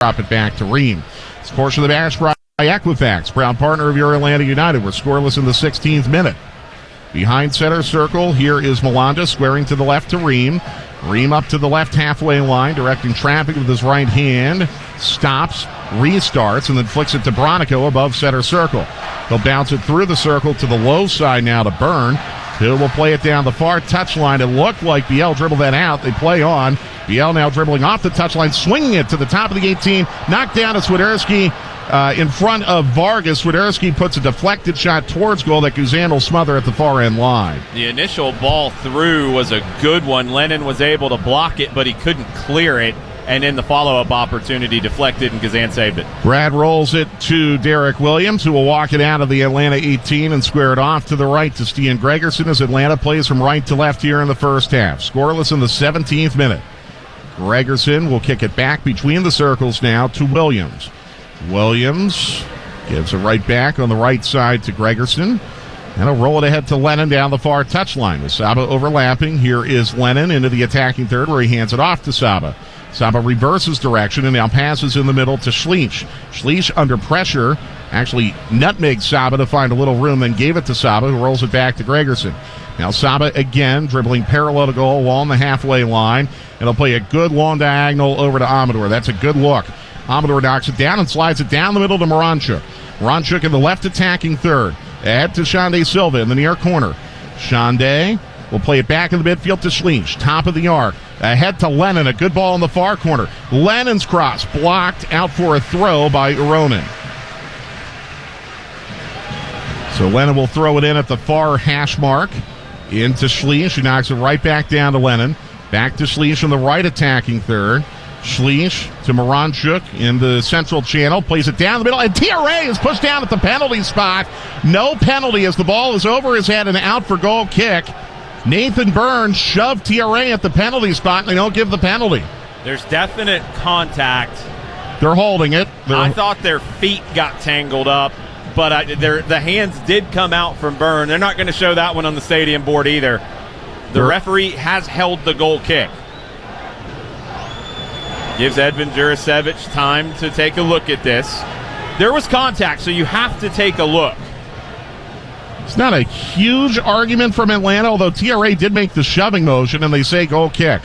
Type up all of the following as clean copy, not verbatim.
drop it back to Ream. This portion of the match brought by Equifax, proud partner of your Atlanta United. We're scoreless in the 16th minute. Behind center circle, here is Malanda squaring to the left to Ream. Ream up to the left halfway line, directing traffic with his right hand. Stops, restarts, and then flicks it to Bronico above center circle. He'll bounce it through the circle to the low side now to Byrne, who will play it down the far touchline. It looked like Biel dribbled that out. They play on. Biel now dribbling off the touchline, swinging it to the top of the 18. Knocked down to Swiderski in front of Vargas. Swiderski puts a deflected shot towards goal that Guzan will smother at the far end line. The initial ball through was a good one. Lennon was able to block it, but he couldn't clear it. And in the follow-up opportunity, deflected, and Guzan saved it. Brad rolls it to Derek Williams, who will walk it out of the Atlanta 18 and square it off to the right to Stian Gregerson as Atlanta plays from right to left here in the first half. Scoreless in the 17th minute. Gregerson will kick it back between the circles now to Williams. Williams gives it right back on the right side to Gregerson. And he'll roll it ahead to Lennon down the far touchline with Saba overlapping. Here is Lennon into the attacking third where he hands it off to Saba. Saba reverses direction and now passes in the middle to Schleich. Schleich under pressure actually nutmegged Saba to find a little room, then gave it to Saba, who rolls it back to Gregerson. Now Saba again dribbling parallel to goal along the halfway line, and he'll play a good long diagonal over to Amador. That's a good look. Amador knocks it down and slides it down the middle to Moranchuk. Moranchuk in the left attacking third. Ahead to Shande Silva in the near corner. Shande will play it back in the midfield to Schleich. Top of the arc. Ahead to Lennon. A good ball in the far corner. Lennon's cross blocked out for a throw by Uronen. So Lennon will throw it in at the far hash mark. Into Schleich, who knocks it right back down to Lennon. Back to Schleich in the right attacking third. Schleich to Moranchuk in the central channel. Plays it down the middle. And TRA is pushed down at the penalty spot. No penalty as the ball is over his head and out for goal kick. Nathan Byrne shoved TRA at the penalty spot, and they don't give the penalty. There's definite contact. They're holding it. I thought their feet got tangled up, but the hands did come out from Byrne. They're not going to show that one on the stadium board either. The referee has held the goal kick. Gives Edvin Jurasevich time to take a look at this. There was contact, so you have to take a look. It's not a huge argument from Atlanta, although TRA did make the shoving motion, and they say goal kick.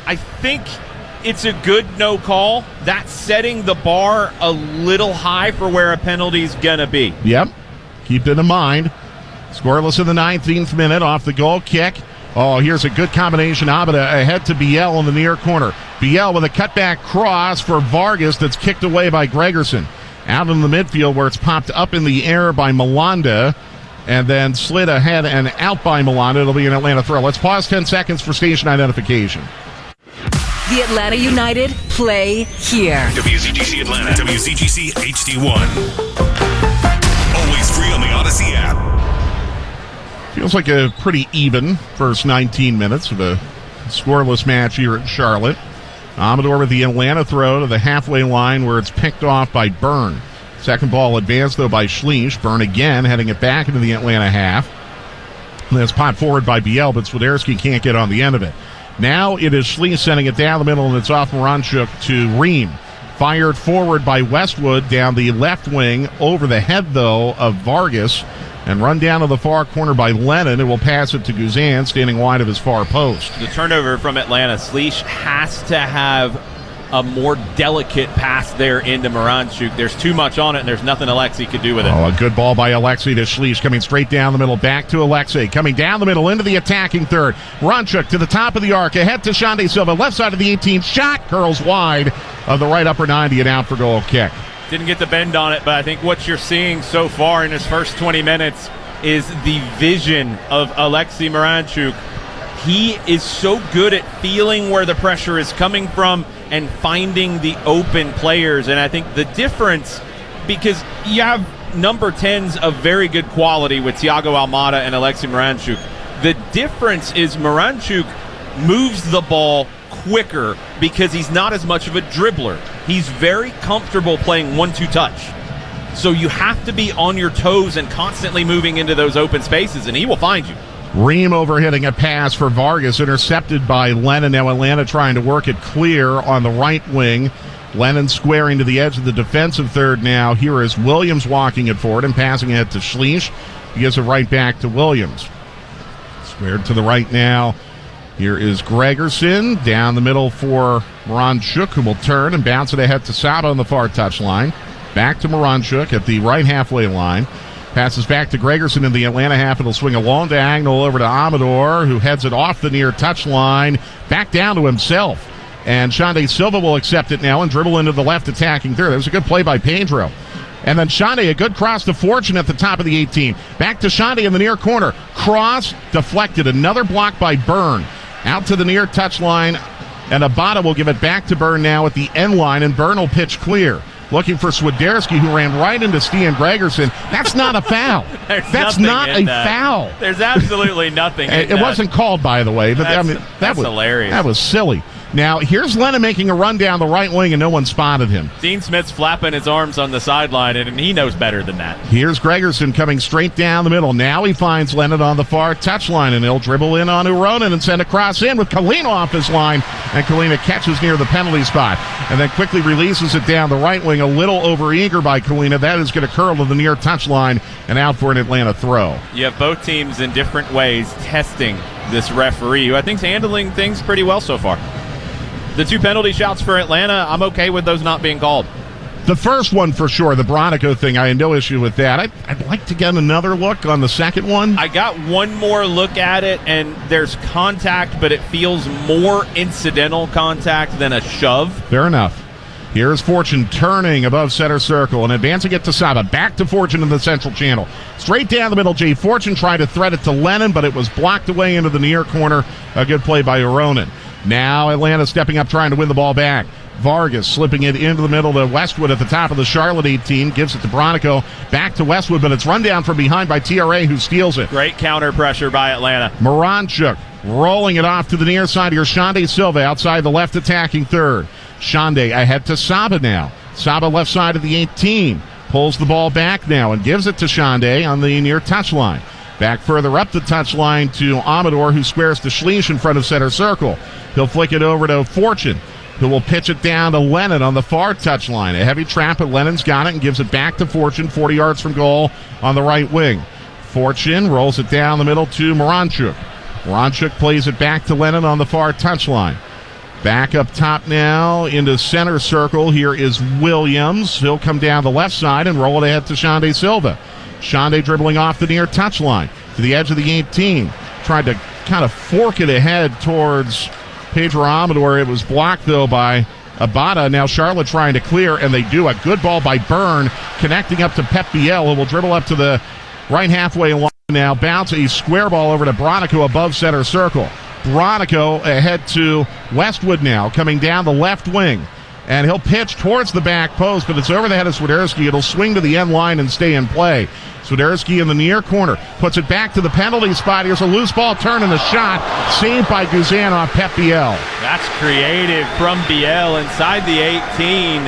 I think it's a good no call. That's setting the bar a little high for where a penalty's going to be. Yep. Keep it in mind. Scoreless in the 19th minute off the goal kick. Oh, here's a good combination. Abada ahead to Biel in the near corner. Biel with a cutback cross for Vargas that's kicked away by Gregerson. Out in the midfield where it's popped up in the air by Malanda and then slid ahead and out by Malanda. It'll be an Atlanta throw. Let's pause 10 seconds for station identification. The Atlanta United play here. WZGC Atlanta, WZGC HD1. Always free on the Odyssey app. Feels like a pretty even first 19 minutes of a scoreless match here at Charlotte. Amador with the Atlanta throw to the halfway line where it's picked off by Byrne. Second ball advanced, though, by Schleich. Byrne again heading it back into the Atlanta half. And that's popped forward by Biel, but Swiderski can't get on the end of it. Now it is Schleich sending it down the middle, and it's off Moranchuk to Ream. Fired forward by Westwood down the left wing, over the head, though, of Vargas. And run down to the far corner by Lennon. It will pass it to Guzan, standing wide of his far post. The turnover from Atlanta. Schleich has to have a more delicate pass there into Moranchuk. There's too much on it, and there's nothing Alexei could do with it. Oh, a good ball by Alexei to Schleich, coming straight down the middle, back to Alexei. Coming down the middle into the attacking third. Moranchuk to the top of the arc, ahead to Shande Silva. Left side of the 18, shot curls wide of the right upper 90 and out for goal kick. Didn't get the bend on it, but I think what you're seeing so far in his first 20 minutes is the vision of Alexei Moranchuk. He is so good at feeling where the pressure is coming from and finding the open players. And I think the difference, because you have number 10s of very good quality with Thiago Almada and Alexei Moranchuk. The difference is Moranchuk moves the ball quicker because he's not as much of a dribbler. He's very comfortable playing 1-2 touch. So you have to be on your toes and constantly moving into those open spaces, and he will find you. Ream overhitting a pass for Vargas, intercepted by Lennon. Now Atlanta trying to work it clear on the right wing Lennon squaring to the edge of the defensive third now. Here is Williams walking it forward and passing it to Schleich. He gives it right back to Williams. Squared to the right now. Here is Gregerson down the middle for Moranchuk, who will turn and bounce it ahead to Saba on the far touchline. Back to Moranchuk at the right halfway line. Passes back to Gregerson in the Atlanta half. It'll swing a long diagonal over to Amador, who heads it off the near touchline, back down to himself. And Xande Silva will accept it now and dribble into the left attacking third. That was a good play by Pedro. And then Xande, a good cross to Fortune at the top of the 18. Back to Xande in the near corner. Cross, deflected. Another block by Byrne. Out to the near touchline, and Abada will give it back to Byrne now at the end line, and Byrne will pitch clear. Looking for Swiderski, who ran right into Stian Gregerson. That's not a foul. That's not a foul. There's absolutely nothing in it that. Wasn't called, by the way. But That's hilarious. That was silly. Now, here's Lennon making a run down the right wing, and no one spotted him. Dean Smith's flapping his arms on the sideline, and he knows better than that. Here's Gregerson coming straight down the middle. Now he finds Lennon on the far touchline, and he'll dribble in on Uronen and send a cross in with Kalina off his line, and Kalina catches near the penalty spot, and then quickly releases it down the right wing, a little overeager by Kalina. That is going to curl to the near touchline and out for an Atlanta throw. You have both teams in different ways testing this referee, who I think is handling things pretty well so far. The 2 penalty shots for Atlanta, I'm okay with those not being called. The first one for sure, the Bronico thing, I had no issue with that. I'd like to get another look on the second one. I got one more look at it, and there's contact, but it feels more incidental contact than a shove. Fair enough. Here's Fortune turning above center circle and advancing it to Saba. Back to Fortune in the central channel. Straight down the middle, Jay Fortune tried to thread it to Lennon, but it was blocked away into the near corner. A good play by Uronen. Now Atlanta stepping up, trying to win the ball back. Vargas slipping it into the middle to Westwood at the top of the Charlotte 18. Gives it to Bronico. Back to Westwood, but it's run down from behind by TRA, who steals it. Great counter pressure by Atlanta. Moranchuk rolling it off to the near side. Here's Xande Silva outside the left attacking third. Xande ahead to Saba now. Saba left side of the 18. Pulls the ball back now and gives it to Xande on the near touchline. Back further up the touchline to Amador, who squares to Schleich in front of center circle. He'll flick it over to Fortune, who will pitch it down to Lennon on the far touchline. A heavy trap, but Lennon's got it and gives it back to Fortune, 40 yards from goal on the right wing. Fortune rolls it down the middle to Moranchuk. Moranchuk plays it back to Lennon on the far touchline. Back up top now into center circle. Here is Williams. He'll come down the left side and roll it ahead to Xande Silva. Xande dribbling off the near touchline to the edge of the 18. Tried to kind of fork it ahead towards Pedro Amador. It was blocked, though, by Abada. Now Charlotte trying to clear, and they do. A good ball by Byrne, connecting up to Pep Biel, who will dribble up to the right halfway line now. Bounce a square ball over to Bronico above center circle. Bronico ahead to Westwood now, coming down the left wing. And he'll pitch towards the back post, but it's over the head of Swiderski. It'll swing to the end line and stay in play. Swiderski in the near corner puts it back to the penalty spot. Here's a loose ball turn and a shot saved by Guzan off Pep Biel. That's creative from Biel inside the 18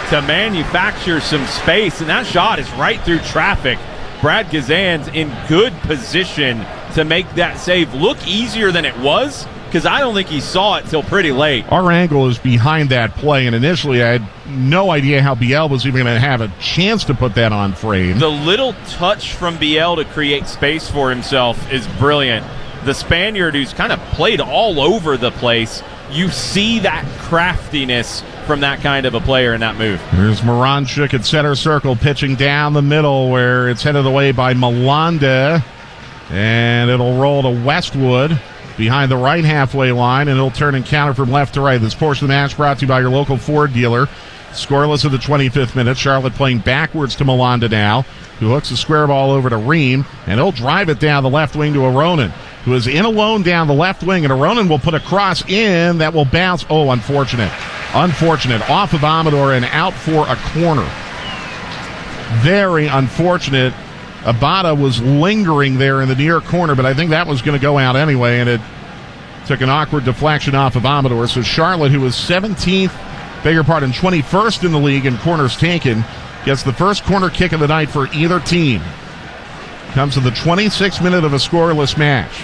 to manufacture some space, and that shot is right through traffic. Brad Guzan's in good position to make that save look easier than it was, because I don't think he saw it till pretty late. Our angle is behind that play, and initially I had no idea how Biel was even going to have a chance to put that on frame. The little touch from Biel to create space for himself is brilliant. The Spaniard, who's kind of played all over the place, you see that craftiness from that kind of a player in that move. Here's Moranchuk at center circle, pitching down the middle where it's headed away by Malanda, and it'll roll to Westwood behind the right halfway line, and it'll turn and counter from left to right. This portion of the match brought to you by your local Ford dealer. Scoreless of the 25th minute. Charlotte playing backwards to Malanda now, who hooks a square ball over to Ream, and he'll drive it down the left wing to Uronen, who is in alone down the left wing, and Uronen will put a cross in that will bounce. Oh, unfortunate. Off of Amador and out for a corner. Very unfortunate. Abada was lingering there in the near corner, but I think that was going to go out anyway, and it took an awkward deflection off of Amador. So Charlotte, who was 21st in the league in corners taken, gets the first corner kick of the night for either team. Comes to the 26th minute of a scoreless match.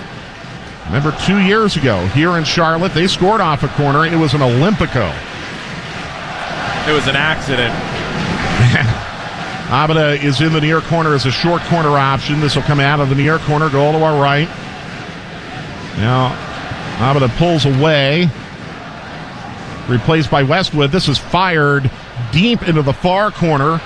Remember 2 years ago here in Charlotte, they scored off a corner. It was an Olympico. It was an accident. Abada is in the near corner as a short corner option. This will come out of the near corner, go to our right. Now, Abada pulls away. Replaced by Westwood. This is fired deep into the far corner.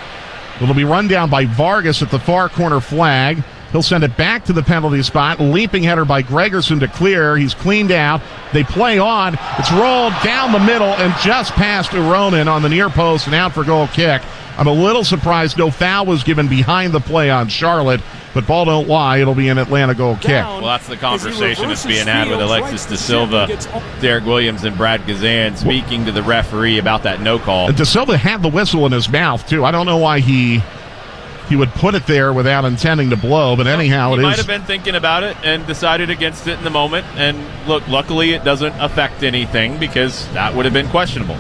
It'll be run down by Vargas at the far corner flag. He'll send it back to the penalty spot. Leaping header by Gregerson to clear. He's cleaned out. They play on. It's rolled down the middle and just past Uronen on the near post and out for goal kick. I'm a little surprised no foul was given behind the play on Charlotte, but ball don't lie. It'll be an Atlanta goal kick. Well, that's the conversation that's being had with Alexis De Silva, Derek Williams, and Brad Gazan speaking to the referee about that no call. De Silva had the whistle in his mouth, too. I don't know why he would put it there without intending to blow, but anyhow, he might have been thinking about it and decided against it in the moment. And look, luckily it doesn't affect anything because that would have been questionable.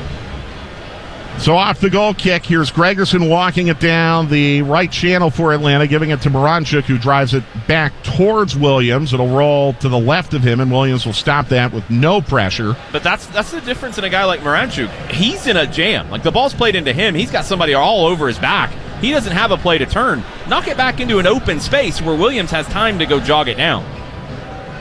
So off the goal kick, here's Gregerson walking it down the right channel for Atlanta, giving it to Moranchuk, who drives it back towards Williams. It'll roll to the left of him, and Williams will stop that with no pressure. But that's the difference in a guy like Moranchuk. He's in a jam. Like, the ball's played into him. He's got somebody all over his back. He doesn't have a play to turn. Knock it back into an open space where Williams has time to go jog it down.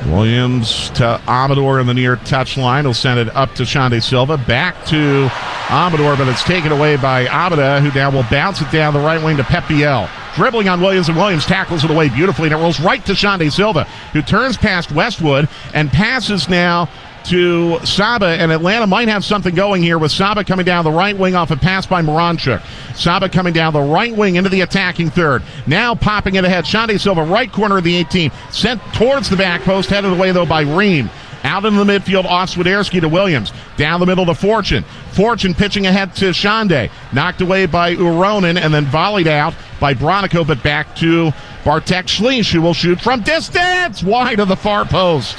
Williams to Amador in the near touchline. He'll send it up to Shande Silva. Back to Amador, but it's taken away by Abada, who now will bounce it down the right wing to Pep Biel. Dribbling on Williams, and Williams tackles it away beautifully, and it rolls right to Shande Silva, who turns past Westwood and passes now to Saba, and Atlanta might have something going here with Saba coming down the right wing off a pass by Moranchuk. Saba coming down the right wing into the attacking third. Now popping it ahead. Shande Silva, right corner of the 18. Sent towards the back post, headed away though by Ream. Out in the midfield, off Swiderski to Williams. Down the middle to Fortune. Fortune pitching ahead to Shande. Knocked away by Uronen and then volleyed out by Bronico, but back to Bartek Schleich, who will shoot from distance. Wide of the far post.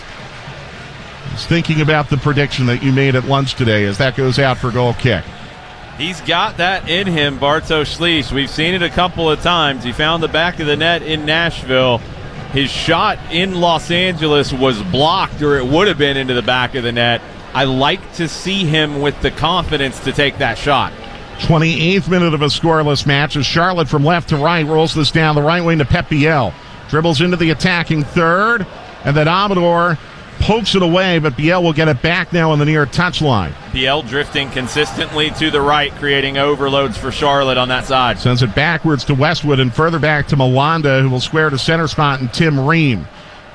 Thinking about the prediction that you made at lunch today as that goes out for goal kick. He's got that in him, Bartosz Schleich. We've seen it a couple of times. He found the back of the net in Nashville. His shot in Los Angeles was blocked, or it would have been into the back of the net. I like to see him with the confidence to take that shot. 28th minute of a scoreless match as Charlotte from left to right rolls this down the right wing to Pep Biel. Dribbles into the attacking third, and then Amador pokes it away, but Biel will get it back now on the near touchline. Biel drifting consistently to the right, creating overloads for Charlotte on that side. Sends it backwards to Westwood and further back to Malanda, who will square to center spot, and Tim Ream.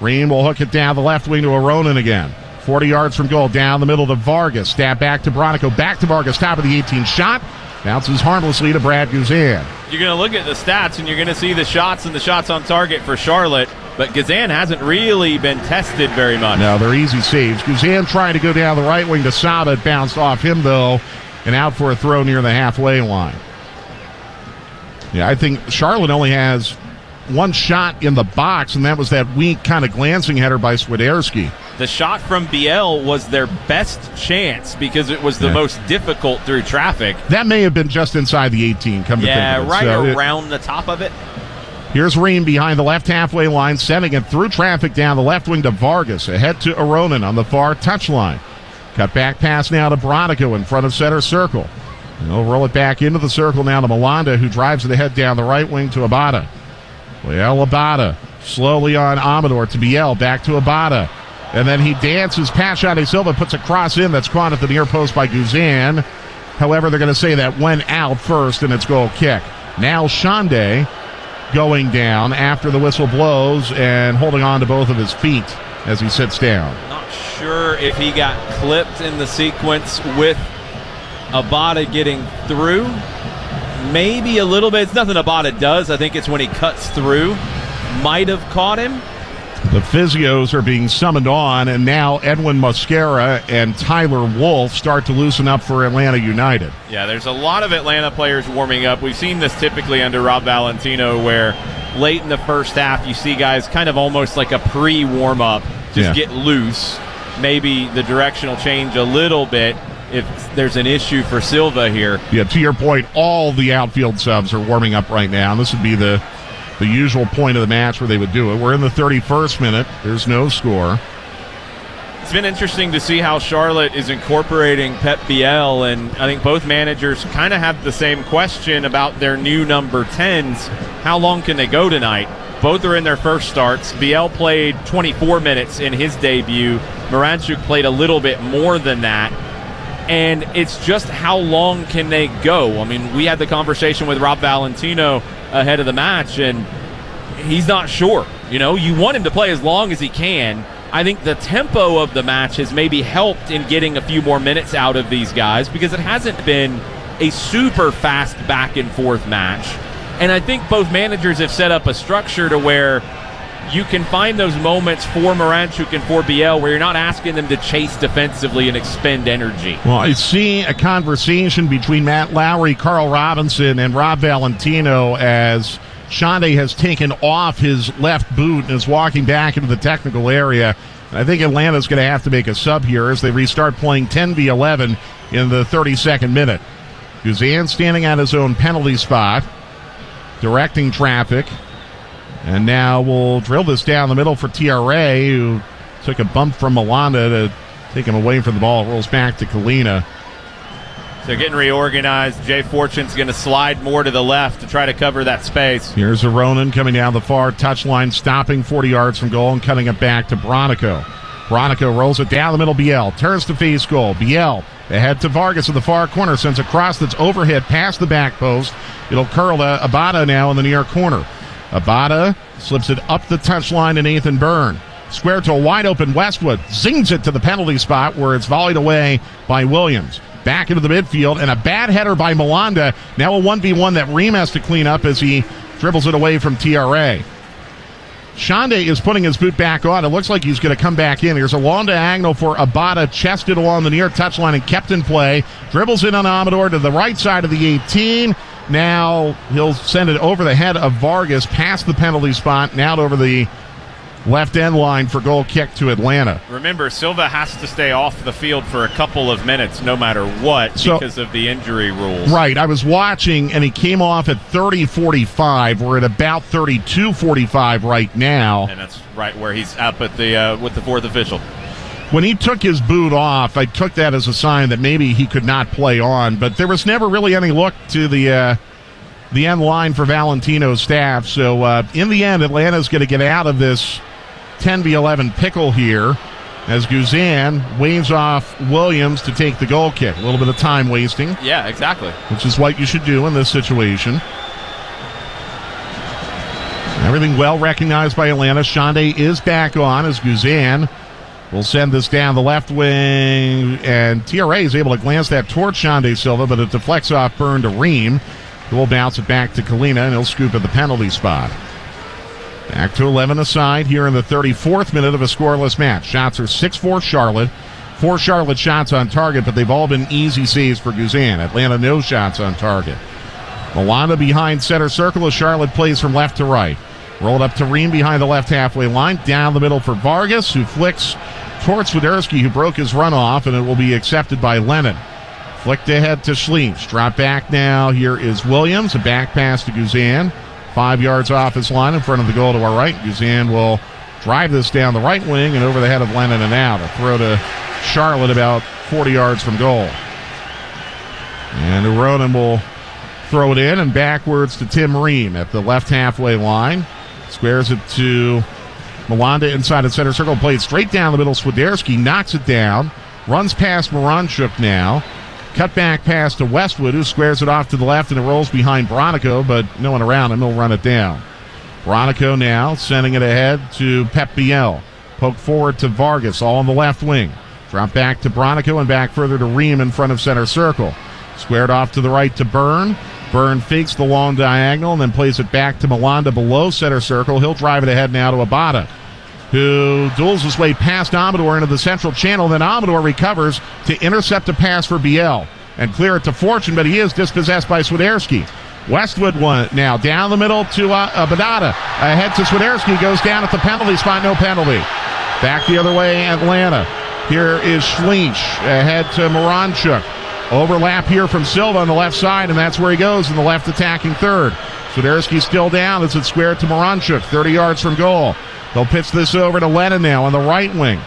Ream will hook it down the left wing to Aronin again. 40 yards from goal, down the middle to Vargas. Stab back to Bronico, back to Vargas, top of the 18 shot. Bounces harmlessly to Brad Guzan. You're going to look at the stats, and you're going to see the shots and the shots on target for Charlotte. But Gazan hasn't really been tested very much. No, they're easy saves. Guzan trying to go down the right wing to Saba. It bounced off him, though, and out for a throw near the halfway line. Yeah, I think Charlotte only has one shot in the box, and that was that weak kind of glancing header by Swiderski. The shot from Biel was their best chance because it was the most difficult through traffic. That may have been just inside the 18, come to think of it. Right around the top of it. Here's Ream behind the left halfway line, sending it through traffic down the left wing to Vargas, ahead to Aronin on the far touchline. Cut back pass now to Bronico in front of center circle. And he'll roll it back into the circle now to Malanda, who drives it ahead down the right wing to Abada. Well, Abada slowly on Amador to Biel, back to Abada. And then he dances past Shande Silva, puts a cross in that's caught at the near post by Guzan. However, they're going to say that went out first, and it's goal kick. Now Shande going down after the whistle blows and holding on to both of his feet as he sits down. Not sure if he got clipped in the sequence with Abada getting through. Maybe a little bit. It's nothing Abada does. I think it's when he cuts through. Might have caught him. The physios are being summoned on, and now Edwin Mosquera and Tyler Wolf start to loosen up for Atlanta United. Yeah, there's a lot of Atlanta players warming up. We've seen this typically under Rob Valentino, where late in the first half you see guys kind of almost like a pre-warm-up, just get loose. Maybe the direction will change a little bit if there's an issue for Silva here. Yeah, to your point, all the outfield subs are warming up right now, and this would be the usual point of the match where they would do it. We're in the 31st minute. There's no score. It's been interesting to see how Charlotte is incorporating Pep Biel, and I think both managers kind of have the same question about their new number 10s. How long can they go tonight? Both are in their first starts. Biel played 24 minutes in his debut. Miranchuk played a little bit more than that. And it's just how long can they go? I mean, we had the conversation with Rob Valentino ahead of the match, and he's not sure. You know, you want him to play as long as he can. I think the tempo of the match has maybe helped in getting a few more minutes out of these guys because it hasn't been a super fast back and forth match. And I think both managers have set up a structure to where you can find those moments for Miranchuk and for Biel where you're not asking them to chase defensively and expend energy. Well, I see a conversation between Matt Lowry, Carl Robinson, and Rob Valentino as Schray has taken off his left boot and is walking back into the technical area. I think Atlanta's going to have to make a sub here as they restart playing 10v11 in the 32nd minute. Guzan standing at his own penalty spot, directing traffic. And now we'll drill this down the middle for TRA, who took a bump from Milanda to take him away from the ball. It rolls back to Kalina. They're getting reorganized. Jay Fortune's going to slide more to the left to try to cover that space. Here's Aronin coming down the far touchline, stopping 40 yards from goal and cutting it back to Bronico. Bronico rolls it down the middle. Biel turns to face goal. Biel ahead to Vargas in the far corner. Sends a cross that's overhead past the back post. It'll curl to Abada now in the near corner. Abada slips it up the touchline to Nathan Byrne. Square to a wide-open Westwood. Zings it to the penalty spot where it's volleyed away by Williams. Back into the midfield, and a bad header by Milanda. Now a 1v1 that Ream has to clean up as he dribbles it away from TRA. Schray is putting his boot back on. It looks like he's going to come back in. Here's a long diagonal for Abada, chested along the near touchline and kept in play. Dribbles in on Amador to the right side of the 18. Now he'll send it over the head of Vargas, past the penalty spot, now over the left end line for goal kick to Atlanta. Remember, Silva has to stay off the field for a couple of minutes no matter what because of the injury rules. Right. I was watching, and he came off at 30:45. We're at about 32:45 right now. And that's right where he's up at the with the fourth official. When he took his boot off, I took that as a sign that maybe he could not play on, but there was never really any look to the end line for Valentino's staff. So in the end, Atlanta's going to get out of this 10v11 pickle here as Guzan waves off Williams to take the goal kick. A little bit of time wasting. Yeah, exactly. Which is what you should do in this situation. Everything well recognized by Atlanta. Schray is back on as Guzan will send this down the left wing, and TRA is able to glance that towards Schray Silva, but it deflects off Byrne to Ream. He'll bounce it back to Kalina, and he'll scoop at the penalty spot. Back to 11 aside here in the 34th minute of a scoreless match. Shots are 6-4 Charlotte. 4 Charlotte shots on target, but they've all been easy saves for Guzan. Atlanta no shots on target. Milanda behind center circle as Charlotte plays from left to right. Rolled up to Ream behind the left halfway line. Down the middle for Vargas, who flicks towards Swiderski, who broke his runoff, and it will be accepted by Lennon. Flicked ahead to Schleems. Drop back now. Here is Williams. A back pass to Guzan. 5 yards off his line in front of the goal to our right. Guzan will drive this down the right wing and over the head of Lennon and out. A throw to Charlotte about 40 yards from goal. And Aronin will throw it in and backwards to Tim Ream at the left halfway line. Squares it to Milanda inside the center circle. Played straight down the middle. Swiderski knocks it down. Runs past Miranchuk now. Cut back pass to Westwood, who squares it off to the left, and it rolls behind Bronico, but no one around him. He'll run it down. Bronico now sending it ahead to Pep Biel. Poke forward to Vargas, all on the left wing. Drop back to Bronico and back further to Ream in front of center circle. Squared off to the right to Byrne. Byrne fakes the long diagonal and then plays it back to Milanda below center circle. He'll drive it ahead now to Abada, who duels his way past Amador into the central channel. Then Amador recovers to intercept a pass for Biel and clear it to Fortune, but he is dispossessed by Swiderski. Westwood won it now. Down the middle to Abadada. Ahead to Swiderski. Goes down at the penalty spot. No penalty. Back the other way, Atlanta. Here is Schleems ahead to Miranchuk. Overlap here from Silva on the left side, and that's where he goes in the left attacking third. Swiderski still down as it's squared to Miranchuk, 30 yards from goal. They'll pitch this over to Lennon now on the right wing.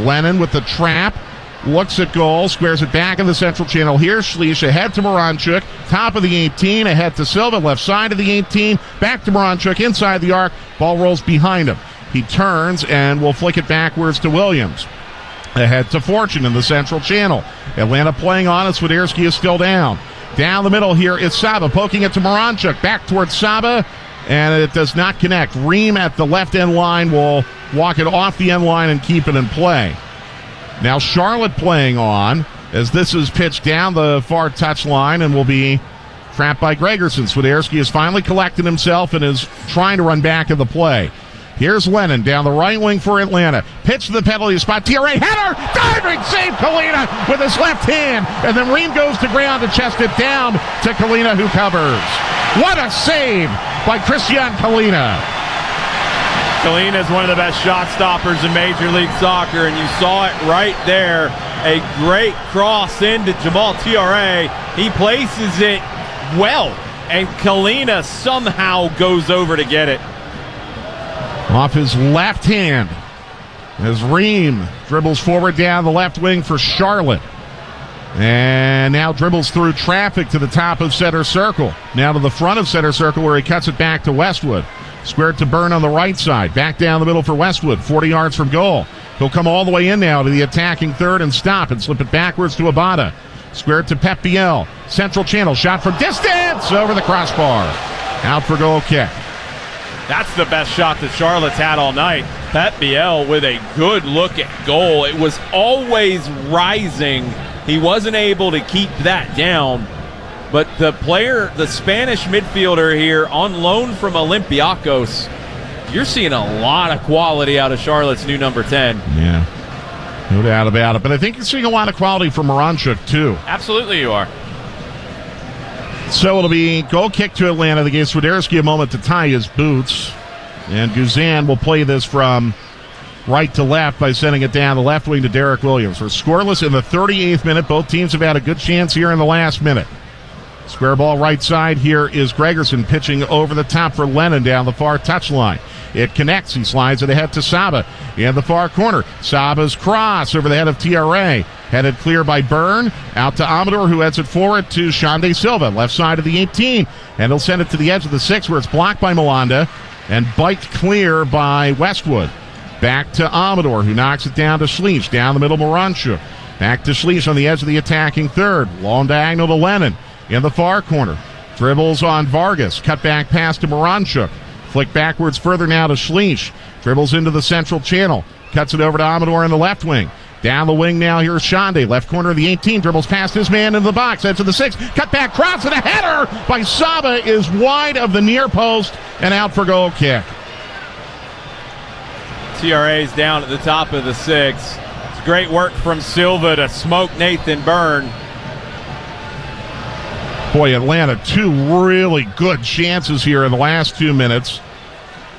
Lennon with the trap. Looks at goal, squares it back in the central channel. Here's Schleich ahead to Moranchuk, top of the 18, ahead to Silva, left side of the 18, back to Moranchuk, inside the arc, ball rolls behind him. He turns and will flick it backwards to Williams. Ahead to Fortune in the central channel. Atlanta playing on it, Swiderski is still down. Down the middle here is Saba, poking it to Moranchuk, back towards Saba, and it does not connect. Ream at the left end line will walk it off the end line and keep it in play. Now Charlotte playing on as this is pitched down the far touch line and will be trapped by Gregerson. Swiderski has finally collected himself and is trying to run back in the play. Here's Lennon down the right wing for Atlanta. Pitch to the penalty spot. TRA header! Diving save Kalina with his left hand. And then Ream goes to ground to chest it down to Kalina who covers. What a save by Christian Kalina. Kalina is one of the best shot stoppers in Major League Soccer, and you saw it right there. A great cross into Jamal TRA. He places it well, and Kalina somehow goes over to get it. Off his left hand as Ream dribbles forward down the left wing for Charlotte. And now dribbles through traffic to the top of center circle. Now to the front of center circle where he cuts it back to Westwood. Squared to Byrne on the right side. Back down the middle for Westwood, 40 yards from goal. He'll come all the way in now to the attacking third and stop and slip it backwards to Abada. Squared to Pep Biel. Central channel, shot from distance over the crossbar. Out for goal kick. That's the best shot that Charlotte's had all night. Pep Biel with a good look at goal. It was always rising. He wasn't able to keep that down. But the player, the Spanish midfielder here on loan from Olympiacos, you're seeing a lot of quality out of Charlotte's new number 10. Yeah, no doubt about it. But I think you're seeing a lot of quality from Moranchuk, too. Absolutely you are. So it'll be goal kick to Atlanta. That gives Swiderski a moment to tie his boots. And Guzan will play this from right to left by sending it down the left wing to Derek Williams. We're scoreless in the 38th minute. Both teams have had a good chance here in the last minute. Square ball right side. Here is Gregerson pitching over the top for Lennon down the far touchline. It connects. He slides it ahead to Saba in the far corner. Saba's cross over the head of TRA. Headed clear by Byrne. Out to Amador, who heads it forward to Shande Silva, left side of the 18. And he'll send it to the edge of the 6 where it's blocked by Malanda and biked clear by Westwood. Back to Amador, who knocks it down to Schleich. Down the middle, Moranchuk. Back to Schleich on the edge of the attacking third. Long diagonal to Lennon. In the far corner. Dribbles on Vargas. Cut back pass to Moranchuk. Flick backwards further now to Schleich. Dribbles into the central channel. Cuts it over to Amador in the left wing. Down the wing now, here's Shande. Left corner of the 18. Dribbles past his man into the box. Edge of the 6. Cut back cross and a header by Saba is wide of the near post and out for goal kick. TRA's down at the top of the 6. It's great work from Silva to smoke Nathan Byrne. Boy, Atlanta, two really good chances here in the last 2 minutes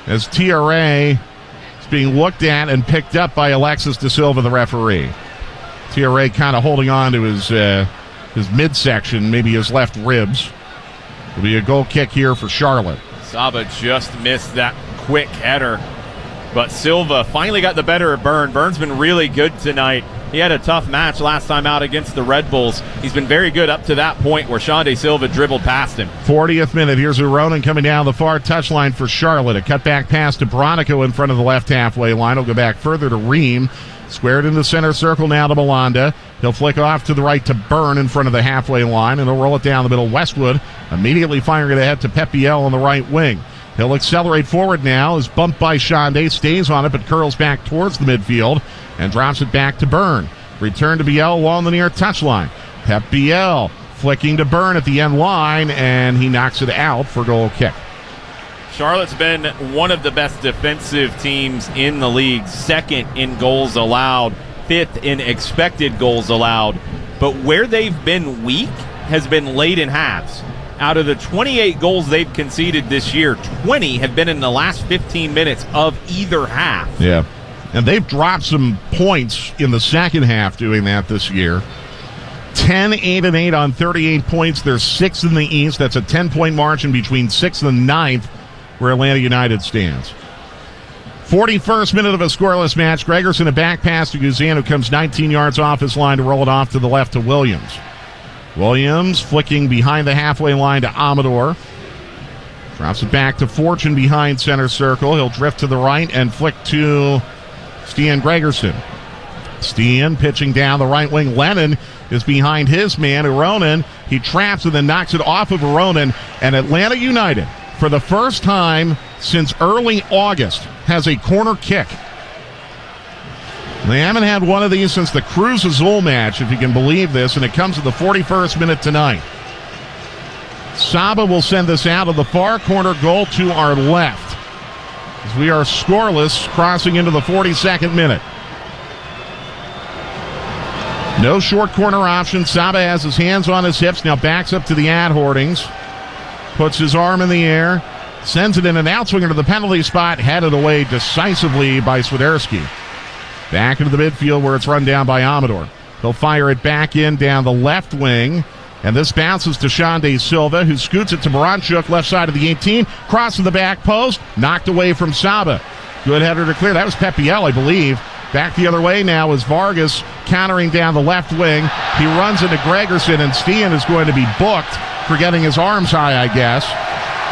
as TRA is being looked at and picked up by Alexis De Silva, the referee. TRA kind of holding on to his midsection, maybe his left ribs. It'll be a goal kick here for Charlotte. Saba just missed that quick header, but Silva finally got the better of Byrne. Byrne's been really good tonight. He had a tough match last time out against the Red Bulls. He's been very good up to that point where Shande Silva dribbled past him. 40th minute. Here's Uronen coming down the far touchline for Charlotte. A cutback pass to Bronico in front of the left halfway line. He'll go back further to Ream. Squared into center circle now to Malanda. He'll flick off to the right to Byrne in front of the halfway line, and he'll roll it down the middle. Westwood immediately firing it ahead to Pep Biel on the right wing. He'll accelerate forward now. Is bumped by Shande. Stays on it, but curls back towards the midfield and drops it back to Byrne. Return to Biel along the near touchline. Pep Biel flicking to Byrne at the end line, and he knocks it out for goal kick. Charlotte's been one of the best defensive teams in the league, second in goals allowed, fifth in expected goals allowed. But where they've been weak has been late in halves. Out of the 28 goals they've conceded this year, 20 have been in the last 15 minutes of either half. Yeah. And they've dropped some points in the second half doing that this year. 10, 8, and 8 on 38 points. They're 6th in the East. That's a 10-point margin between 6th and 9th where Atlanta United stands. 41st minute of a scoreless match. Gregerson a back pass to Guzan, who comes 19 yards off his line to roll it off to the left to Williams. Williams flicking behind the halfway line to Amador. Drops it back to Fortune behind center circle. He'll drift to the right and flick to Stian Gregerson. Stian pitching down the right wing. Lennon is behind his man, Aronin. He traps and then knocks it off of Aronin. And Atlanta United, for the first time since early August, has a corner kick. They haven't had one of these since the Cruz Azul match, if you can believe this, and it comes at the 41st minute tonight. Saba will send this out of the far corner goal to our left, as we are scoreless, crossing into the 42nd minute. No short corner option. Saba has his hands on his hips, now backs up to the ad hoardings, puts his arm in the air, sends it in an outswinger to the penalty spot, headed away decisively by Swiderski. Back into the midfield where it's run down by Amador. He'll fire it back in down the left wing, and this bounces to Shande Silva, who scoots it to Baranchuk, left side of the 18, crosses the back post, knocked away from Saba. Good header to clear. That was Pepiel, I believe. Back the other way now is Vargas countering down the left wing. He runs into Gregerson, and Stian is going to be booked for getting his arms high, I guess,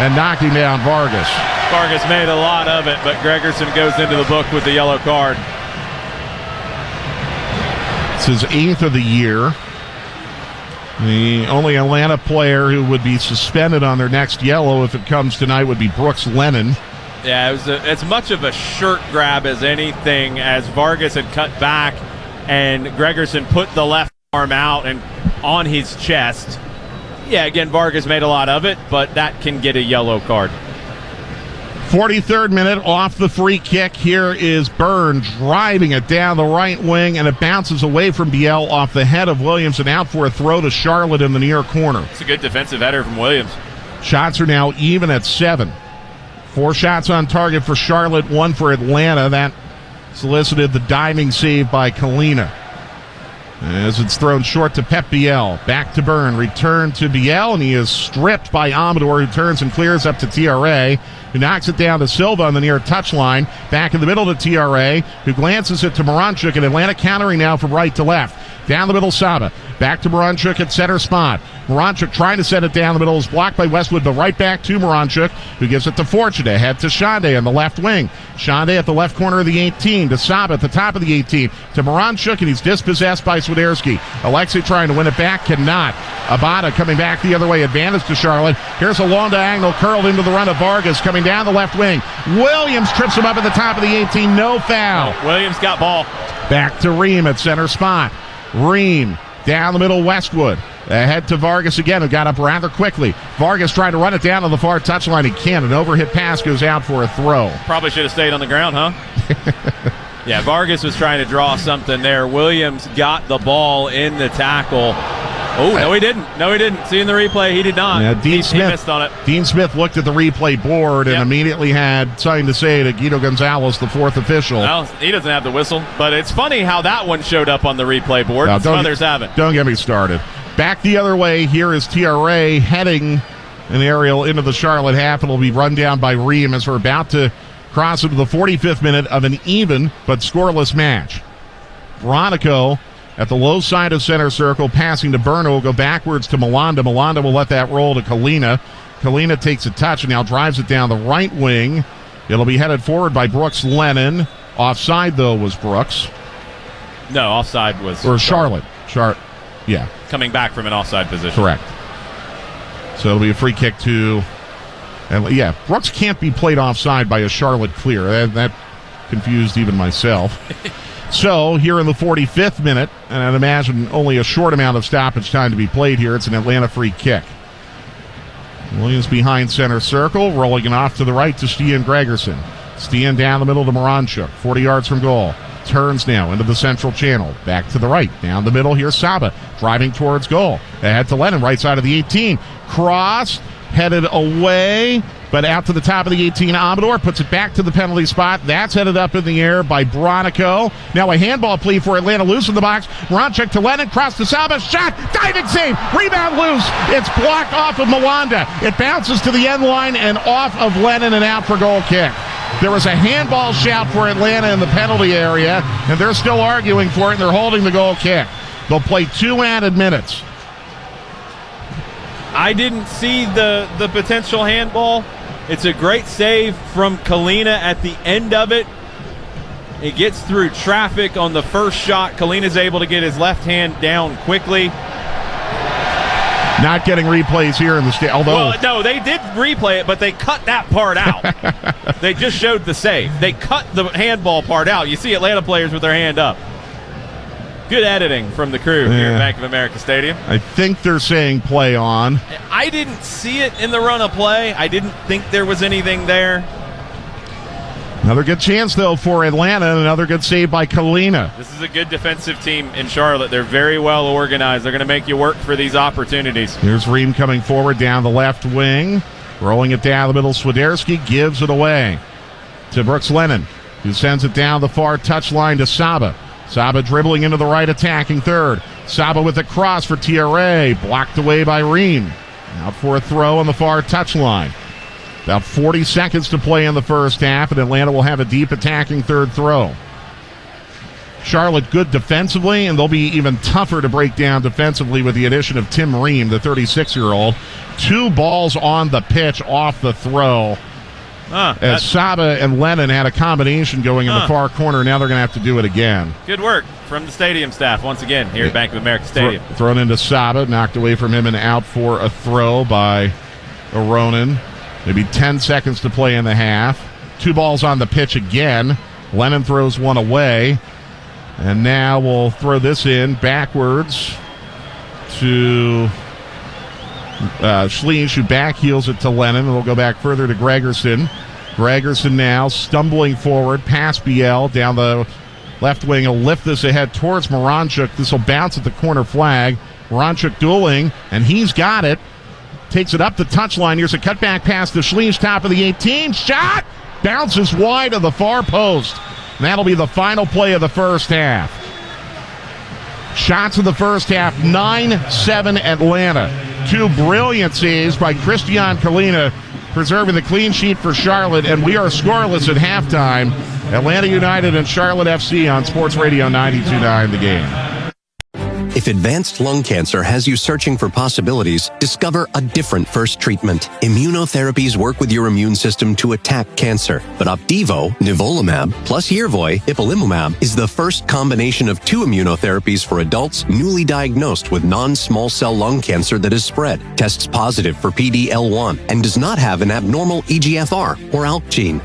and knocking down Vargas. Vargas made a lot of it, but Gregerson goes into the book with the yellow card. It's his 8th of the year. The only Atlanta player who would be suspended on their next yellow if it comes tonight would be Brooks Lennon. Yeah, it was as much of a shirt grab as anything, as Vargas had cut back and Gregerson put the left arm out and on his chest. Yeah, again, Vargas made a lot of it, but that can get a yellow card. 43rd minute, off the free kick. Here is Byrne driving it down the right wing, and it bounces away from Biel off the head of Williams and out for a throw to Charlotte in the near corner. It's a good defensive header from Williams. Shots are now even at 7. 4 shots on target for Charlotte, 1 for Atlanta. That solicited the diving save by Kalina. As it's thrown short to Pep Biel. Back to Byrne. Return to Biel, and he is stripped by Amador, who turns and clears up to TRA, who knocks it down to Silva on the near touchline. Back in the middle to TRA, who glances it to Moranchuk, and Atlanta countering now from right to left. Down the middle, Saba. Back to Moranchuk at center spot. Moranchuk trying to set it down the middle is blocked by Westwood, but right back to Moranchuk, who gives it to Fortune. Ahead to Shande on the left wing. Shande at the left corner of the 18 to Saba at the top of the 18 to Moranchuk, and he's dispossessed by Swiderski. Alexei trying to win it back, cannot. Abada coming back the other way, advantage to Charlotte. Here's a long diagonal curled into the run of Vargas coming down the left wing. Williams trips him up at the top of the 18, no foul. Williams got ball. Back to Ream at center spot. Ream down the middle, Westwood. Ahead to Vargas again, who got up rather quickly. Vargas trying to run it down on the far touchline. He can't. An overhit pass goes out for a throw. Probably should have stayed on the ground, huh? Yeah, Vargas was trying to draw something there. Williams got the ball in the tackle. Oh, no, he didn't. No, he didn't. Seeing the replay, he did not. Yeah, He missed on it. Dean Smith looked at the replay board and immediately had something to say to Guido Gonzalez, the 4th official. Well, he doesn't have the whistle, but it's funny how that one showed up on the replay board. Some others haven't. Don't get me started. Back the other way, here is TRA heading an aerial into the Charlotte half. It'll be run down by Ream as we're about to cross into the 45th minute of an even but scoreless match. Veronico at the low side of center circle, passing to Berno, will go backwards to Malanda. Malanda will let that roll to Kalina. Kalina takes a touch and now drives it down the right wing. It'll be headed forward by Brooks Lennon. Offside, though, was Brooks. No, offside was... Or Charlotte. Yeah. Coming back from an offside position. Correct. So it'll be a free kick to... And yeah, Brooks can't be played offside by a Charlotte clear. That confused even myself. So, here in the 45th minute, and I'd imagine only a short amount of stoppage time to be played here, it's an Atlanta free kick. Williams behind center circle, rolling it off to the right to Stian Gregerson. Stian down the middle to Moranchuk, 40 yards from goal. Turns now into the central channel. Back to the right. Down the middle, here's Saba, driving towards goal. Ahead to Lennon, right side of the 18. Cross, headed away, but out to the top of the 18. Amador puts it back to the penalty spot. That's headed up in the air by Bronico. Now a handball plea for Atlanta, loose in the box. Moranchuk to Lennon, cross to Saba, shot, diving save, rebound loose. It's blocked off of Malanda. It bounces to the end line and off of Lennon and out for goal kick. There was a handball shout for Atlanta in the penalty area, and they're still arguing for it, and they're holding the goal kick. They'll play 2 added minutes. I didn't see the potential handball. It's a great save from Kalina at the end of it. It gets through traffic on the first shot. Kalina's able to get his left hand down quickly. Not getting replays here in the state, although... Well, no, they did replay it, but they cut that part out. They just showed the save. They cut the handball part out. You see Atlanta players with their hand up. Good editing from the crew here at Bank of America Stadium. I think they're saying play on. I didn't see it in the run of play. I didn't think there was anything there. Another good chance, though, for Atlanta, and another good save by Kalina. This is a good defensive team in Charlotte. They're very well organized. They're going to make you work for these opportunities. Here's Ream coming forward down the left wing. Rolling it down the middle. Swiderski gives it away to Brooks Lennon, who sends it down the far touchline to Saba. Saba dribbling into the right, attacking third. Saba with a cross for TRA. Blocked away by Ream. Out for a throw on the far touchline. About 40 seconds to play in the first half, and Atlanta will have a deep attacking third throw. Charlotte good defensively, and they'll be even tougher to break down defensively with the addition of Tim Ream, the 36-year-old. 2 balls on the pitch off the throw. As Saba and Lennon had a combination going in the far corner, now they're going to have to do it again. Good work from the stadium staff once again here at Bank of America Stadium. Thrown into Saba, knocked away from him and out for a throw by Aronin. Maybe 10 seconds to play in the half. 2 balls on the pitch again. Lennon throws one away. And now we'll throw this in backwards to Schleich, who backheels it to Lennon. We'll go back further to Gregerson. Gregerson now stumbling forward past BL down the left wing. He'll lift this ahead towards Moranchuk. This will bounce at the corner flag. Moranchuk dueling, and he's got it. Takes it up the touchline. Here's a cutback pass to Schleich, top of the 18. Shot! Bounces wide of the far post. And that'll be the final play of the first half. Shots of the first half, 9-7 Atlanta. 2 brilliant saves by Christian Kalina, preserving the clean sheet for Charlotte, and we are scoreless at halftime. Atlanta United and Charlotte FC on Sports Radio 92.9 The Game. If advanced lung cancer has you searching for possibilities, discover a different first treatment. Immunotherapies work with your immune system to attack cancer. But Opdivo, nivolumab, plus Yervoy, ipilimumab, is the first combination of 2 immunotherapies for adults newly diagnosed with non-small cell lung cancer that is spread, tests positive for PD-L1, and does not have an abnormal EGFR or ALK gene.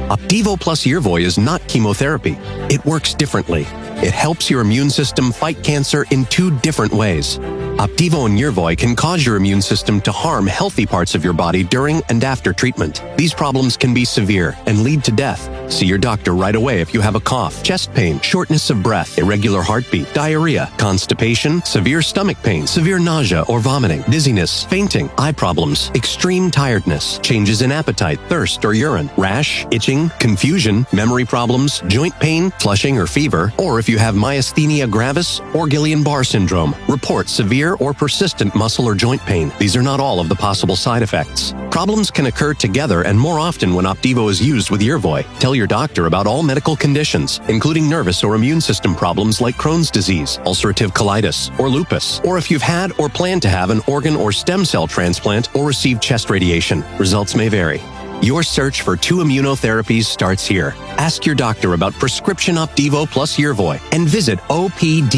Opdivo plus Yervoy is not chemotherapy. It works differently. It helps your immune system fight cancer in 2 different ways. Opdivo and Yervoy can cause your immune system to harm healthy parts of your body during and after treatment. These problems can be severe and lead to death. See your doctor right away if you have a cough, chest pain, shortness of breath, irregular heartbeat, diarrhea, constipation, severe stomach pain, severe nausea or vomiting, dizziness, fainting, eye problems, extreme tiredness, changes in appetite, thirst or urine, rash, itching, confusion, memory problems, joint pain, flushing or fever, or if you have myasthenia gravis or Guillain-Barré syndrome, report severe or persistent muscle or joint pain. These are not all of the possible side effects. Problems can occur together and more often when Opdivo is used with Yervoy. Tell your doctor about all medical conditions, including nervous or immune system problems like Crohn's disease, ulcerative colitis, or lupus, or if you've had or plan to have an organ or stem cell transplant or receive chest radiation. Results may vary. Your search for 2 immunotherapies starts here. Ask your doctor about prescription Opdivo plus Yervoy and visit opdivo.com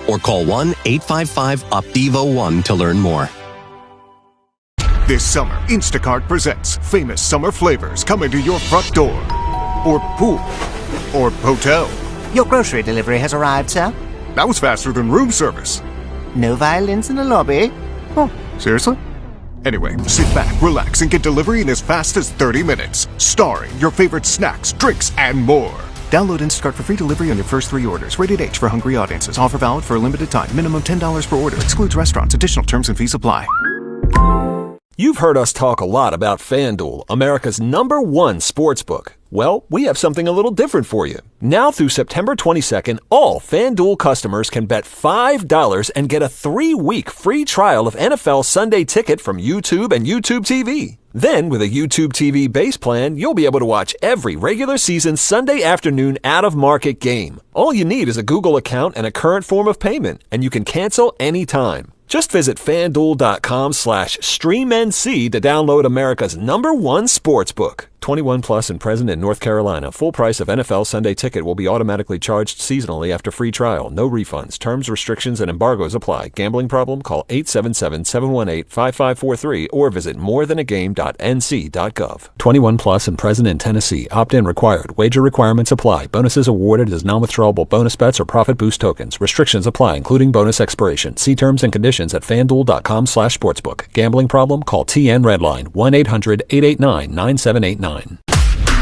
or call 1-855-OPDIVO-1 to learn more. This summer, Instacart presents famous summer flavors coming to your front door, or pool, or hotel. Your grocery delivery has arrived, sir. That was faster than room service. No violins in the lobby. Oh, seriously? Anyway, sit back, relax, and get delivery in as fast as 30 minutes. Starring your favorite snacks, drinks, and more. Download Instacart for free delivery on your first 3 orders. Rated H for hungry audiences. Offer valid for a limited time. Minimum $10 per order. Excludes restaurants. Additional terms and fees apply. You've heard us talk a lot about FanDuel, America's #1 sportsbook. Well, we have something a little different for you. Now through September 22nd, all FanDuel customers can bet $5 and get a 3-week free trial of NFL Sunday Ticket from YouTube and YouTube TV. Then, with a YouTube TV base plan, you'll be able to watch every regular season Sunday afternoon out-of-market game. All you need is a Google account and a current form of payment, and you can cancel anytime. Just visit FanDuel.com/StreamNC to download America's #1 sportsbook. 21 plus and present in North Carolina. Full price of NFL Sunday Ticket will be automatically charged seasonally after free trial. No refunds. Terms, restrictions, and embargoes apply. Gambling problem? Call 877-718-5543 or visit morethanagame.nc.gov. 21 plus and present in Tennessee. Opt-in required. Wager requirements apply. Bonuses awarded as non-withdrawable bonus bets or profit boost tokens. Restrictions apply, including bonus expiration. See terms and conditions at FanDuel.com/sportsbook. Gambling problem? Call TN Redline 1-800-889-9789.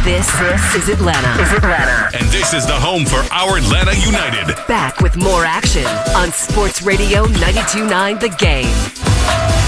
This is Atlanta. And this is the home for our Atlanta United. Back with more action on Sports Radio 92.9 The Game.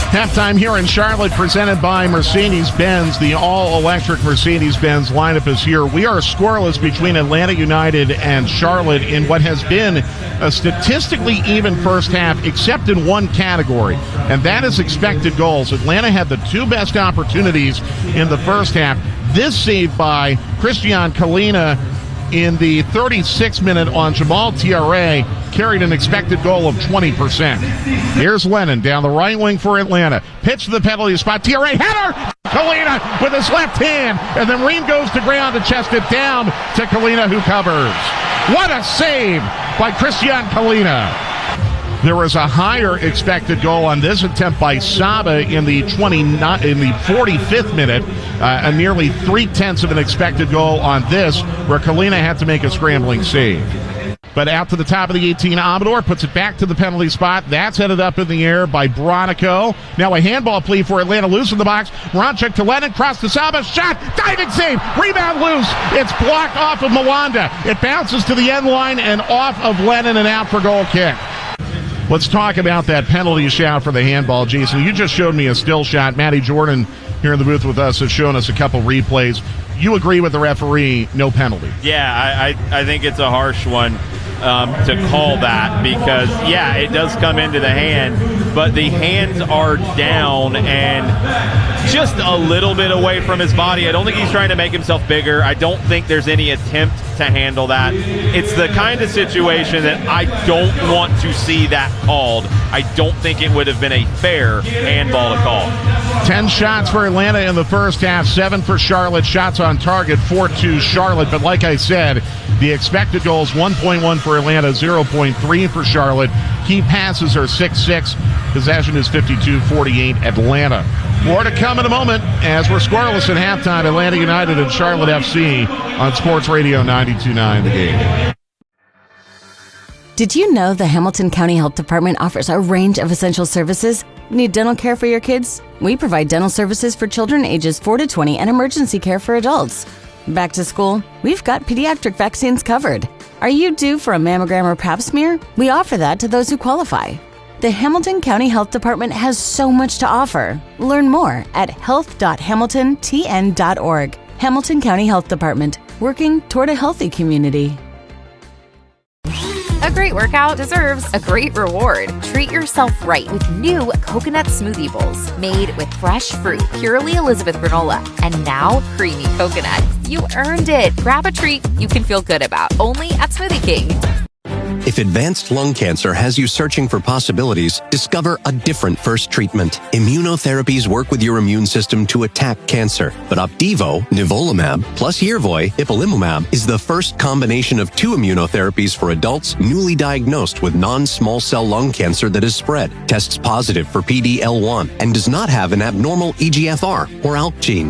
Halftime here in Charlotte, presented by Mercedes-Benz. The all-electric Mercedes-Benz lineup is here. We are scoreless between Atlanta United and Charlotte in what has been a statistically even first half, except in one category, and that is expected goals. Atlanta had the two best opportunities in the first half. This saved by Christian Kalina in the 36th minute on Jamal Tiare carried an expected goal of 20%. Here's Lennon down the right wing for Atlanta. Pitch to the penalty spot. Tiare header! Kalina with his left hand, and then Ream goes to ground to chest it down to Kalina, who covers. What a save by Christian Kalina. There was a higher expected goal on this attempt by Saba in the 45th minute, a nearly 0.3 of an expected goal on this, where Kalina had to make a scrambling save. But out to the top of the 18, Amador puts it back to the penalty spot. That's headed up in the air by Bronico. Now a handball plea for Atlanta, loose in the box. Moranchuk to Lennon, cross to Saba, shot, diving save, rebound loose. It's blocked off of Mwanda. It bounces to the end line and off of Lennon and out for goal kick. Let's talk about that penalty shout for the handball, Jason. You just showed me a still shot. Matty Jordan here in the booth with us has shown us a couple replays. You agree with the referee, no penalty? Yeah, I think it's a harsh one to call that because, yeah, it does come into the hand, but the hands are down and just a little bit away from his body. I don't think he's trying to make himself bigger. I don't think there's any attempt to handle that. It's the kind of situation that I don't want to see that called. I don't think it would have been a fair handball to call. 10 shots for Atlanta in the first half, 7 for Charlotte. Shots on target, 4-2 Charlotte. But like I said, the expected goals, 1.1 for Atlanta, 0.3 for Charlotte. Key passes are 6-6. Possession is 52-48 Atlanta. More to come in a moment as we're scoreless at halftime. Atlanta United and Charlotte FC on Sports Radio 92.9 The Game. Did you know the Hamilton County Health Department offers a range of essential services? Need dental care for your kids? We provide dental services for children ages 4 to 20 and emergency care for adults. Back to school? We've got pediatric vaccines covered. Are you due for a mammogram or pap smear? We offer that to those who qualify. The Hamilton County Health Department has so much to offer. Learn more at health.hamiltontn.org. Hamilton County Health Department, working toward a healthy community. A great workout deserves a great reward. Treat yourself right with new coconut smoothie bowls made with fresh fruit, purely Elizabeth granola, and now creamy coconut. You earned it. Grab a treat you can feel good about, only at Smoothie King. If advanced lung cancer has you searching for possibilities, discover a different first treatment. Immunotherapies work with your immune system to attack cancer. But Opdivo, nivolumab, plus Yervoy, ipilimumab, is the first combination of 2 immunotherapies for adults newly diagnosed with non-small cell lung cancer that has spread, tests positive for PD-L1, and does not have an abnormal EGFR or ALK gene.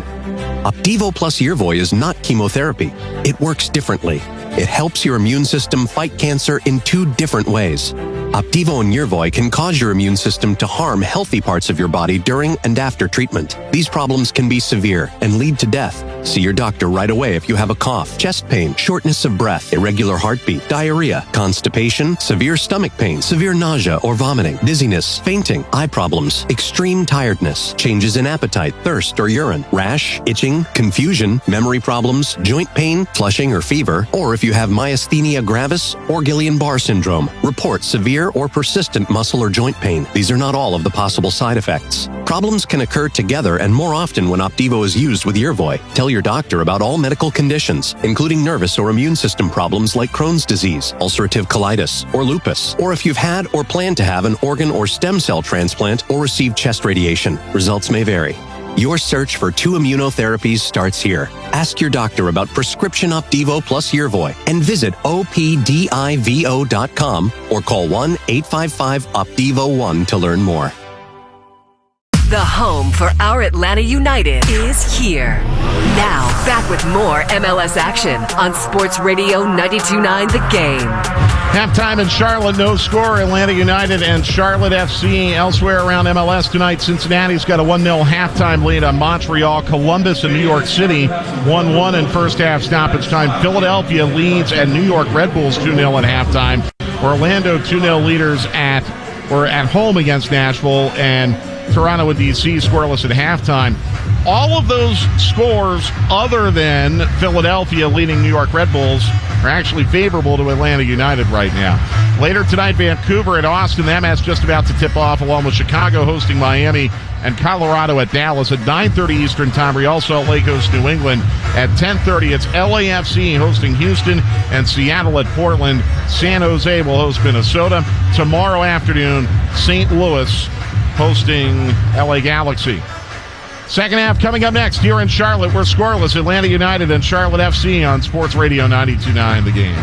Opdivo plus Yervoy is not chemotherapy. It works differently. It helps your immune system fight cancer in 2 different ways. Opdivo and Yervoy can cause your immune system to harm healthy parts of your body during and after treatment. These problems can be severe and lead to death. See your doctor right away if you have a cough, chest pain, shortness of breath, irregular heartbeat, diarrhea, constipation, severe stomach pain, severe nausea or vomiting, dizziness, fainting, eye problems, extreme tiredness, changes in appetite, thirst or urine, rash, itching, confusion, memory problems, joint pain, flushing or fever, or if you have myasthenia gravis or Guillain-Barré syndrome. Report severe or persistent muscle or joint pain. These are not all of the possible side effects. Problems can occur together and more often when Opdivo is used with Yervoy. Tell your doctor about all medical conditions, including nervous or immune system problems like Crohn's disease, ulcerative colitis, or lupus, or if you've had or plan to have an organ or stem cell transplant or received chest radiation. Results may vary. Your search for 2 immunotherapies starts here. Ask your doctor about prescription Opdivo plus Yervoy and visit opdivo.com or call 1-855-OPDIVO-1 to learn more. The home for our Atlanta United is here. Now, back with more MLS action on Sports Radio 92.9 The Game. Halftime in Charlotte, no score. Atlanta United and Charlotte FC. Elsewhere around MLS tonight, Cincinnati's got a 1-0 halftime lead on Montreal. Columbus and New York City 1-1 in first half stoppage time. Philadelphia leads and New York Red Bulls 2-0 at halftime. Orlando 2-0 leaders at home against Nashville, and Toronto and DC scoreless at halftime. All of those scores, other than Philadelphia leading New York Red Bulls, are actually favorable to Atlanta United right now. Later tonight, Vancouver at Austin. That match just about to tip off, along with Chicago hosting Miami and Colorado at Dallas at 9:30 Eastern Time. Real Salt Lake hosts New England at 10:30. It's LAFC hosting Houston and Seattle at Portland. San Jose will host Minnesota. Tomorrow afternoon, St. Louis hosting LA Galaxy. Second half coming up next here in Charlotte. We're scoreless. Atlanta United and Charlotte FC on Sports Radio 92.9 The Game.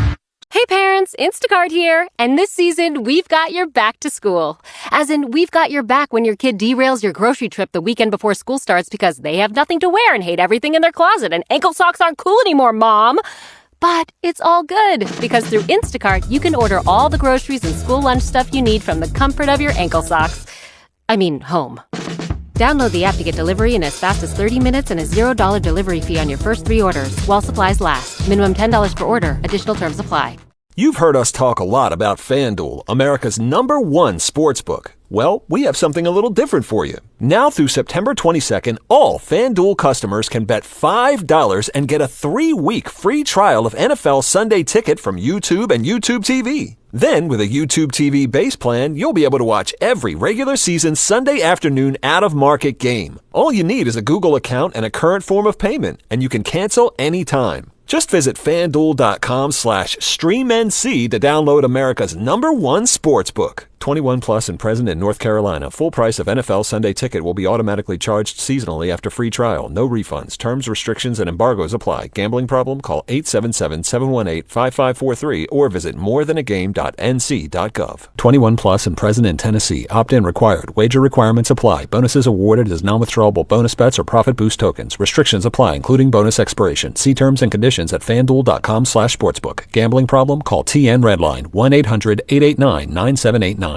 Hey parents, Instacart here. And this season, we've got your back to school. As in, we've got your back when your kid derails your grocery trip the weekend before school starts because they have nothing to wear and hate everything in their closet and ankle socks aren't cool anymore, Mom. But it's all good because through Instacart, you can order all the groceries and school lunch stuff you need from the comfort of your ankle socks. Home. Download the app to get delivery in as fast as 30 minutes and a $0 delivery fee on your first 3 orders while supplies last. Minimum $10 per order. Additional terms apply. You've heard us talk a lot about FanDuel, America's #1 sportsbook. Well, we have something a little different for you. Now through September 22nd, all FanDuel customers can bet $5 and get a 3-week free trial of NFL Sunday Ticket from YouTube and YouTube TV. Then, with a YouTube TV base plan, you'll be able to watch every regular season Sunday afternoon out-of-market game. All you need is a Google account and a current form of payment, and you can cancel anytime. Just visit FanDuel.com/StreamNC to download America's #1 sportsbook. 21 plus and present in North Carolina. Full price of NFL Sunday Ticket will be automatically charged seasonally after free trial. No refunds. Terms, restrictions, and embargoes apply. Gambling problem? Call 877-718-5543 or visit morethanagame.nc.gov. 21 plus and present in Tennessee. Opt-in required. Wager requirements apply. Bonuses awarded as non-withdrawable bonus bets or profit boost tokens. Restrictions apply, including bonus expiration. See terms and conditions at FanDuel.com/sportsbook. Gambling problem? Call TN Redline 1-800-889-9789.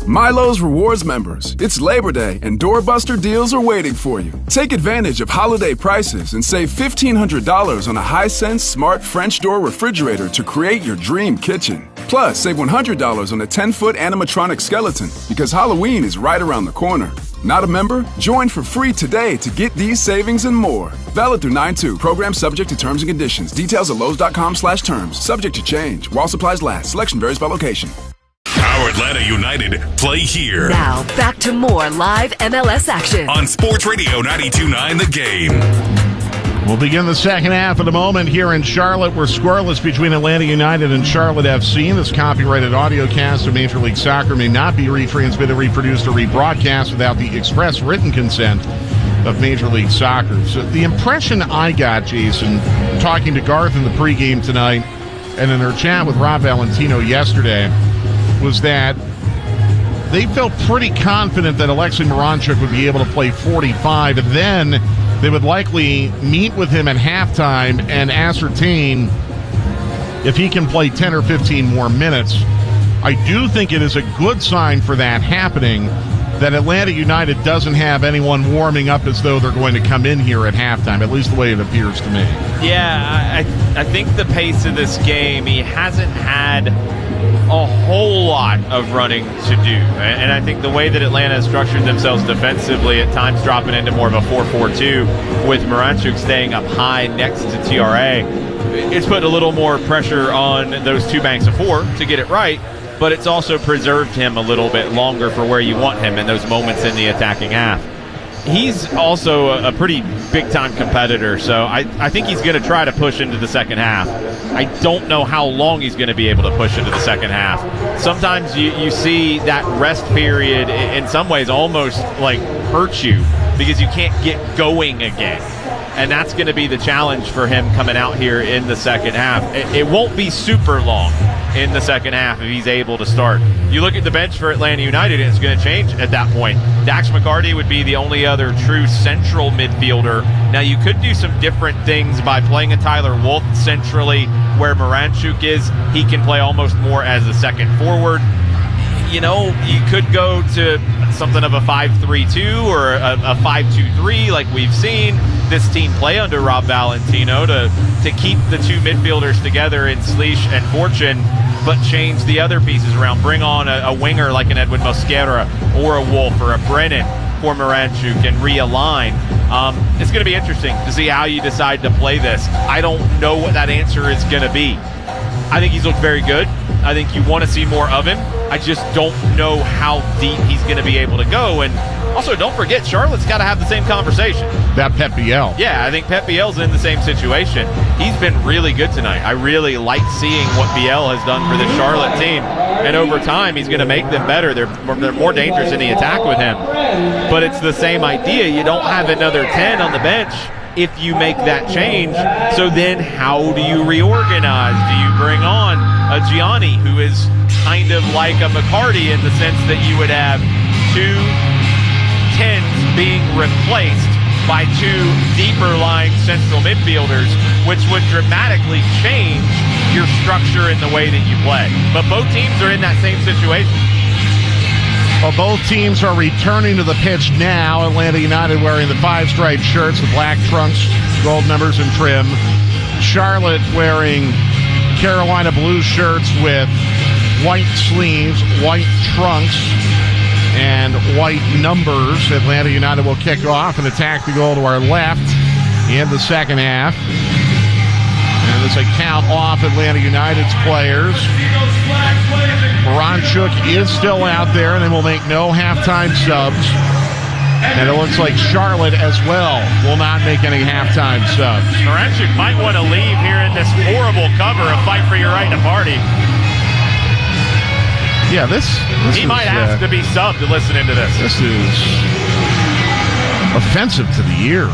Milo's Rewards members, it's Labor Day and doorbuster deals are waiting for you. Take advantage of holiday prices and save $1,500 on a Hisense Smart French door refrigerator to create your dream kitchen. Plus, save $100 on a 10-foot animatronic skeleton because Halloween is right around the corner. Not a member? Join for free today to get these savings and more. Valid through 9/2. Program subject to terms and conditions. Details at Lowe's.com/terms. Subject to change. While supplies last. Selection varies by location. Our Atlanta United play here. Now, back to more live MLS action on Sports Radio 92.9 The Game. We'll begin the second half in a moment here in Charlotte. We're scoreless between Atlanta United and Charlotte FC. This copyrighted audio cast of Major League Soccer may not be retransmitted, reproduced, or rebroadcast without the express written consent of Major League Soccer. So the impression I got, Jason, talking to Garth in the pregame tonight and in our chat with Rob Valentino yesterday, was that they felt pretty confident that Alexei Miranchuk would be able to play 45, and then they would likely meet with him at halftime and ascertain if he can play 10 or 15 more minutes. I do think it is a good sign for that happening that Atlanta United doesn't have anyone warming up as though they're going to come in here at halftime, at least the way it appears to me. Yeah, I think the pace of this game, he hasn't had a whole lot of running to do. And I think the way that Atlanta has structured themselves defensively, at times dropping into more of a 4-4-2 with Miranchuk staying up high next to TRA, it's put a little more pressure on those two banks of four to get it right. But it's also preserved him a little bit longer for where you want him in those moments in the attacking half. He's also a pretty big-time competitor, so I think he's going to try to push into the second half. I don't know how long he's going to be able to push into the second half. Sometimes you see that rest period in some ways almost like hurt you because you can't get going again. And that's going to be the challenge for him coming out here in the second half. It won't be super long in the second half if he's able to start. You look at the bench for Atlanta United, and it's going to change at that point. Dax McCarty would be the only other true central midfielder. Now, you could do some different things by playing a Tyler Wolf centrally where Miranchuk is. He can play almost more as a second forward. You know, you could go to something of a 5-3-2 or a 5-2-3 like we've seen this team play under Rob Valentino to keep the two midfielders together in Slish and Fortune, but change the other pieces around. Bring on a winger like an Edwin Mosquera or a Wolf or a Brennan for Miranchuk and realign. It's going to be interesting to see how you decide to play this. I don't know what that answer is going to be. I think he's looked very good. I think you want to see more of him. I just don't know how deep he's going to be able to go. And also, don't forget, Charlotte's got to have the same conversation. That Pep Biel. Yeah, I think Pep Biel's in the same situation. He's been really good tonight. I really like seeing what Biel has done for the Charlotte team. And over time, he's going to make them better. They're more dangerous in the attack with him. But it's the same idea. You don't have another 10 on the bench if you make that change. So then how do you reorganize? Do you bring on a Gianni, who is kind of like a McCarty in the sense that you would have two 10s being replaced by two deeper lying central midfielders, which would dramatically change your structure in the way that you play. But both teams are in that same situation. Well, both teams are returning to the pitch now. Atlanta United wearing the five-striped shirts, the black trunks, gold numbers and trim. Charlotte wearing Carolina blue shirts with white sleeves, white trunks, and white numbers. Atlanta United will kick off and attack the goal to our left in the second half. And as they count off Atlanta United's players, Miranchuk is still out there, and they will make no halftime subs. And it looks like Charlotte as well will not make any halftime subs. Miranchuk might want to leave here in this horrible cover of Fight for Your Right to Party. Yeah, this he might have to be subbed to listening to this. This is offensive to the ear.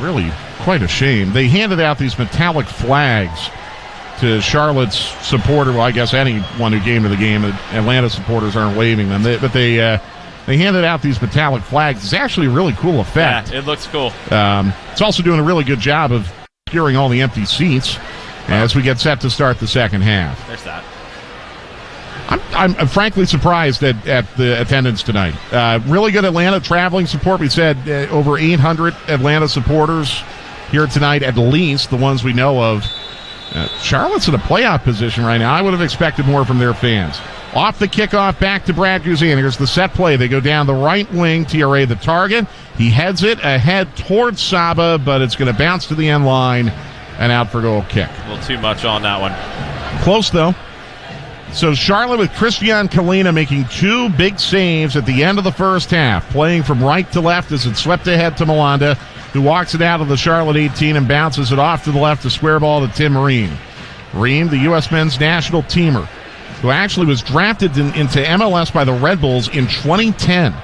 Really quite a shame. They handed out these metallic flags to Charlotte's supporter. Well, I guess anyone who came to the game. Atlanta supporters aren't waving them. But they handed out these metallic flags. It's actually a really cool effect. Yeah, it looks cool. It's also doing a really good job of securing all the empty seats as we get set to start the second half. There's that. I'm frankly surprised at the attendance tonight. Really good Atlanta traveling support. We said over 800 Atlanta supporters here tonight, at least the ones we know of. Charlotte's in a playoff position right now. I would have expected more from their fans. Off the kickoff, back to Brad Guzan. Here's the set play. They go down the right wing. TRA the target. He heads it ahead towards Saba, but it's going to bounce to the end line and out for goal kick. A little too much on that one. Close, though. So Charlotte with Christian Kalina making two big saves at the end of the first half, playing from right to left as it swept ahead to Malanda, who walks it out of the Charlotte 18 and bounces it off to the left, a square ball to Tim Ream. Ream, the U.S. men's national teamer, who actually was drafted into MLS by the Red Bulls in 2010,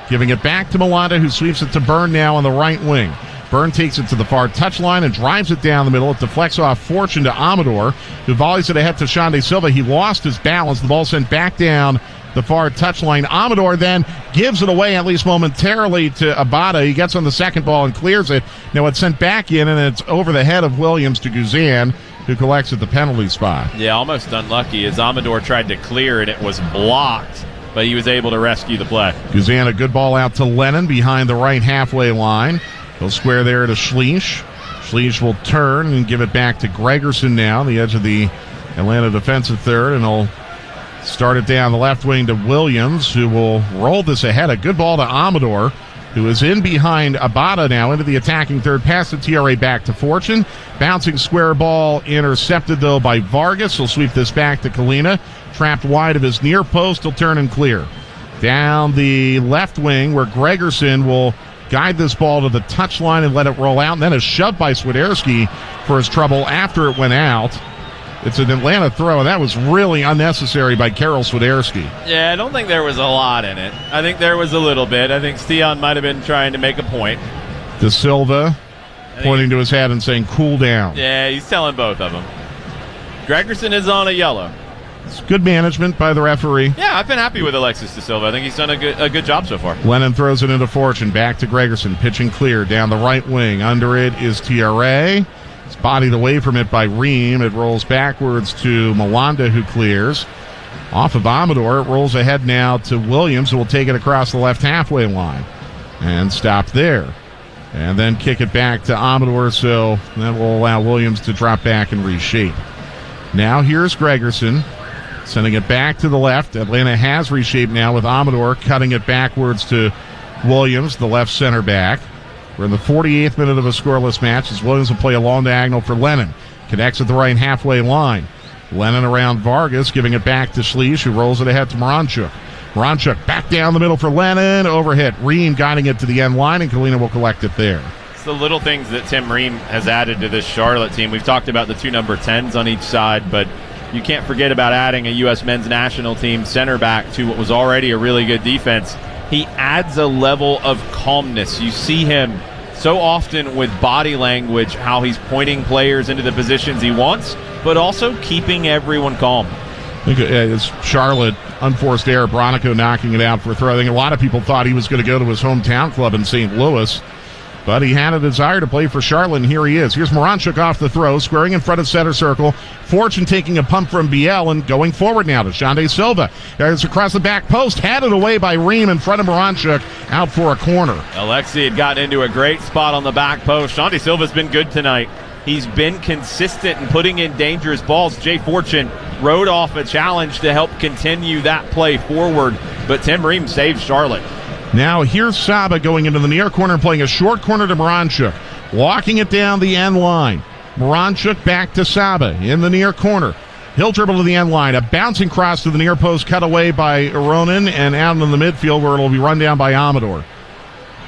giving it back to Malanda, who sweeps it to Byrne now on the right wing. Byrne takes it to the far touchline and drives it down the middle. It deflects off Fortune to Amador, who volleys it ahead to Shande Silva. He lost his balance. The ball sent back down the far touchline. Amador then gives it away, at least momentarily, to Abada. He gets on the second ball and clears it. Now it's sent back in, and it's over the head of Williams to Guzan, who collects at the penalty spot. Yeah, almost unlucky as Amador tried to clear it. It was blocked, but he was able to rescue the play. Guzan, a good ball out to Lennon behind the right halfway line. He'll square there to Schleich. Schleich will turn and give it back to Gregerson now, the edge of the Atlanta defensive third, and he'll start it down the left wing to Williams, who will roll this ahead. A good ball to Amador, who is in behind Abada now into the attacking third. Pass the TRA back to Fortune. Bouncing square ball intercepted, though, by Vargas. He'll sweep this back to Kalina. Trapped wide of his near post. He'll turn and clear. Down the left wing where Gregerson will guide this ball to the touchline and let it roll out. And then a shove by Swiderski for his trouble after it went out. It's an Atlanta throw, and that was really unnecessary by Karol Swiderski. Yeah, I don't think there was a lot in it. I think there was a little bit. I think Stian might have been trying to make a point. De Silva pointing to his head and saying, cool down. Yeah, he's telling both of them. Gregerson is on a yellow. It's good management by the referee. Yeah, I've been happy with Alexis De Silva. I think he's done a good job so far. Lennon throws it into Fortune. Back to Gregerson. Pitching clear down the right wing. Under it is TRA. It's bodied away from it by Ream. It rolls backwards to Malanda, who clears. Off of Amador, it rolls ahead now to Williams, who will take it across the left halfway line and stop there. And then kick it back to Amador, so that will allow Williams to drop back and reshape. Now here's Gregerson, sending it back to the left. Atlanta has reshaped now with Amador cutting it backwards to Williams, the left center back. We're in the 48th minute of a scoreless match as Williams will play a long diagonal for Lennon. Connects at the right halfway line. Lennon around Vargas, giving it back to Schleich, who rolls it ahead to Moranchuk. Moranchuk back down the middle for Lennon. Overhit. Ream guiding it to the end line, and Kalina will collect it there. It's the little things that Tim Ream has added to this Charlotte team. We've talked about the two number 10s on each side, but you can't forget about adding a U.S. men's national team center back to what was already a really good defense. He adds a level of calmness. You see him so often with body language, how he's pointing players into the positions he wants, but also keeping everyone calm. I think it's Charlotte, unforced error, Bronico knocking it out for a throw. I think a lot of people thought he was going to go to his hometown club in St. Louis, but he had a desire to play for Charlotte, and here he is. Here's Moranchuk off the throw, squaring in front of center circle. Fortune taking a pump from Biel and going forward now to Xande Silva. It's across the back post, had it away by Ream in front of Moranchuk, out for a corner. Alexi had gotten into a great spot on the back post. Xande Silva's been good tonight. He's been consistent in putting in dangerous balls. Jay Fortune rode off a challenge to help continue that play forward, but Tim Ream saved Charlotte. Now here's Saba going into the near corner, playing a short corner to Moranchuk, walking it down the end line. Moranchuk back to Saba in the near corner. He'll dribble to the end line. A bouncing cross to the near post, cut away by Aronin, and out in the midfield where it'll be run down by Amador.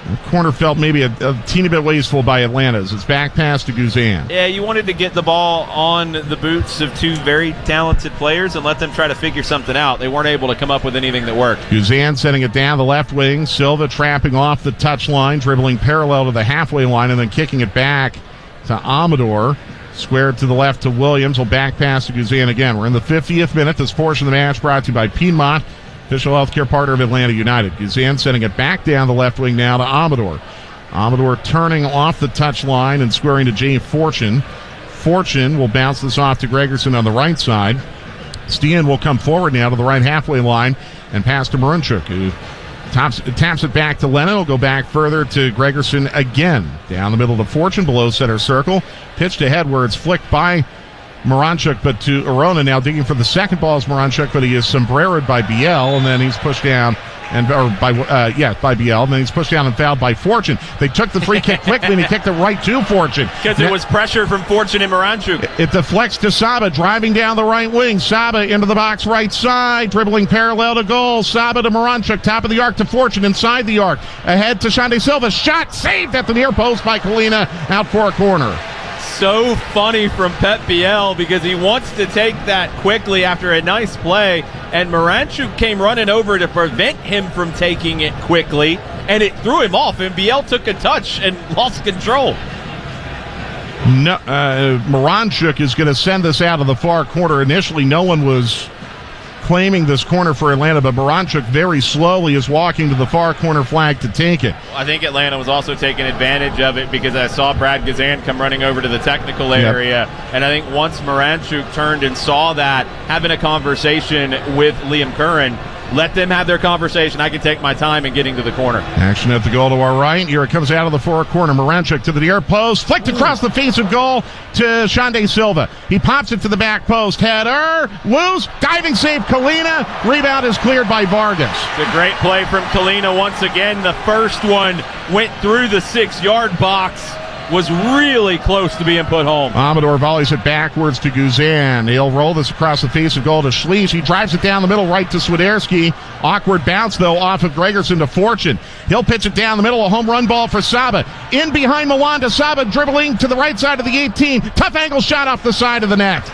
The corner felt maybe a teeny bit wasteful by Atlanta's. It's back pass to Guzan. Yeah, you wanted to get the ball on the boots of two very talented players and let them try to figure something out. They weren't able to come up with anything that worked. Guzan sending it down the left wing. Silva trapping off the touch line, dribbling parallel to the halfway line, and then kicking it back to Amador. Squared to the left to Williams. Will back pass to Guzan again. We're in the 50th minute. This portion of the match brought to you by Piedmont, official healthcare partner of Atlanta United. Guzan sending it back down the left wing now to Amador. Amador turning off the touch line and squaring to Jay Fortune. Fortune will bounce this off to Gregerson on the right side. Stian will come forward now to the right halfway line and pass to Moranchuk, who taps it back to Lennon. Will go back further to Gregerson again. Down the middle to Fortune, below center circle. Pitched ahead where it's flicked by Moranchuk, but to Arona. Now digging for the second ball is Moranchuk, but he is sombreroed by Biel, and then he's pushed down by Biel, and then he's pushed down and fouled by Fortune. They took the free kick quickly, and he kicked it right to Fortune. Because it was pressure from Fortune and Moranchuk. It deflects to Saba, driving down the right wing. Saba into the box right side, dribbling parallel to goal. Saba to Moranchuk, top of the arc to Fortune, inside the arc. Ahead to Xande Silva, shot saved at the near post by Kalina, out for a corner. So funny from Pep Biel because he wants to take that quickly after a nice play, and Moranchuk came running over to prevent him from taking it quickly, and it threw him off, and Biel took a touch and lost control. No, Moranchuk is going to send this out of the far corner. Initially, no one was claiming this corner for Atlanta, but Moranchuk very slowly is walking to the far corner flag to take it. I think Atlanta was also taking advantage of it because I saw Brad Gazan come running over to the technical area. And I think once Moranchuk turned and saw that, having a conversation with Liam Curran, let them have their conversation. I can take my time in getting to the corner. Action at the goal to our right. Here it comes out of the far corner. Moranchuk to the near post. Flicked across the face of goal to Shande Silva. He pops it to the back post. Header. Loose. Diving save. Kalina. Rebound is cleared by Vargas. It's a great play from Kalina once again. The first one went through the 6-yard box. Was really close to being put home. Amador volleys it backwards to Guzan. He'll roll this across the face of goal to Schleich. He drives it down the middle right to Swiderski. Awkward bounce, though, off of Gregerson to Fortune. He'll pitch it down the middle. A home run ball for Saba. In behind Mwanda. Saba dribbling to the right side of the 18. Tough angle shot off the side of the net.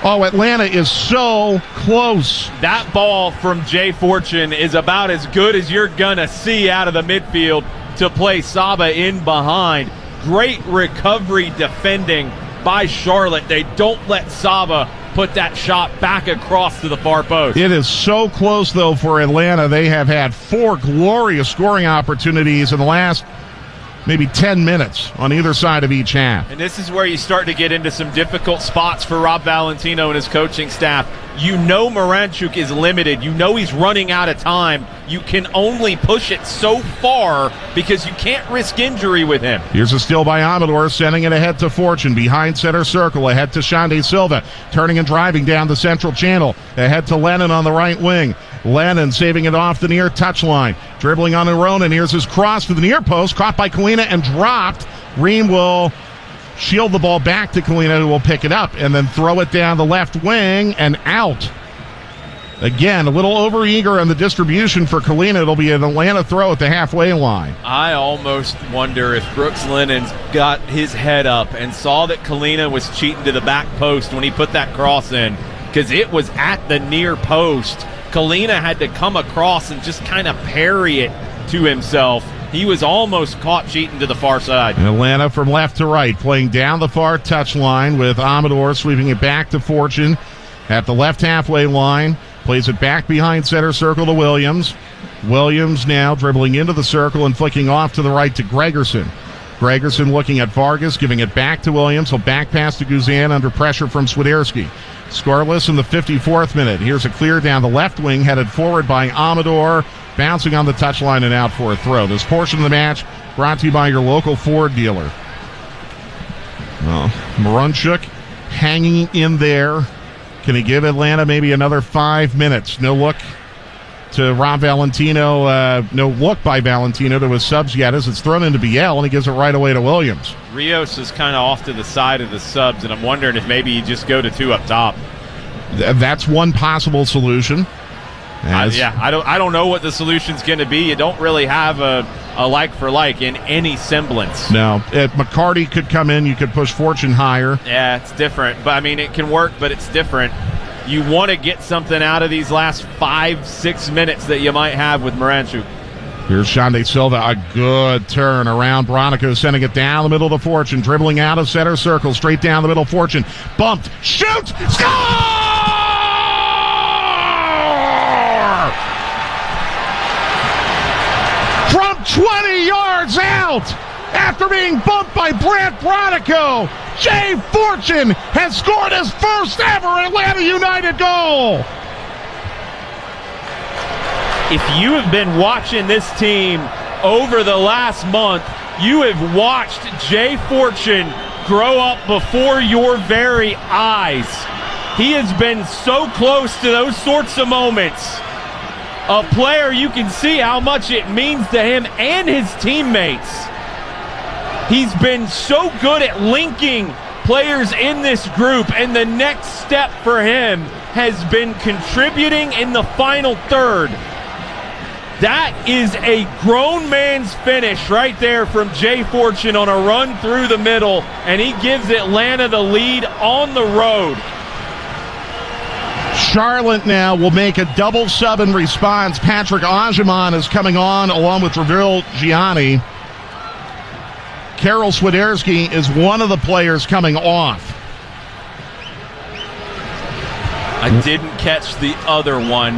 Oh, Atlanta is so close. That ball from Jay Fortune is about as good as you're going to see out of the midfield to play Saba in behind. Great recovery defending by Charlotte. They don't let Saba put that shot back across to the far post. It is so close, though, for Atlanta. They have had 4 glorious scoring opportunities in the last maybe 10 minutes on either side of each half. And this is where you start to get into some difficult spots for Rob Valentino and his coaching staff. You know Moranchuk is limited. You know he's running out of time. You can only push it so far because you can't risk injury with him. Here's a steal by Amador, sending it ahead to Fortune. Behind center circle, ahead to Shande Silva. Turning and driving down the central channel. Ahead to Lennon on the right wing. Lennon saving it off the near touchline. Dribbling on her own, and here's his cross to the near post. Caught by Kalina and dropped. Ream will shield the ball back to Kalina, who will pick it up and then throw it down the left wing and out. Again, a little overeager on the distribution for Kalina. It'll be an Atlanta throw at the halfway line. I almost wonder if Brooks Lennon's got his head up and saw that Kalina was cheating to the back post when he put that cross in, because it was at the near post. Kalina had to come across and just kind of parry it to himself. He was almost caught cheating to the far side. Atlanta from left to right, playing down the far touchline with Amador sweeping it back to Fortune at the left halfway line. Plays it back behind center circle to Williams. Williams now dribbling into the circle and flicking off to the right to Gregerson. Gregerson looking at Vargas, giving it back to Williams. He'll back pass to Guzan under pressure from Swiderski. Scoreless in the 54th minute. Here's a clear down the left wing, headed forward by Amador, bouncing on the touchline and out for a throw. This portion of the match brought to you by your local Ford dealer. Well, Moranchuk hanging in there. Can he give Atlanta maybe another 5 minutes? No look to Rob Valentino. No look by Valentino to his subs yet as it's thrown into Biel, and he gives it right away to Williams. Rios is kind of off to the side of the subs, and I'm wondering if maybe you just go to 2 up top. That's one possible solution. I don't know what the solution's going to be. You don't really have a like for like in any semblance. No, McCarty could come in. You could push Fortune higher. Yeah, it's different. But I mean, it can work, but it's different. You want to get something out of these last 5-6 minutes that you might have with Moranchuk. Here's Shande Silva, a good turn around Bronico, sending it down the middle to Fortune, dribbling out of center circle, straight down the middle. Fortune bumped, shoots, score! From 20 yards out, after being bumped by Brant Bronico, Jay Fortune has scored his first ever Atlanta United goal. If you have been watching this team over the last month, you have watched Jay Fortune grow up before your very eyes. He has been so close to those sorts of moments. A player, you can see how much it means to him and his teammates. He's been so good at linking players in this group, and the next step for him has been contributing in the final third. That is a grown man's finish right there from Jay Fortune on a run through the middle, and he gives Atlanta the lead on the road. Charlotte now will make a double sub in response. Patrick Ajiman is coming on along with Reveal Gianni. Karol Swiderski is one of the players coming off. I didn't catch the other one.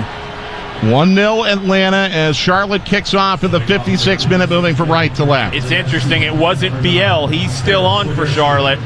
1-0 Atlanta as Charlotte kicks off in the 56th minute, moving from right to left. It's interesting. It wasn't Biel. He's still on for Charlotte.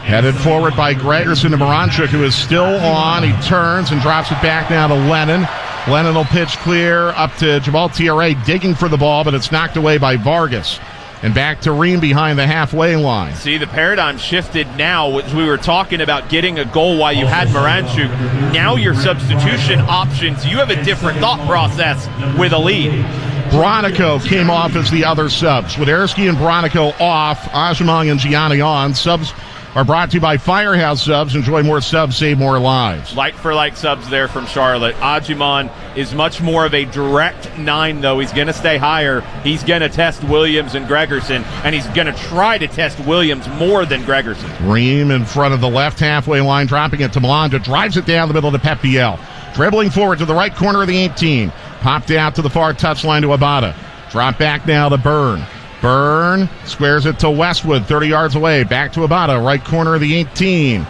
Headed forward by Gregerson to Moranchuk, who is still on. He turns and drops it back now to Lennon. Lennon will pitch clear up to Jamal Tiare, digging for the ball, but it's knocked away by Vargas. And back to Ream behind the halfway line. See, the paradigm shifted now, which we were talking about getting a goal while you had Moranchuk. Now your substitution options, you have a different thought process with a lead. Bronico came off as the other subs. Widerski and Bronico off, Ajimong and Gianni on. Subs are brought to you by Firehouse Subs. Enjoy more subs, save more lives. Like-for-like subs there from Charlotte. Ajimon is much more of a direct 9, though. He's going to stay higher. He's going to test Williams and Gregerson, and he's going to try to test Williams more than Gregerson. Ream in front of the left halfway line, dropping it to Malanda, drives it down the middle to Pep Biel. Dribbling forward to the right corner of the 18. Popped out to the far touchline to Abada. Drop back now to Byrne. Byrne squares it to Westwood, 30 yards away. Back to Abada, right corner of the 18.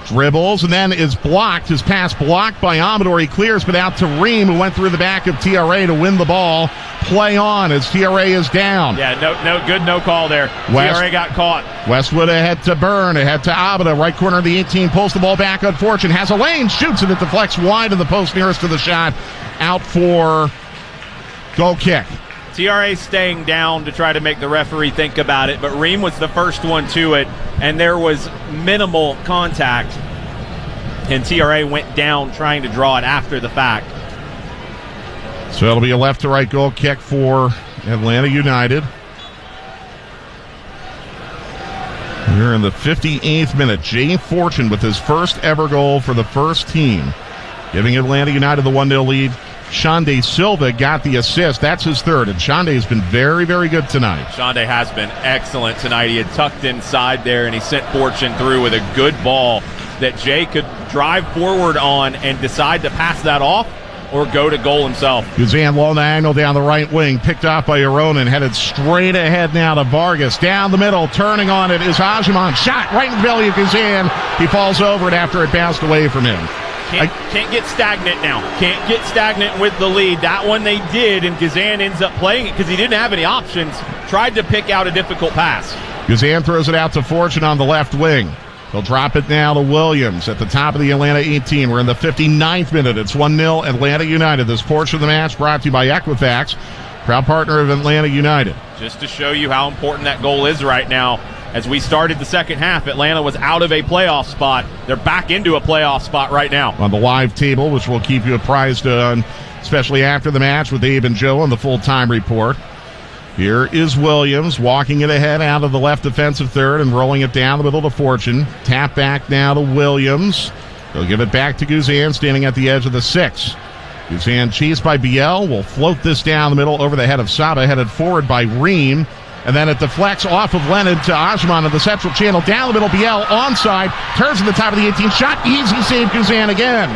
Dribbles and then is blocked. His pass blocked by Amador. He clears, but out to Ream, who went through the back of TRA to win the ball. Play on as TRA is down. Yeah, no call there. TRA got caught. Westwood ahead to Byrne, ahead to Abada, right corner of the 18. Pulls the ball back on Fortune. Has a lane, shoots it. It deflects wide of the post nearest to the shot. Out for goal kick. TRA staying down to try to make the referee think about it, but Ream was the first one to it, and there was minimal contact, and TRA went down trying to draw it after the fact. So it'll be a left to right goal kick for Atlanta United. Here in the 58th minute, Jay Fortune with his first ever goal for the first team, giving Atlanta United the 1-0 lead. Shande Silva got the assist. That's his third, and Shande has been very, very good tonight. Shande has been excellent tonight. He had tucked inside there, and he sent Fortune through with a good ball that Jay could drive forward on and decide to pass that off or go to goal himself. Guzan low diagonal down the right wing, picked off by Aronin, headed straight ahead now to Vargas. Down the middle, turning on it is Ajimon. Shot right in the belly of Guzan. He falls over it after it bounced away from him. Can't get stagnant now. Can't get stagnant with the lead. That one they did, and Guzan ends up playing it because he didn't have any options. Tried to pick out a difficult pass. Guzan throws it out to Fortune on the left wing. They'll drop it now to Williams at the top of the Atlanta 18. We're in the 59th minute. It's 1-0 Atlanta United. This portion of the match brought to you by Equifax, proud partner of Atlanta United. Just to show you how important that goal is right now. As we started the second half, Atlanta was out of a playoff spot. They're back into a playoff spot right now. On the live table, which we'll keep you apprised on, especially after the match with Abe and Joe on the full-time report. Here is Williams walking it ahead out of the left defensive third and rolling it down the middle to Fortune. Tap back now to Williams. They'll give it back to Guzan, standing at the edge of the 6. Guzan cheesed by Biel will float this down the middle over the head of Saba, headed forward by Ream. And then it deflects off of Lennon to Ajman in the central channel. Down the middle, Biel onside. Turns to the top of the 18. Shot, easy save, Guzan again.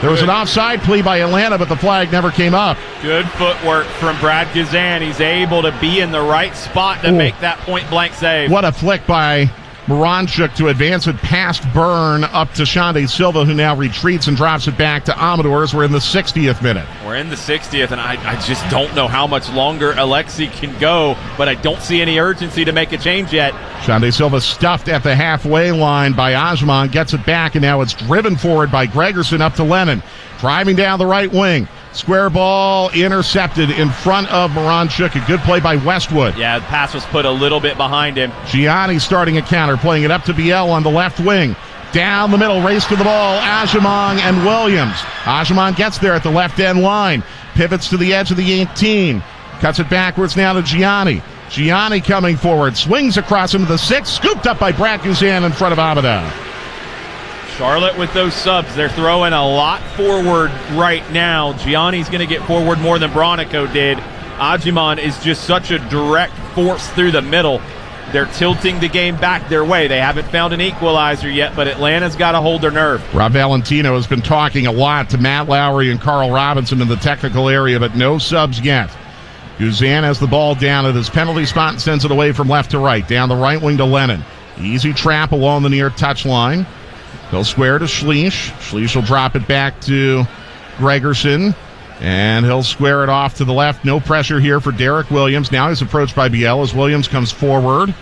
There was an offside plea by Atlanta, but the flag never came up. Good footwork from Brad Guzan. He's able to be in the right spot to make that point-blank save. What a flick by Moranchuk to advance it past Byrne up to Shande Silva, who now retreats and drops it back to Amador as we're in the 60th minute. We're in the 60th, and I just don't know how much longer Alexi can go, but I don't see any urgency to make a change yet. Shande Silva stuffed at the halfway line by Ajman, gets it back, and now it's driven forward by Gregerson up to Lennon. Driving down the right wing. Square ball intercepted in front of Moranchuk. A good play by Westwood. Yeah, the pass was put a little bit behind him. Gianni starting a counter, playing it up to Biel on the left wing. Down the middle, race to the ball, Ajimong and Williams. Ajimong gets there at the left end line. Pivots to the edge of the 18. Cuts it backwards now to Gianni. Gianni coming forward, swings across into the 6. Scooped up by Brad Guzan in front of Abada. Charlotte with those subs, they're throwing a lot forward right now. Gianni's going to get forward more than Bronico did. Ajimon is just such a direct force through the middle. They're tilting the game back their way. They haven't found an equalizer yet, but Atlanta's got to hold their nerve. Rob Valentino has been talking a lot to Matt Lowry and Carl Robinson in the technical area, but no subs yet. Guzan has the ball down at his penalty spot and sends it away from left to right. Down the right wing to Lennon. Easy trap along the near touchline. He'll square to Schleich. Schleich will drop it back to Gregerson, and he'll square it off to the left. No pressure here for Derek Williams. Now he's approached by Biel as Williams comes forward.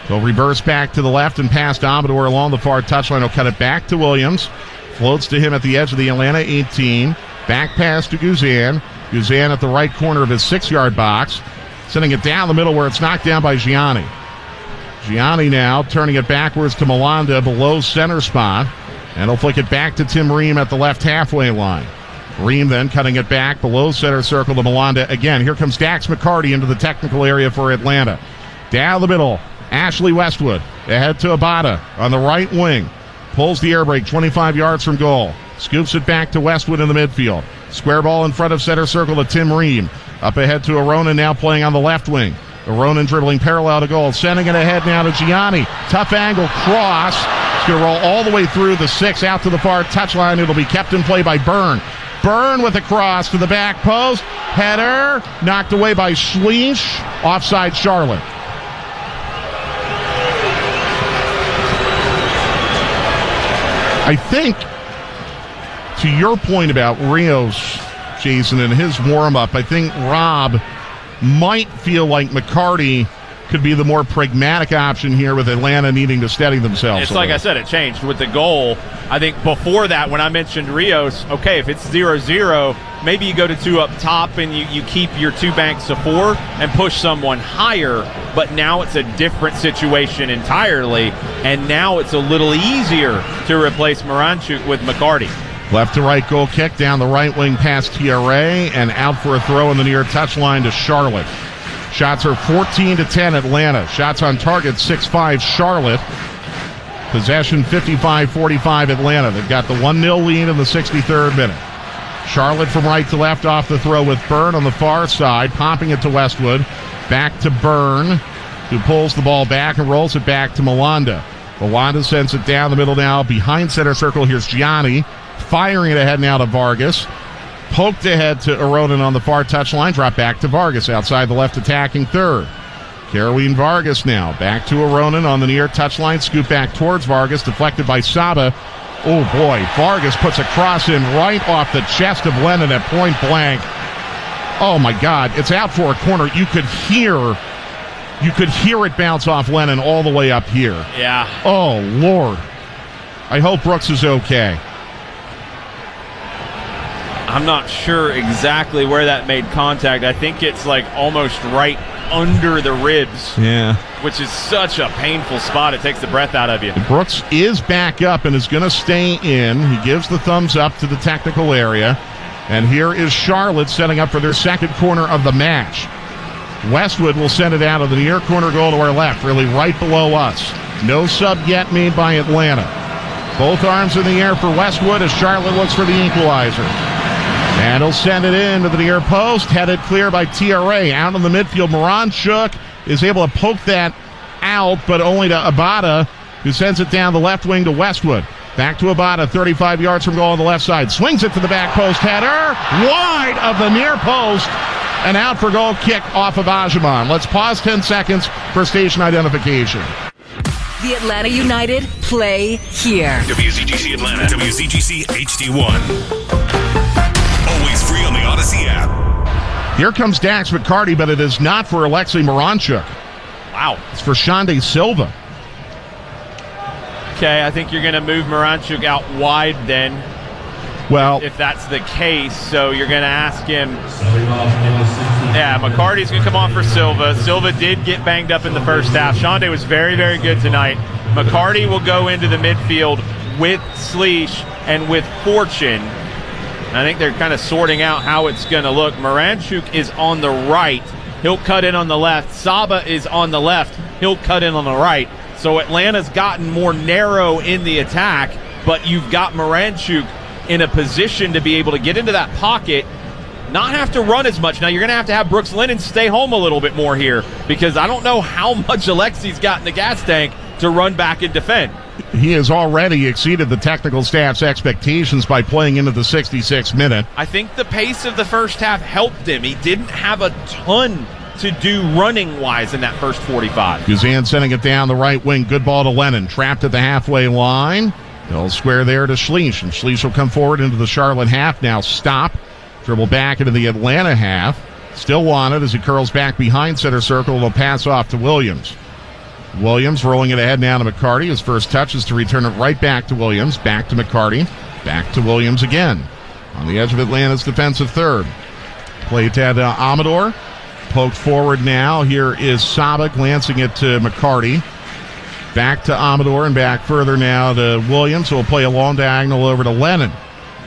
He'll reverse back to the left and past Amador along the far touchline. He'll cut it back to Williams. Floats to him at the edge of the Atlanta 18. Back pass to Guzan. Guzan at the right corner of his 6-yard box. Sending it down the middle where it's knocked down by Gianni. Gianni now turning it backwards to Malanda below center spot. And he'll flick it back to Tim Ream at the left halfway line. Ream then cutting it back below center circle to Malanda. Again, here comes Dax McCarty into the technical area for Atlanta. Down the middle, Ashley Westwood ahead to Abada on the right wing. Pulls the air brake 25 yards from goal. Scoops it back to Westwood in the midfield. Square ball in front of center circle to Tim Ream. Up ahead to Aronin now playing on the left wing. Aronin dribbling parallel to goal. Sending it ahead now to Gianni. Tough angle cross. It's going to roll all the way through the 6 out to the far touchline. It'll be kept in play by Byrne. Byrne with a cross to the back post. Header knocked away by Schleich. Offside Charlotte. I think, to your point about Rios, Jason, and his warm-up, I think Rob might feel like McCarty could be the more pragmatic option here with Atlanta needing to steady themselves. It's like I said, it changed with the goal. I think before that, when I mentioned Rios, okay, if it's 0-0, maybe you go to 2 up top and you keep your 2 banks of 4 and push someone higher, but now it's a different situation entirely, and now it's a little easier to replace Moranchuk with McCarty. Left to right goal kick down the right wing past TRA and out for a throw in the near touchline to Charlotte. Shots are 14-10 Atlanta. Shots on target 6-5 Charlotte. Possession 55-45 Atlanta. They've got the 1-0 lead in the 63rd minute. Charlotte from right to left off the throw with Byrne on the far side, popping it to Westwood. Back to Byrne, who pulls the ball back and rolls it back to Malanda. Malanda sends it down the middle now behind center circle. Here's Gianni, firing it ahead now to Vargas. Poked ahead to Aronin on the far touchline. Drop back to Vargas outside the left attacking third. Caroline Vargas now back to Aronin on the near touchline. Scoop back towards Vargas, deflected by Saba. Oh boy, Vargas puts a cross in right off the chest of Lennon at point blank. Oh my God, it's out for a corner. You could hear it bounce off Lennon all the way up here. Yeah. Oh Lord. I hope Brooks is okay. I'm not sure exactly where that made contact. I think it's like almost right under the ribs. Yeah. Which is such a painful spot. It takes the breath out of you. Brooks is back up and is going to stay in. He gives the thumbs up to the technical area. And here is Charlotte setting up for their second corner of the match. Westwood will send it out of the near corner goal to our left, really right below us. No sub yet made by Atlanta. Both arms in the air for Westwood as Charlotte looks for the equalizer. And he'll send it in to the near post, headed clear by TRA. Out in the midfield, Moranchuk is able to poke that out, but only to Abada, who sends it down the left wing to Westwood. Back to Abada, 35 yards from goal on the left side. Swings it to the back post, header, wide of the near post, and out for goal kick off of Ajaman. Let's pause 10 seconds for station identification. The Atlanta United play here. WZGC Atlanta, WZGC HD1. Always free on the Odyssey app. Here comes Dax McCarty, but it is not for Alexei Moranchuk. Wow. It's for Shande Silva. Okay, I think you're going to move Moranchuk out wide then. Well, if that's the case, so you're going to ask him. Yeah, McCarty's going to come on for Silva. Silva did get banged up in the first half. Shande was very, very good tonight. McCarty will go into the midfield with Schleich and with Fortune. I think they're kind of sorting out how it's going to look. Moranchuk is on the right. He'll cut in on the left. Saba is on the left. He'll cut in on the right. So Atlanta's gotten more narrow in the attack, but you've got Moranchuk in a position to be able to get into that pocket, not have to run as much. Now you're going to have Brooks Lennon stay home a little bit more here, because I don't know how much Alexei's got in the gas tank to run back and defend. He has already exceeded the technical staff's expectations by playing into the 66th minute. I think the pace of the first half helped him. He didn't have a ton to do running-wise in that first 45. Guzan sending it down the right wing. Good ball to Lennon. Trapped at the halfway line. They'll square there to Schleich, and Schleich will come forward into the Charlotte half. Now stop. Dribble back into the Atlanta half. Still wanted as he curls back behind center circle. It'll pass off to Williams. Williams rolling it ahead now to McCarty. His first touch is to return it right back to Williams. Back to McCarty. Back to Williams again. On the edge of Atlanta's defensive third. Play to Amador. Poked forward now. Here is Saba glancing it to McCarty. Back to Amador and back further now to Williams, who will play a long diagonal over to Lennon.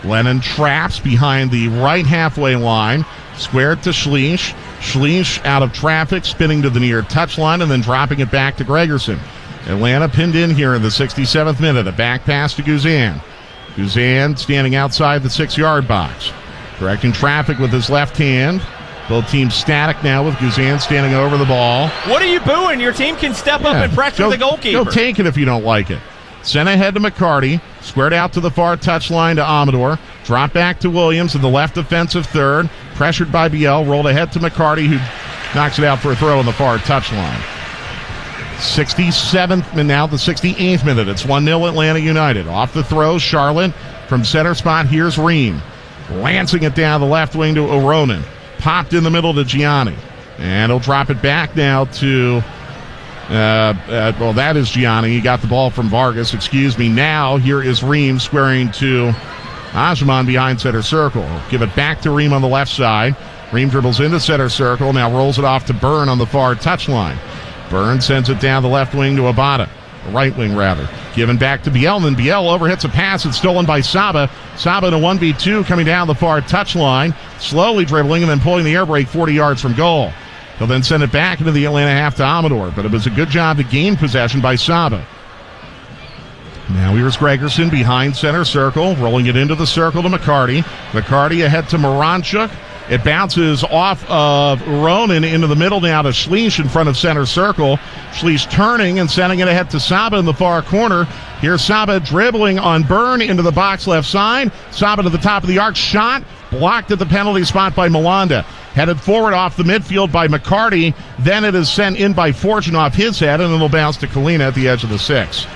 Lennon traps behind the right halfway line. Squared to Schleich. Schleich out of traffic, spinning to the near touchline and then dropping it back to Gregerson. Atlanta pinned in here in the 67th minute. A back pass to Guzan. Guzan standing outside the 6-yard box. Correcting traffic with his left hand. Both teams static now with Guzan standing over the ball. What are you booing? Your team can step up and pressure the goalkeeper. Go take it if you don't like it. Sent ahead to McCarty. Squared out to the far touchline to Amador. Drop back to Williams in the left defensive third. Pressured by Biel. Rolled ahead to McCarty, who knocks it out for a throw on the far touchline. 67th and now the 68th minute. It's 1-0 Atlanta United. Off the throw, Charlotte from center spot. Here's Ream. Lancing it down the left wing to Oronen. Popped in the middle to Gianni. And he'll drop it back now to, well, that is Gianni. He got the ball from Vargas. Excuse me. Now here is Ream squaring to Ajman behind center circle. Give it back to Ream on the left side. Ream dribbles into center circle. Now rolls it off to Byrne on the far touchline. Byrne sends it down the left wing to Abada. Right wing, rather. Given back to Biel, and then Biel overhits a pass. It's stolen by Saba. Saba in a 1v2 coming down the far touchline. Slowly dribbling and then pulling the air brake 40 yards from goal. He'll then send it back into the Atlanta half to Amador, but it was a good job to gain possession by Saba. Now here's Gregerson behind center circle, rolling it into the circle to McCarty. McCarty ahead to Moranchuk. It bounces off of Ronan into the middle now to Schleich in front of center circle. Schleich turning and sending it ahead to Saba in the far corner. Here's Saba dribbling on Byrne into the box left side. Saba to the top of the arc. Shot blocked at the penalty spot by Malanda. Headed forward off the midfield by McCarty. Then it is sent in by Fortune off his head, and it'll bounce to Kalina at the edge of the 6.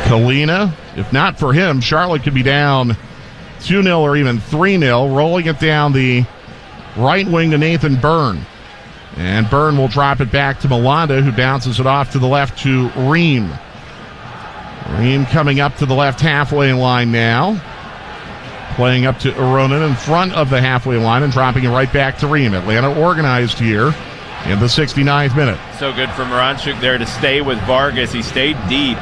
Kalina, if not for him, Charlotte could be down 2-0 or even 3-0, rolling it down the right wing to Nathan Byrne. And Byrne will drop it back to Malanda, who bounces it off to the left to Ream. Ream coming up to the left halfway line now. Playing up to Oronen in front of the halfway line and dropping it right back to Ream. Atlanta organized here in the 69th minute. So good for Moranchuk there to stay with Vargas. He stayed deep.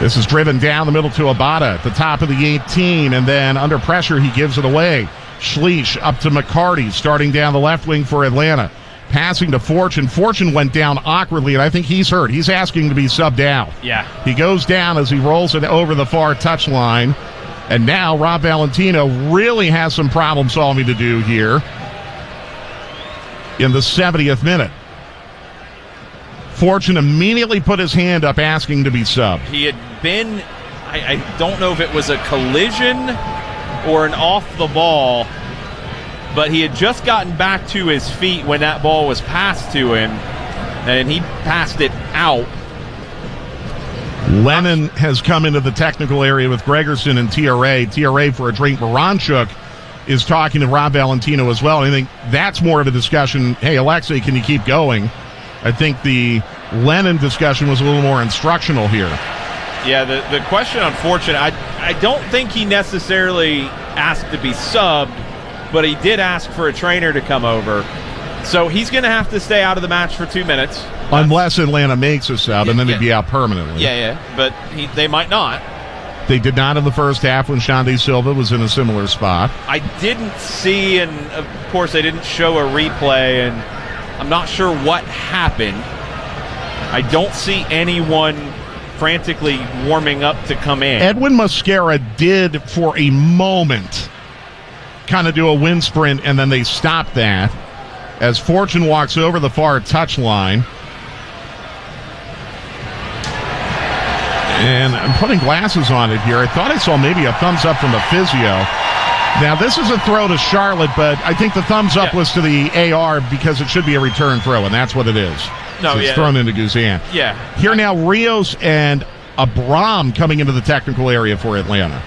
This is driven down the middle to Abada at the top of the 18, and then under pressure he gives it away. Schleich up to McCarty, starting down the left wing for Atlanta. Passing to Fortune. Fortune went down awkwardly, and I think he's hurt. He's asking to be subbed out. Yeah. He goes down as he rolls it over the far touchline. And now Rob Valentino really has some problem solving to do here in the 70th minute. Fortune immediately put his hand up asking to be subbed. He had been, I don't know if it was a collision or an off the ball, but he had just gotten back to his feet when that ball was passed to him, and he passed it out. Lennon has come into the technical area with Gregerson and TRA. TRA for a drink. Moranchuk is talking to Rob Valentino as well. I think that's more of a discussion. Hey, Alexei, can you keep going? I think the Lennon discussion was a little more instructional here. Yeah, the question on Fortune, I don't think he necessarily asked to be subbed, but he did ask for a trainer to come over. So he's going to have to stay out of the match for 2 minutes. Unless Atlanta makes a sub, and then he'd be out permanently. Yeah, but they might not. They did not in the first half when Xande Silva was in a similar spot. I didn't see, and of course they didn't show a replay, and I'm not sure what happened. I don't see anyone frantically warming up to come in. Edwin Mosquera did for a moment kind of do a wind sprint, and then they stopped that as Fortune walks over the far touchline. And I'm putting glasses on it here. I thought I saw maybe a thumbs up from the physio. Now, this is a throw to Charlotte, but I think the thumbs up was to the AR because it should be a return throw, and that's what it is. No, It's thrown into Guzan. Yeah. Here now, Rios and Abram coming into the technical area for Atlanta.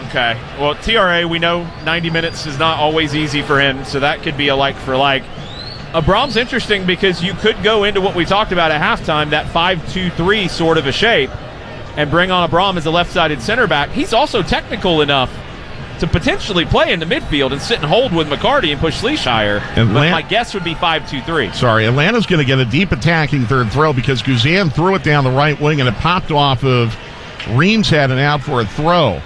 Okay. Well, TRA, we know 90 minutes is not always easy for him, so that could be a like for like. Abram's interesting because you could go into what we talked about at halftime, that 5-2-3 sort of a shape, and bring on Abram as a left-sided center back. He's also technical enough to potentially play in the midfield and sit and hold with McCarty and push Schleich higher. But my guess would be 5-2-3. Sorry, Atlanta's going to get a deep attacking third throw because Guzan threw it down the right wing and it popped off of Reams had an out for a throw.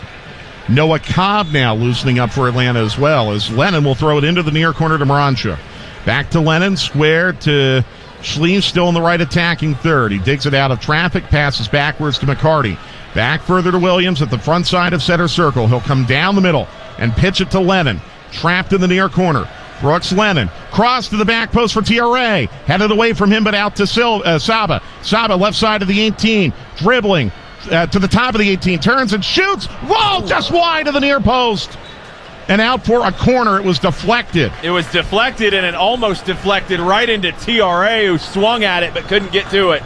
Noah Cobb now loosening up for Atlanta as well as Lennon will throw it into the near corner to Moranchuk. Back to Lennon, square to Schleich, still in the right attacking third. He digs it out of traffic, passes backwards to McCarty. Back further to Williams at the front side of center circle. He'll come down the middle and pitch it to Lennon. Trapped in the near corner. Brooks Lennon. Cross to the back post for TRA. Headed away from him, but out to Saba. Saba left side of the 18. Dribbling to the top of the 18. Turns and shoots. Whoa! Just wide of the near post. And out for a corner. It was deflected. It was deflected, and it almost deflected right into TRA, who swung at it but couldn't get to it.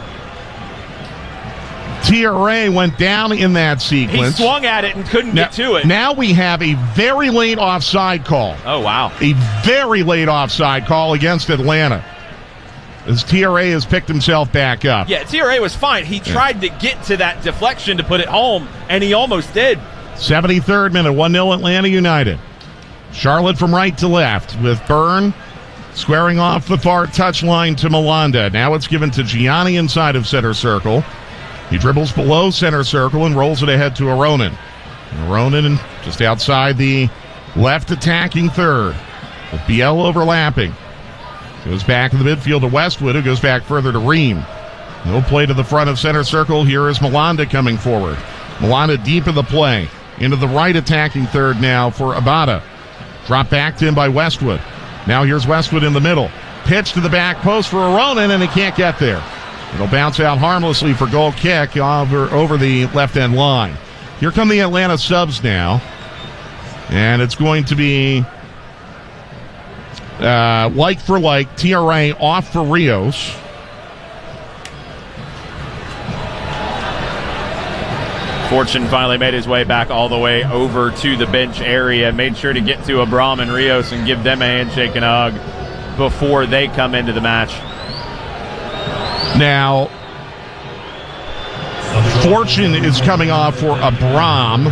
TRA went down in that sequence. He swung at it and couldn't get to it. Now we have a very late offside call. Oh, wow. A very late offside call against Atlanta as TRA has picked himself back up. Yeah, TRA was fine. He tried to get to that deflection to put it home, and he almost did. 73rd minute, 1-0 Atlanta United. Charlotte from right to left with Byrne squaring off the far touchline to Malanda. Now it's given to Gianni inside of center circle. He dribbles below center circle and rolls it ahead to Aronin. Aronin just outside the left attacking third with Biel overlapping. Goes back in the midfield to Westwood, who goes back further to Ream. He'll play to the front of center circle. Here is Malanda coming forward. Malanda deep in the play. Into the right attacking third now for Abada. Drop back to him by Westwood. Now here's Westwood in the middle. Pitch to the back post for Aronin, and he can't get there. It'll bounce out harmlessly for goal kick over the left-end line. Here come the Atlanta subs now. And it's going to be like for like, TRA off for Rios. Fortune finally made his way back all the way over to the bench area. Made sure to get to Abram and Rios and give them a handshake and a hug before they come into the match. Now, Fortune is coming off for Abram.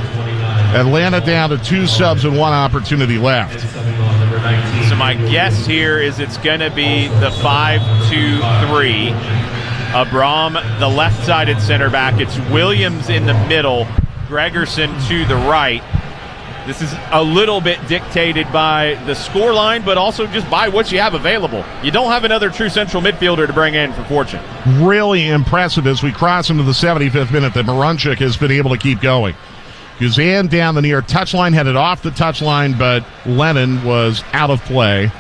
Atlanta down to 2 subs and 1 opportunity left. So my guess here is it's going to be the 5-2-3. Abram, the left-sided center back. It's Williams in the middle. Gregerson to the right. This is a little bit dictated by the scoreline, but also just by what you have available. You don't have another true central midfielder to bring in for Fortune. Really impressive as we cross into the 75th minute that Moranchuk has been able to keep going. Guzan down the near touchline, headed off the touchline, but Lennon was out of play.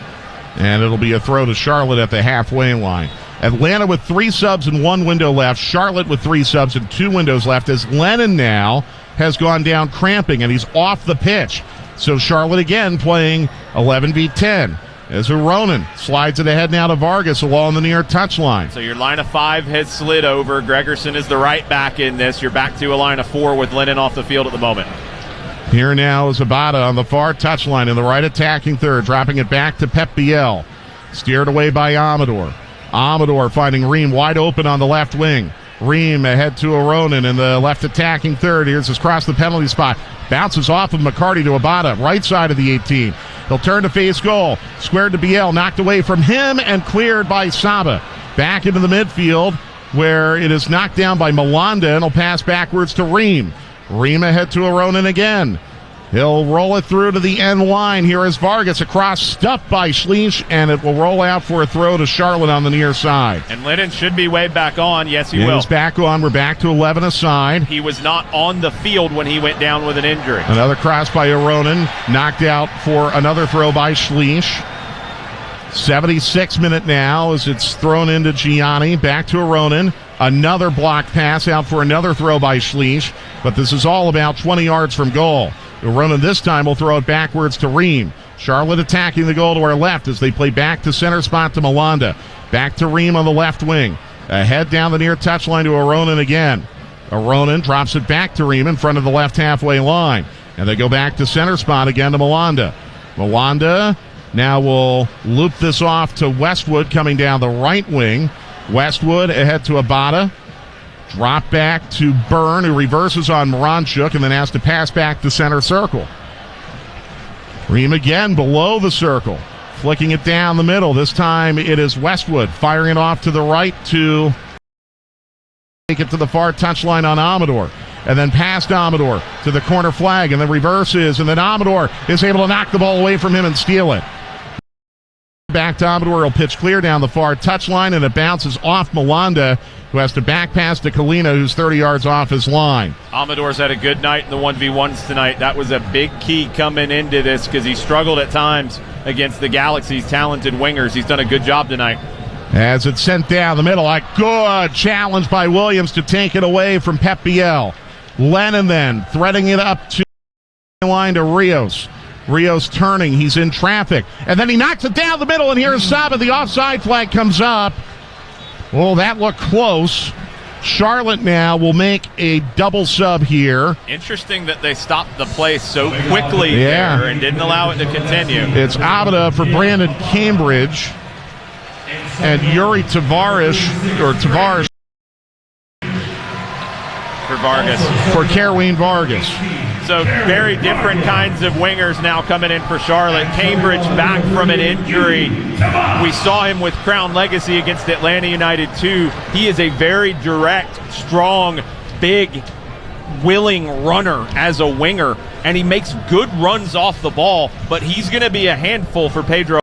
And it'll be a throw to Charlotte at the halfway line. Atlanta with 3 subs and 1 window left. Charlotte with 3 subs and 2 windows left as Lennon now has gone down cramping and he's off the pitch. So Charlotte again playing 11v10 as Aronin slides it ahead now to Vargas along the near touchline. So your line of 5 has slid over. Gregerson is the right back in this. You're back to a line of 4 with Lennon off the field at the moment. Here now is Abada on the far touchline in the right attacking third, dropping it back to Pep Biel. Steered away by Amador. Amador finding Ream wide open on the left wing. Ream ahead to Aronin in the left attacking third. Here's his cross the penalty spot. Bounces off of McCarty to Abada, right side of the 18. He'll turn to face goal. Squared to Biel, knocked away from him and cleared by Saba. Back into the midfield where it is knocked down by Malanda and will pass backwards to Ream. Ream ahead to Aronin again. He'll roll it through to the end line. Here is Vargas across, stuffed by Schleich, and it will roll out for a throw to Charlotte on the near side. And Lennon should be way back on. Yes, he will. He's back on. We're back to 11 aside. He was not on the field when he went down with an injury. Another cross by Aronin. Knocked out for another throw by Schleich. 76 minute now as it's thrown into Gianni. Back to Aronin. Another blocked pass out for another throw by Schleich. But this is all about 20 yards from goal. Aronin this time will throw it backwards to Ream. Charlotte attacking the goal to our left as they play back to center spot to Malanda. Back to Ream on the left wing. Ahead down the near touchline to Aronin again. Aronin drops it back to Ream in front of the left halfway line. And they go back to center spot again to Malanda. Malanda now will loop this off to Westwood coming down the right wing. Westwood ahead to Abada. Drop back to Byrne, who reverses on Moranchuk and then has to pass back to center circle. Ream again below the circle. Flicking it down the middle. This time it is Westwood firing it off to the right to take it to the far touchline on Amador. And then past Amador to the corner flag and then reverses. And then Amador is able to knock the ball away from him and steal it. Back to Amador. He'll pitch clear down the far touchline and it bounces off Malanda, who has to back pass to Kalina, who's 30 yards off his line. Amador's had a good night in the 1v1s tonight. That was a big key coming into this because he struggled at times against the Galaxy's talented wingers. He's done a good job tonight. As it's sent down the middle, a good challenge by Williams to take it away from Pep Biel. Lennon then threading it up to the line to Rios. Rios turning, he's in traffic. And then he knocks it down the middle, and here's Saba. The offside flag comes up. Well, that looked close. Charlotte now will make a double sub here. Interesting that they stopped the play so quickly there and didn't allow it to continue. It's Abada for Brandon Cambridge and Yuri Tavares for Vargas. For Kerwin Vargas. So very different kinds of wingers now coming in for Charlotte. Cambridge back from an injury. We saw him with Crown Legacy against Atlanta United too. He is a very direct, strong, big, willing runner as a winger, and he makes good runs off the ball, but he's going to be a handful for Pedro.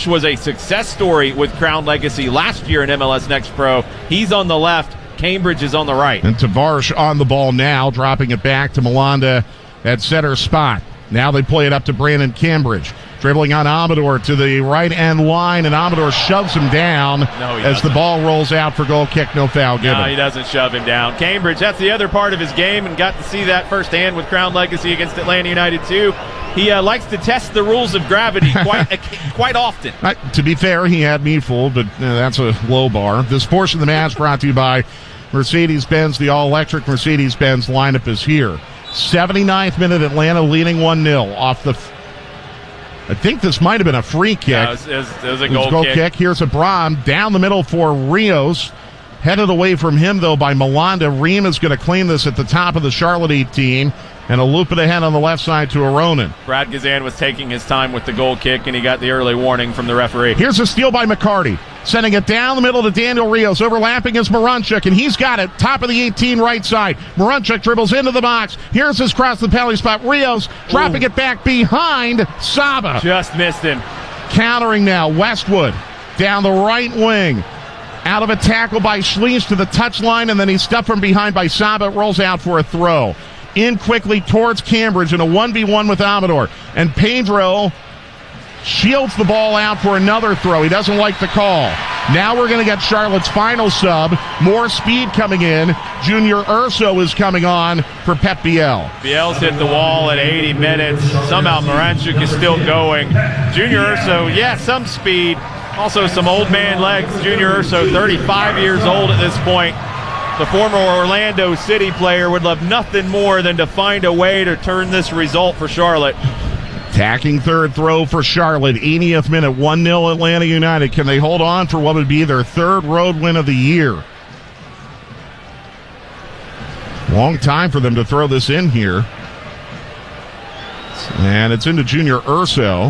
Was a success story with Crown Legacy last year in MLS Next Pro. He's on the left. Cambridge is on the right. And Tavares on the ball now, dropping it back to Malanda at center spot. Now they play it up to Brandon Cambridge. Dribbling on Amador to the right end line, and Amador shoves him down as the ball rolls out for goal kick. No foul given. No, he doesn't shove him down. Cambridge, that's the other part of his game, and got to see that firsthand with Crown Legacy against Atlanta United too. He likes to test the rules of gravity quite often. To be fair, he had me fooled, but that's a low bar. This portion of the match brought to you by Mercedes-Benz. The all-electric Mercedes-Benz lineup is here. 79th minute, Atlanta leading 1-0 off the... I think this might have been a free kick. No, it was a goal kick. Here's Abram down the middle for Rios. Headed away from him, though, by Malanda. Ream is going to claim this at the top of the Charlotte 18. And a loop it ahead on the left side to Aronin. Brad Gazan was taking his time with the goal kick, and he got the early warning from the referee. Here's a steal by McCarty. Sending it down the middle to Daniel Rios. Overlapping is Moranchuk, and he's got it. Top of the 18 right side. Moranchuk dribbles into the box. Here's his cross to the penalty spot. Rios dropping it back behind Saba. Just missed him. Countering now, Westwood down the right wing. Out of a tackle by Schleich to the touchline, and then he's stuffed from behind by Saba. It rolls out for a throw. In quickly towards Cambridge in a 1v1 with Amador. And Pedro shields the ball out for another throw. He doesn't like the call. Now we're going to get Charlotte's final sub. More speed coming in. Junior Urso is coming on for Pep Biel. Biel's hit the wall at 80 minutes. Somehow Moranchuk is still going. Junior Urso, some speed. Also some old man legs. Junior Urso, 35 years old at this point. The former Orlando City player would love nothing more than to find a way to turn this result for Charlotte. Tacking third throw for Charlotte. 80th minute, 1-0 Atlanta United. Can they hold on for what would be their third road win of the year? Long time for them to throw this in here. And it's into Junior Urso,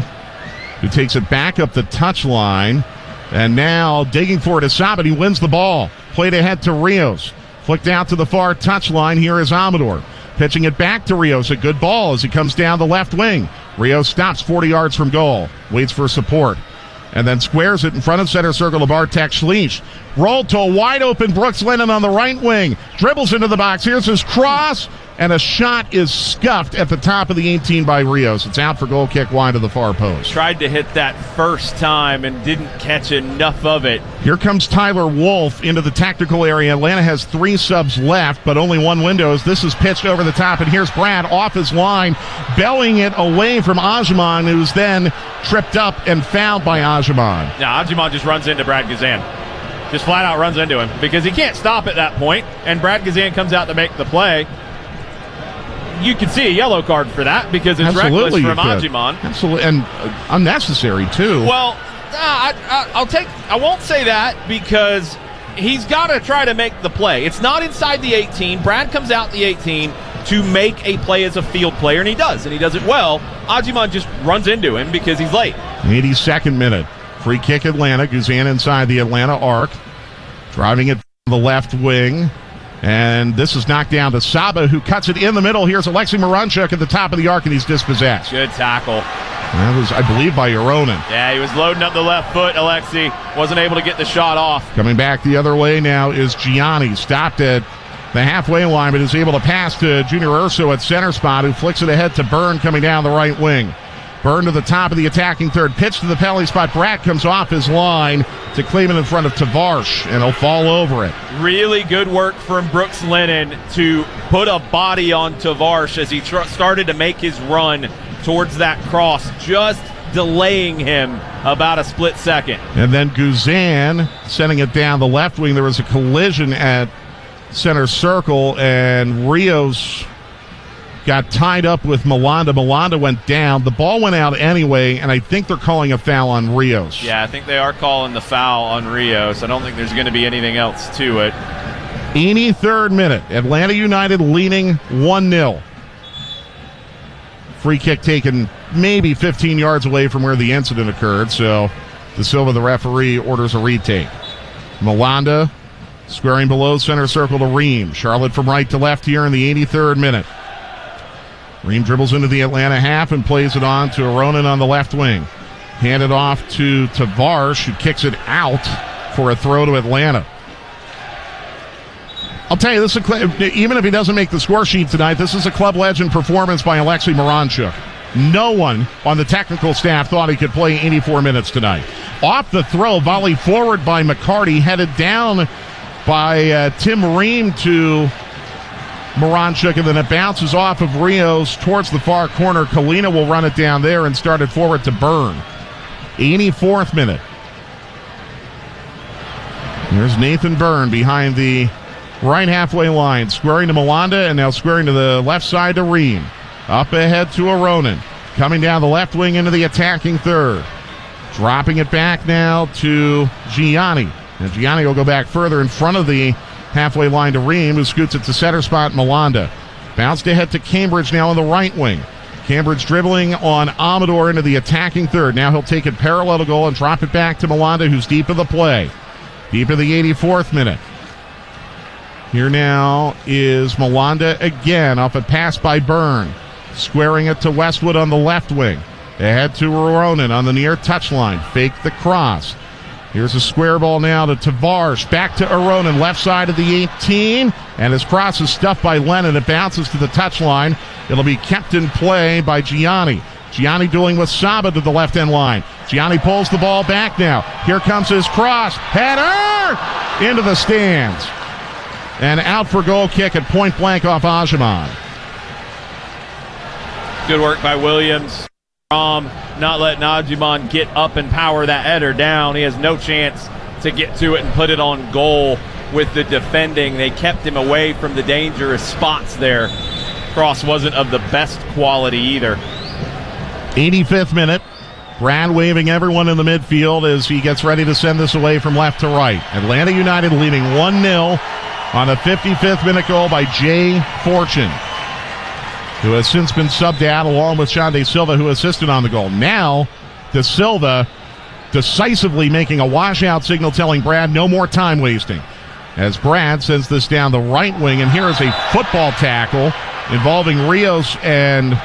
who takes it back up the touchline. And now digging for it is Saba. He wins the ball. Played ahead to Rios. Flicked out to the far touchline. Here is Amador. Pitching it back to Rios. A good ball as he comes down the left wing. Rios stops 40 yards from goal. Waits for support. And then squares it in front of center circle to Bartek Schleich. Rolled to a wide open Brooks Lennon on the right wing. Dribbles into the box. Here's his cross. And a shot is scuffed at the top of the 18 by Rios. It's out for goal kick wide of the far post. Tried to hit that first time and didn't catch enough of it. Here comes Tyler Wolf into the tactical area. Atlanta has 3 subs left, but only 1 window. This is pitched over the top, and here's Brad off his line, bellying it away from Ajaman, who's then tripped up and fouled by Ajaman. Now, Ajaman just runs into Brad Gazan. just flat out runs into him because he can't stop at that point, and Brad Guzan comes out to make the play. You could see a yellow card for that because it's reckless from Ajiman. Absolutely, and unnecessary too. Well, I won't say that because he's got to try to make the play. It's not inside the 18. Brad comes out the 18 to make a play as a field player, and he does it well. Ajiman just runs into him because he's late. 82nd minute. Free kick Atlanta. Guzan inside the Atlanta arc. Driving it from the left wing. And this is knocked down to Saba, who cuts it in the middle. Here's Alexei Miranchuk at the top of the arc, and he's dispossessed. Good tackle. That was, I believe, by Aronin. Yeah, he was loading up the left foot, Alexei. Wasn't able to get the shot off. Coming back the other way now is Gianni. Stopped at the halfway line, but is able to pass to Junior Urso at center spot, who flicks it ahead to Byrne coming down the right wing. Byrne to the top of the attacking third. Pitch to the penalty spot. Bratt comes off his line to claim it in front of Tavares, and he'll fall over it. Really good work from Brooks Lennon to put a body on Tavares as he started to make his run towards that cross, just delaying him about a split second. And then Guzan sending it down the left wing. There was a collision at center circle, and Rios got tied up with Malanda. Malanda went down. The ball went out anyway, and I think they're calling a foul on Rios. Yeah, I think they are calling the foul on Rios. I don't think there's going to be anything else to it. 83rd minute. Atlanta United leading 1-0. Free kick taken maybe 15 yards away from where the incident occurred, so De Silva, the referee, orders a retake. Malanda squaring below center circle to Ream. Charlotte from right to left here in the 83rd minute. Ream dribbles into the Atlanta half and plays it on to Aronin on the left wing. Handed off to Tavares, who kicks it out for a throw to Atlanta. I'll tell you, this is even if he doesn't make the score sheet tonight, this is a club legend performance by Alexei Miranchuk. No one on the technical staff thought he could play 84 minutes tonight. Off the throw, volley forward by McCarty, headed down by Tim Ream to Miranchuk, and then it bounces off of Rios towards the far corner. Kalina will run it down there and start it forward to Byrne. 84th minute. There's Nathan Byrne behind the right halfway line, squaring to Malanda, and now squaring to the left side to Ream. Up ahead to Aronin. Coming down the left wing into the attacking third. Dropping it back now to Gianni. And Gianni will go back further in front of the halfway line to Ream, who scoots it to center spot, Malanda. Bounced ahead to Cambridge now on the right wing. Cambridge dribbling on Amador into the attacking third. Now he'll take it parallel to goal and drop it back to Malanda, who's deep in the play. Deep in the 84th minute. Here now is Malanda again off a pass by Byrne. Squaring it to Westwood on the left wing. Ahead to Aronin on the near touchline. Fake the cross. Here's a square ball now to Tavares. Back to Aronin, left side of the 18. And his cross is stuffed by Lennon. It bounces to the touchline. It'll be kept in play by Gianni. Gianni dueling with Saba to the left end line. Gianni pulls the ball back now. Here comes his cross. Header! Into the stands. And out for goal kick at point blank off Ajiman. Good work by Williams. Not letting Ajiman get up and power that header down. He has no chance to get to it and put it on goal with the defending. They kept him away from the dangerous spots there. Cross wasn't of the best quality either. 85th minute. Brad waving everyone in the midfield as he gets ready to send this away from left to right. Atlanta United leading 1-0 on a 55th minute goal by Jay Fortune, who has since been subbed out along with Sean De Silva, who assisted on the goal. Now, De Silva decisively making a washout signal telling Brad no more time wasting. As Brad sends this down the right wing, and here is a football tackle involving Rios and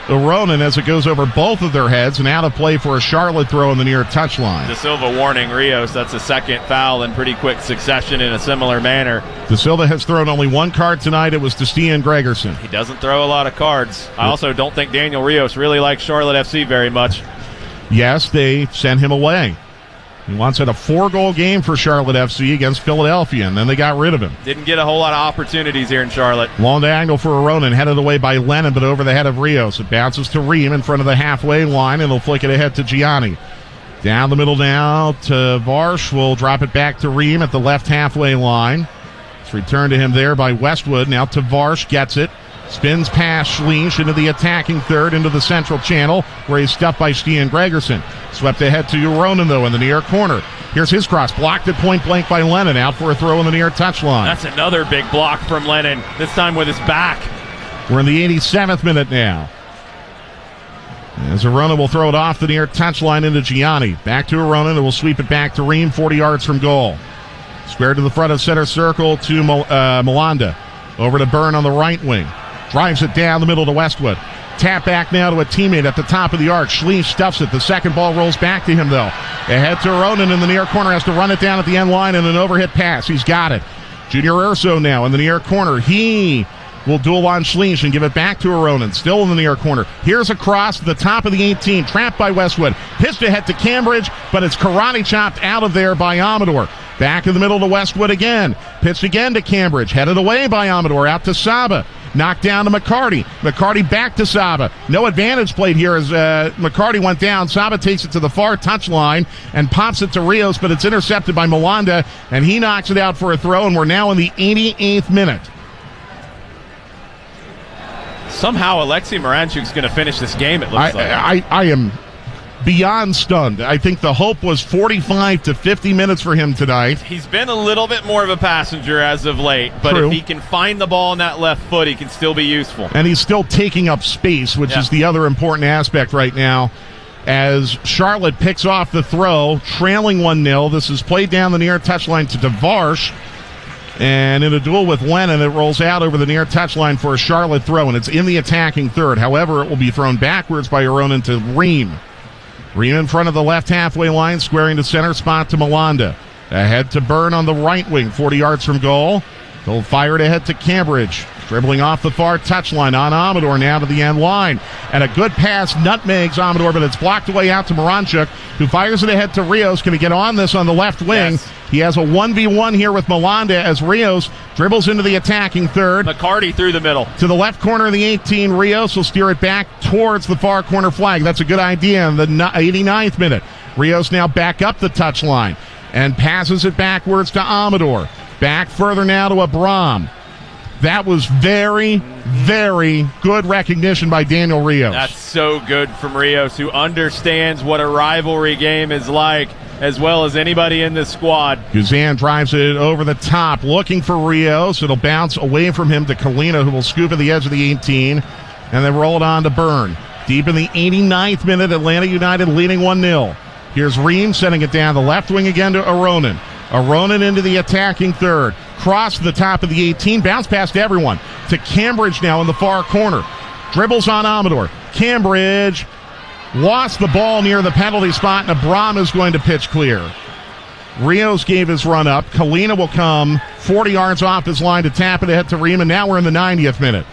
Aronin as it goes over both of their heads and out of play for a Charlotte throw in the near touchline. De Silva warning Rios. That's a second foul in pretty quick succession in a similar manner. De Silva has thrown only one card tonight. It was to Stian Gregerson. He doesn't throw a lot of cards. I also don't think Daniel Rios really likes Charlotte FC very much. Yes, they sent him away. He once had a 4-goal game for Charlotte FC against Philadelphia, and then they got rid of him. Didn't get a whole lot of opportunities here in Charlotte. Long diagonal for Aronin, headed away by Lennon, but over the head of Rios. It bounces to Ream in front of the halfway line, and he'll flick it ahead to Gianni. Down the middle now to Varsh. Will drop it back to Ream at the left halfway line. It's returned to him there by Westwood. Now to Varsh, gets it. Spins past Schleich into the attacking third, into the central channel, where he's stuffed by Stian Gregerson. Swept ahead to Uronen, though, in the near corner. Here's his cross, blocked at point blank by Lennon, out for a throw in the near touchline. That's another big block from Lennon, this time with his back. We're in the 87th minute now. As Uronen will throw it off the near touchline into Gianni. Back to Uronen, who will sweep it back to Ream, 40 yards from goal. Square to the front of center circle to Malanda. Over to Byrne on the right wing. Drives it down the middle to Westwood. Tap back now to a teammate at the top of the arc. Schleich stuffs it. The second ball rolls back to him, though. Ahead to Uronen in the near corner. Has to run it down at the end line and an overhit pass. He's got it. Junior Urso now in the near corner. He will duel on Schleich and give it back to Uronen. Still in the near corner. Here's a cross to the top of the 18. Trapped by Westwood. Pitched ahead to Cambridge, but it's karate chopped out of there by Amador. Back in the middle to Westwood again. Pitched again to Cambridge. Headed away by Amador. Out to Saba. Knocked down to McCarty. McCarty back to Saba. No advantage played here as McCarty went down. Saba takes it to the far touchline and pops it to Rios, but it's intercepted by Malanda, and he knocks it out for a throw, and we're now in the 88th minute. Somehow Alexei Miranchuk's going to finish this game, it looks like. I am beyond stunned. I think the hope was 45 to 50 minutes for him tonight. He's been a little bit more of a passenger as of late, but True. if he can find the ball on that left foot, he can still be useful. And he's still taking up space, which is the other important aspect right now. As Charlotte picks off the throw, trailing 1-0. This is played down the near touchline to DeVarsh. And in a duel with Lennon, it rolls out over the near touchline for a Charlotte throw, and it's in the attacking third. However, it will be thrown backwards by Uronen to Ream. Ream in front of the left halfway line, squaring to center spot to Malanda. Ahead to Byrne on the right wing, 40 yards from goal. He'll fire it ahead to Cambridge. Dribbling off the far touchline on Amador now to the end line. And a good pass nutmegs Amador, but it's blocked away out to Miranchuk, who fires it ahead to Rios. Can he get on this on the left wing? Yes. He has a 1v1 here with Malanda as Rios dribbles into the attacking third. McCarty through the middle. To the left corner of the 18, Rios will steer it back towards the far corner flag. That's a good idea in the 89th minute. Rios now back up the touchline and passes it backwards to Amador. Back further now to Abram. That was very, very good recognition by Daniel Rios. That's so good from Rios, who understands what a rivalry game is like, as well as anybody in this squad. Guzan drives it over the top, looking for Rios. It'll bounce away from him to Kalina, who will scoop at the edge of the 18, and then roll it on to Byrne. Deep in the 89th minute, Atlanta United leading 1-0. Here's Ream sending it down the left wing again to Uronen. Uronen into the attacking third. Cross to the top of the 18. Bounce past everyone. To Cambridge now in the far corner. Dribbles on Amador. Cambridge lost the ball near the penalty spot, and Abram is going to pitch clear. Rios gave his run up. Kalina will come 40 yards off his line to tap it ahead to Ream, and now we're in the 90th minute.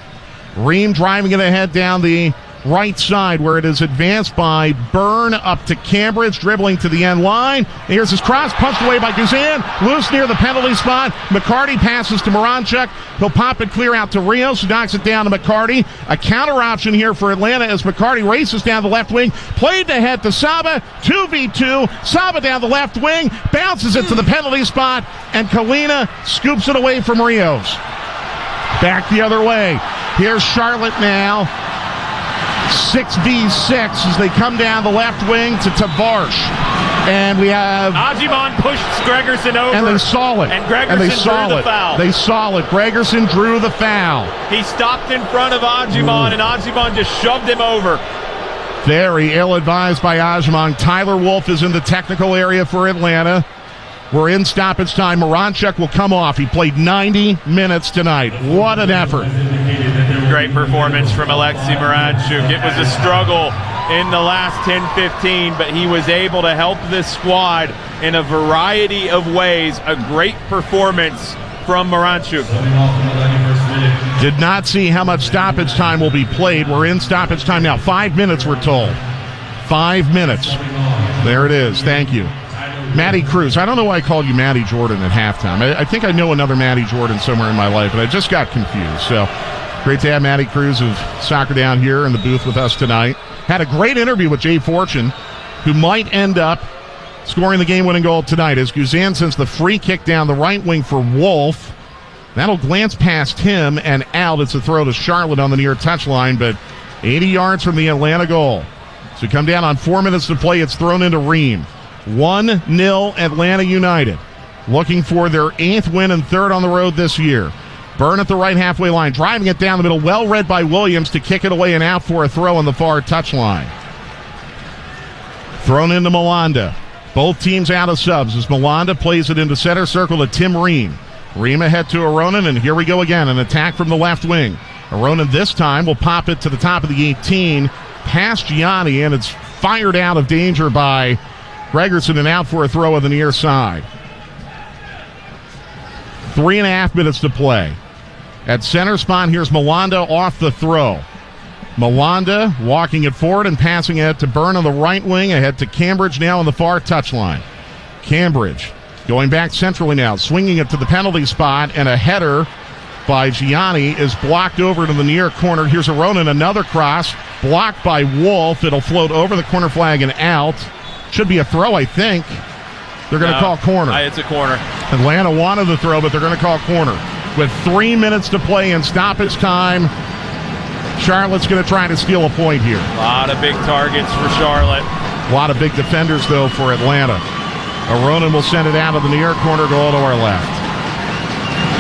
Ream driving it ahead down the right side where it is advanced by Byrne up to Cambridge, dribbling to the end line. And here's his cross, punched away by Guzan, loose near the penalty spot. McCarty passes to Miranchuk. He'll pop it clear out to Rios, who knocks it down to McCarty. A counter option here for Atlanta as McCarty races down the left wing. Played ahead to Saba, 2v2. Saba down the left wing, bounces it to the penalty spot, and Kalina scoops it away from Rios. Back the other way. Here's Charlotte now. 6v6 as they come down the left wing to Tavarsh. And we have... Ajiman pushed Gregerson over. And they saw it. And Gregerson drew the foul. They saw it. Gregerson drew the foul. He stopped in front of Ajiman, and Ajiman just shoved him over. Very ill-advised by Ajiman. Tyler Wolf is in the technical area for Atlanta. We're in stoppage time. Miranchuk will come off. He played 90 minutes tonight. What an effort. Great performance from Alexei Miranchuk. It was a struggle in the last 10-15, but he was able to help this squad in a variety of ways. A great performance from Miranchuk. Did not see how much stoppage time will be played. We're in stoppage time now. 5 minutes, we're told. 5 minutes. There it is. Thank you. Matty Cruz. I don't know why I called you Matty Jordan at halftime. I think I know another Matty Jordan somewhere in my life, but I just got confused. So great to have Matty Cruz of Soccer Down here in the booth with us tonight. Had a great interview with Jay Fortune, who might end up scoring the game-winning goal tonight as Guzan sends the free kick down the right wing for Wolf. That'll glance past him and out. It's a throw to Charlotte on the near touchline, but 80 yards from the Atlanta goal. So come down on 4 minutes to play. It's thrown into Ream. 1-0 Atlanta United. Looking for their 8th win and 3rd on the road this year. Byrne at the right halfway line, driving it down the middle. Well read by Williams to kick it away and out for a throw on the far touchline. Thrown into Malanda. Both teams out of subs as Malanda plays it into center circle to Tim Ream. Ream ahead to Aronin, and here we go again. An attack from the left wing. Aronin this time will pop it to the top of the 18, past Gianni, and it's fired out of danger by Gregerson and out for a throw on the near side. 3.5 minutes to play. At center spot, here's Malanda off the throw. Malanda walking it forward and passing it to Byrne on the right wing, ahead to Cambridge now on the far touchline. Cambridge going back centrally now, swinging it to the penalty spot, and a header by Gianni is blocked over to the near corner. Here's Aronin, another cross, blocked by Wolf. It'll float over the corner flag and out. Should be a throw, I think. They're going to call corner. It's a corner. Atlanta wanted the throw, but they're going to call corner. With 3 minutes to play in stoppage time, Charlotte's going to try to steal a point here. A lot of big targets for Charlotte. A lot of big defenders, though, for Atlanta. Aronin will send it out of the near corner goal to our left.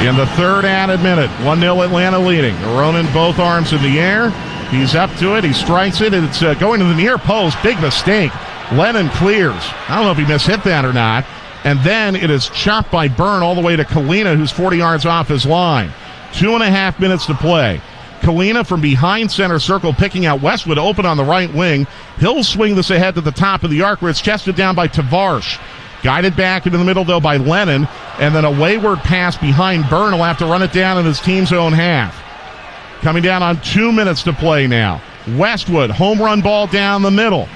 In the 3rd added minute, 1-0 Atlanta leading. Aronin both arms in the air. He's up to it. He strikes it. It's going to the near post. Big mistake. Lennon clears. I don't know if he mishit that or not. And then it is chopped by Byrne all the way to Kalina, who's 40 yards off his line. 2.5 minutes to play. Kalina from behind center circle picking out Westwood open on the right wing. He'll swing this ahead to the top of the arc where it's chested down by Tavares. Guided back into the middle, though, by Lennon. And then a wayward pass behind Byrne. Will have to run it down in his team's own half. Coming down on 2 minutes to play now. Westwood, home run ball down the middle.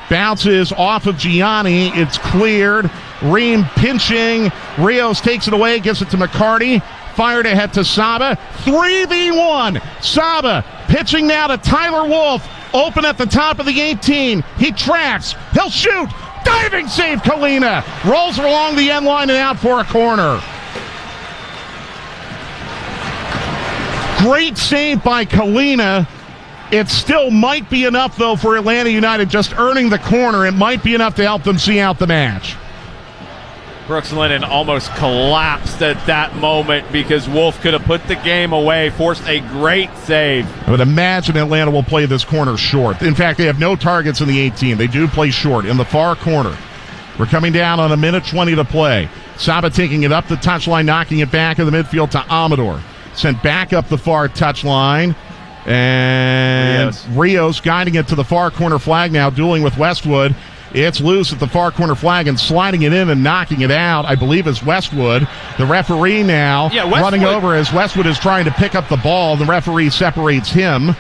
Bounces off of Gianni. It's cleared. Ream pinching. Rios takes it away, gives it to McCarty. Fired ahead to Saba. 3v1. Saba pitching now to Tyler Wolf. Open at the top of the 18. He tracks. He'll shoot. Diving save, Kalina. Rolls along the end line and out for a corner. Great save by Kalina. It still might be enough, though, for Atlanta United just earning the corner. It might be enough to help them see out the match. Brooks Lennon almost collapsed at that moment because Wolf could have put the game away, forced a great save. I would imagine Atlanta will play this corner short. In fact, they have no targets in the 18. They do play short in the far corner. We're coming down on 1:20 to play. Saba taking it up the touchline, knocking it back in the midfield to Amador. Sent back up the far touchline. And Rios guiding it to the far corner flag now, dueling with Westwood. It's loose at the far corner flag and sliding it in and knocking it out, I believe, is Westwood. The referee now running over as Westwood is trying to pick up the ball. The referee separates him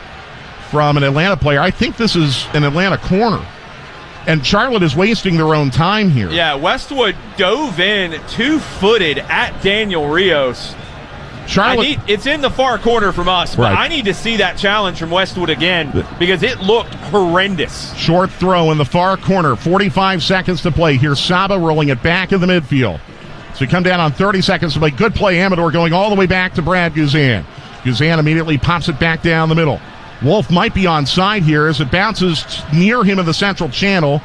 from an Atlanta player. I think this is an Atlanta corner. And Charlotte is wasting their own time here. Yeah, Westwood dove in 2-footed at Daniel Rios. Charlotte, it's in the far corner from us, but I need to see that challenge from Westwood again because it looked horrendous. Short throw in the far corner, 45 seconds to play. Here's Saba rolling it back in the midfield. So we come down on 30 seconds to play. Good play, Amador going all the way back to Brad Guzan. Guzan immediately pops it back down the middle. Wolf might be onside here as it bounces near him in the central channel.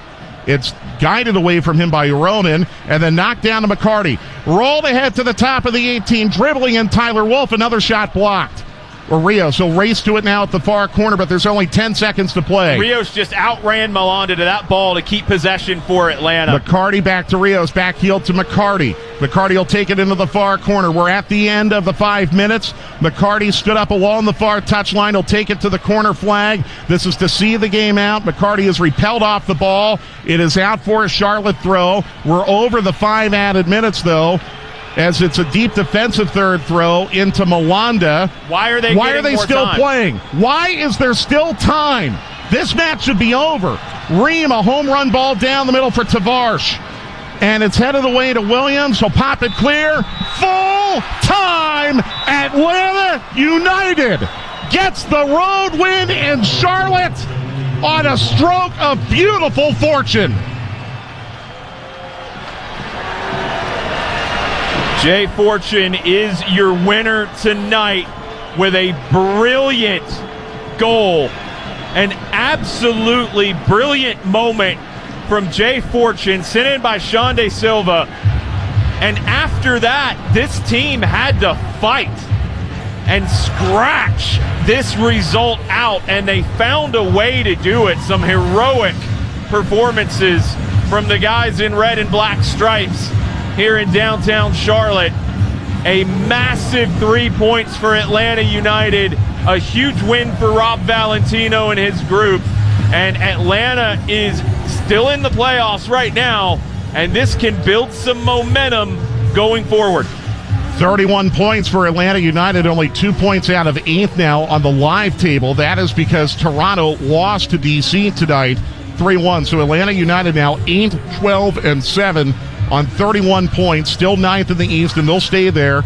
It's guided away from him by Aronin and then knocked down to McCarty. Rolled ahead to the top of the 18, dribbling in Tyler Wolf. Another shot blocked. Rios will race to it now at the far corner, but there's only 10 seconds to play. Rios just outran Malanda to that ball to keep possession for Atlanta. McCarty back to Rios, back heel to McCarty. McCarty will take it into the far corner. We're at the end of the 5 minutes. McCarty stood up along the far touchline. He'll take it to the corner flag. This is to see the game out. McCarty is repelled off the ball. It is out for a Charlotte throw. We're over the 5 added minutes, though, as it's a deep defensive third throw into Malanda. Why are they still playing? Why is there still time? This match should be over. Ream, a home run ball down the middle for Tavares. And it's headed away to Williams. He'll pop it clear. Full time. Atlanta United gets the road win in Charlotte on a stroke of beautiful fortune. Jay Fortune is your winner tonight with a brilliant goal. An absolutely brilliant moment from Jay Fortune, sent in by Sean De Silva. And after that, this team had to fight and scratch this result out, and they found a way to do it. Some heroic performances from the guys in red and black stripes here in downtown Charlotte. A massive 3 points for Atlanta United, a huge win for Rob Valentino and his group, and Atlanta is still in the playoffs right now, and this can build some momentum going forward. 31 points for Atlanta United, only 2 points out of 8th now on the live table. That is because Toronto lost to DC tonight, 3-1. So Atlanta United now 8, 12, and 7 on 31 points, still 9th in the East, and they'll stay there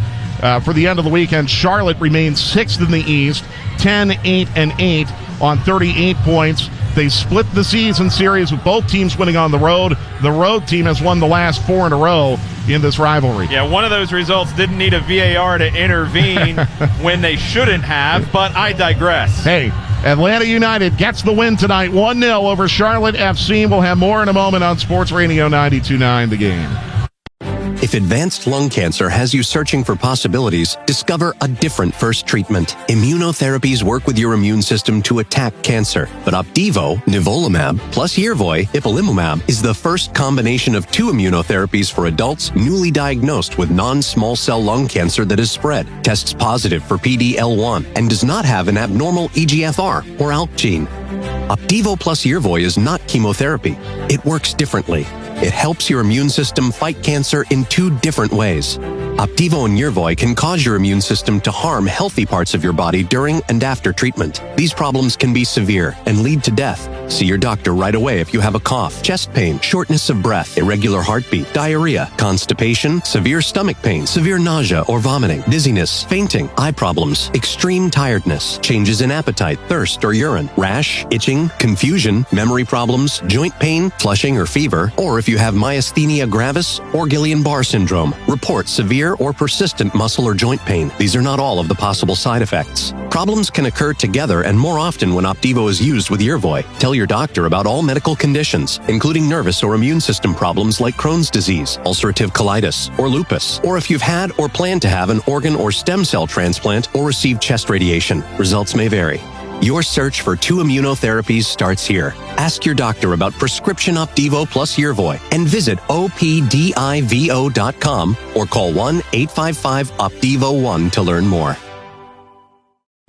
for the end of the weekend. Charlotte remains 6th in the East, 10, 8, and 8 on 38 points. They split the season series with both teams winning on the road. The road team has won the last 4 in a row in this rivalry. Yeah, one of those results didn't need a VAR to intervene when they shouldn't have, but I digress. Hey, Atlanta United gets the win tonight, 1-0 over Charlotte FC. We'll have more in a moment on Sports Radio 92.9 The Game. If advanced lung cancer has you searching for possibilities, discover a different first treatment. Immunotherapies work with your immune system to attack cancer. But Opdivo, nivolumab, plus Yervoy, ipilimumab, is the first combination of 2 immunotherapies for adults newly diagnosed with non-small cell lung cancer that is spread, tests positive for PD-L1, and does not have an abnormal EGFR or ALK gene. Opdivo plus Yervoy is not chemotherapy. It works differently. It helps your immune system fight cancer in 2 different ways. Opdivo and Yervoy can cause your immune system to harm healthy parts of your body during and after treatment. These problems can be severe and lead to death. See your doctor right away if you have a cough, chest pain, shortness of breath, irregular heartbeat, diarrhea, constipation, severe stomach pain, severe nausea or vomiting, dizziness, fainting, eye problems, extreme tiredness, changes in appetite, thirst or urine, rash, itching, confusion, memory problems, joint pain, flushing or fever, or if you have myasthenia gravis or Guillain-Barré syndrome, report severe or persistent muscle or joint pain. These are not all of the possible side effects. Problems can occur together and more often when Opdivo is used with Yervoy. Tell your doctor about all medical conditions, including nervous or immune system problems like Crohn's disease, ulcerative colitis, or lupus, or if you've had or plan to have an organ or stem cell transplant or received chest radiation. Results may vary. Your search for 2 immunotherapies starts here. Ask your doctor about prescription Opdivo plus Yervoy and visit opdivo.com or call 1-855-OPDIVO-1 to learn more.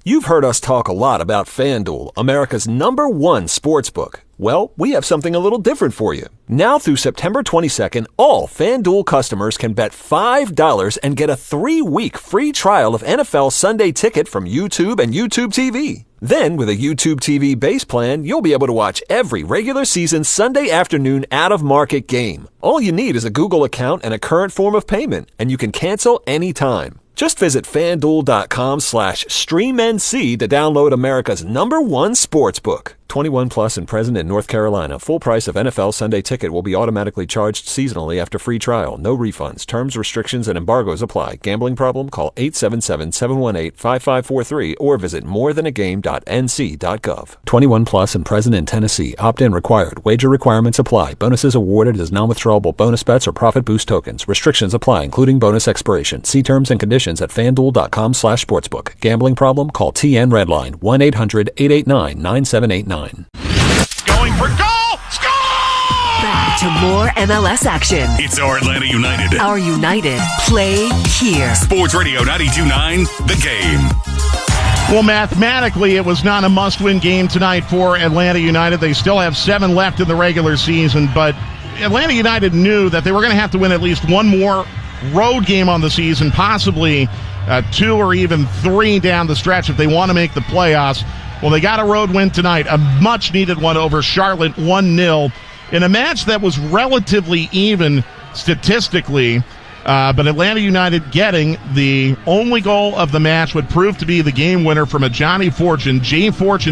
You've heard us talk a lot about FanDuel, America's #1 sportsbook. Well, we have something a little different for you. Now through September 22nd, all FanDuel customers can bet $5 and get a 3-week free trial of NFL Sunday Ticket from YouTube and YouTube TV. Then, with a YouTube TV base plan, you'll be able to watch every regular season Sunday afternoon out-of-market game. All you need is a Google account and a current form of payment, and you can cancel anytime. Just visit FanDuel.com/StreamNC to download America's #1 sportsbook. 21 plus and present in North Carolina. Full price of NFL Sunday Ticket will be automatically charged seasonally after free trial. No refunds. Terms, restrictions, and embargoes apply. Gambling problem? Call 877-718-5543 or visit morethanagame.nc.gov. 21 plus and present in Tennessee. Opt-in required. Wager requirements apply. Bonuses awarded as non-withdrawable bonus bets or profit boost tokens. Restrictions apply, including bonus expiration. See terms and conditions at FanDuel.com/sportsbook. Gambling problem? Call TN Redline 1-800-889-9789. Going for goal! Score! Back to more MLS action. It's our Atlanta United. Our United play here. Sports Radio 92.9 The Game. Well, mathematically, it was not a must-win game tonight for Atlanta United. They still have 7 left in the regular season, but Atlanta United knew that they were going to have to win at least one more road game on the season, possibly 2 or even 3 down the stretch if they want to make the playoffs. Well, they got a road win tonight, a much-needed one over Charlotte, 1-0, in a match that was relatively even statistically, but Atlanta United getting the only goal of the match would prove to be the game winner from a Jay Fortune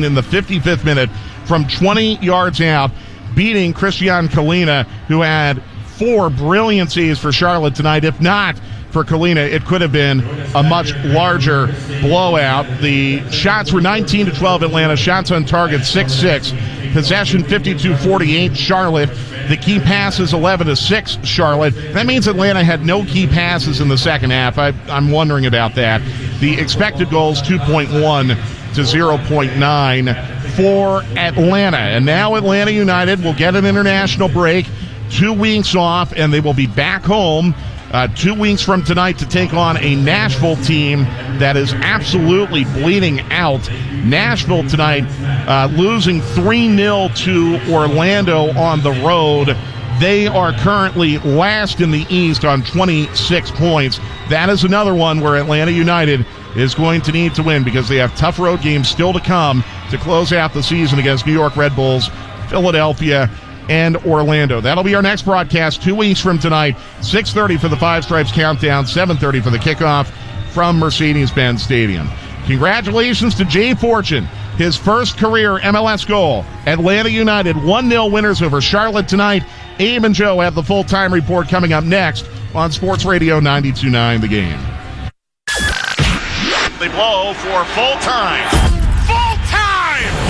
in the 55th minute from 20 yards out, beating Christian Kalina, who had 4 brilliant saves for Charlotte tonight, if not for Kalina, it could have been a much larger blowout. The shots were 19-12 Atlanta, shots on target 6-6, possession 52-48 Charlotte. The key passes 11-6 Charlotte. That means Atlanta had no key passes in the second half. I'm wondering about that. The expected goals 2.1 to 0.9 for Atlanta. And now Atlanta United will get an international break, 2 weeks off, and they will be back home 2 weeks from tonight to take on a Nashville team that is absolutely bleeding out. Nashville tonight losing 3-0 to Orlando on the road. They are currently last in the East on 26 points. That is another one where Atlanta United is going to need to win because they have tough road games still to come to close out the season against New York Red Bulls, Philadelphia, and Orlando. That'll be our next broadcast 2 weeks from tonight, 6:30 for the Five Stripes Countdown, 7:30 for the kickoff from Mercedes-Benz Stadium. Congratulations to Jay Fortune, his first career MLS goal. Atlanta United 1-0 winners over Charlotte tonight. Abe and Joe have the full-time report coming up next on Sports Radio 92.9 The Game. They blow for full-time.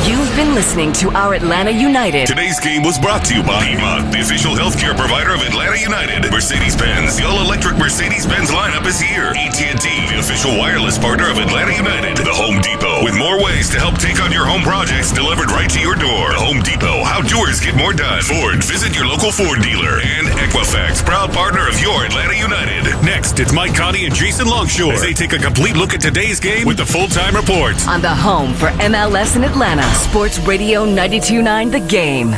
You've been listening to Our Atlanta United. Today's game was brought to you by EMA, the official healthcare provider of Atlanta United. Mercedes-Benz, the all-electric Mercedes-Benz lineup is here. AT&T, the official wireless partner of Atlanta United. The Home Depot, with more ways to help take on your home projects delivered right to your door. The Home Depot, how doers get more done. Ford, visit your local Ford dealer. And Equifax, proud partner of your Atlanta United. Next, it's Mike Conti and Jason Longshore as they take a complete look at today's game with the full-time report. On the home for MLS in Atlanta, Sports Radio 92.9 The Game.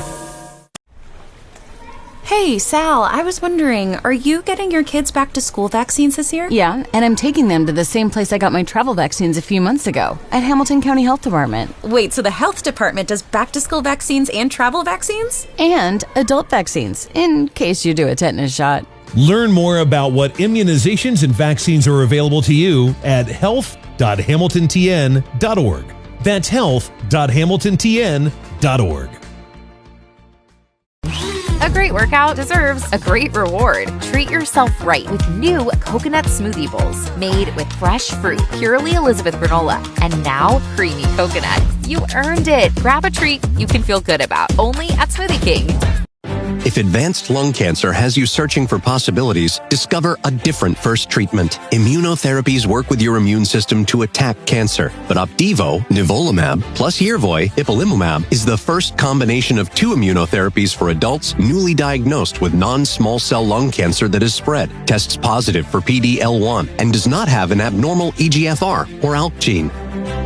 Hey, Sal, I was wondering, are you getting your kids back to school vaccines this year? Yeah, and I'm taking them to the same place I got my travel vaccines a few months ago, at Hamilton County Health Department. Wait, so the health department does back-to-school vaccines and travel vaccines? And adult vaccines, in case you do a tetanus shot. Learn more about what immunizations and vaccines are available to you at health.hamiltontn.org. That's health.hamiltontn.org. A great workout deserves a great reward. Treat yourself right with new coconut smoothie bowls made with fresh fruit, purely Elizabeth granola, and now creamy coconut. You earned it. Grab a treat you can feel good about, only at Smoothie King. If advanced lung cancer has you searching for possibilities, discover a different first treatment. Immunotherapies work with your immune system to attack cancer. But Opdivo, nivolumab, plus Yervoy, ipilimumab, is the first combination of 2 immunotherapies for adults newly diagnosed with non-small cell lung cancer that is spread, tests positive for PD-L1, and does not have an abnormal EGFR or ALK gene.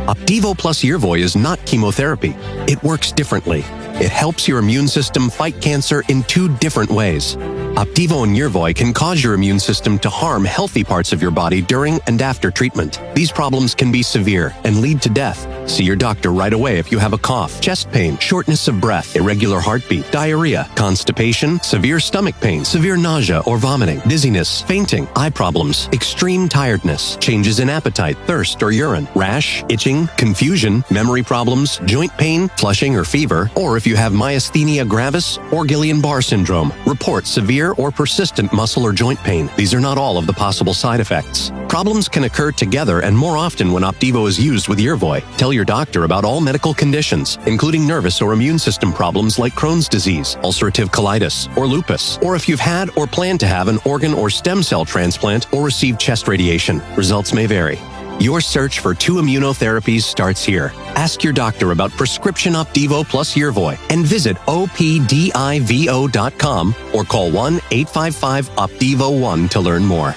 Opdivo plus Yervoy is not chemotherapy. It works differently. It helps your immune system fight cancer in 2 different ways. Opdivo and Yervoy can cause your immune system to harm healthy parts of your body during and after treatment. These problems can be severe and lead to death. See your doctor right away if you have a cough, chest pain, shortness of breath, irregular heartbeat, diarrhea, constipation, severe stomach pain, severe nausea or vomiting, dizziness, fainting, eye problems, extreme tiredness, changes in appetite, thirst or urine, rash, itching, confusion, memory problems, joint pain, flushing or fever, or if you have myasthenia gravis or Guillain-Barré syndrome, report severe or persistent muscle or joint pain. These are not all of the possible side effects. Problems can occur together and more often when Opdivo is used with Yervoy. Tell your doctor about all medical conditions, including nervous or immune system problems like Crohn's disease, ulcerative colitis, or lupus, or if you've had or plan to have an organ or stem cell transplant or receive chest radiation. Results may vary. Your search for 2 immunotherapies starts here. Ask your doctor about prescription Opdivo plus Yervoy and visit opdivo.com or call 1-855-OPDIVO-1 to learn more.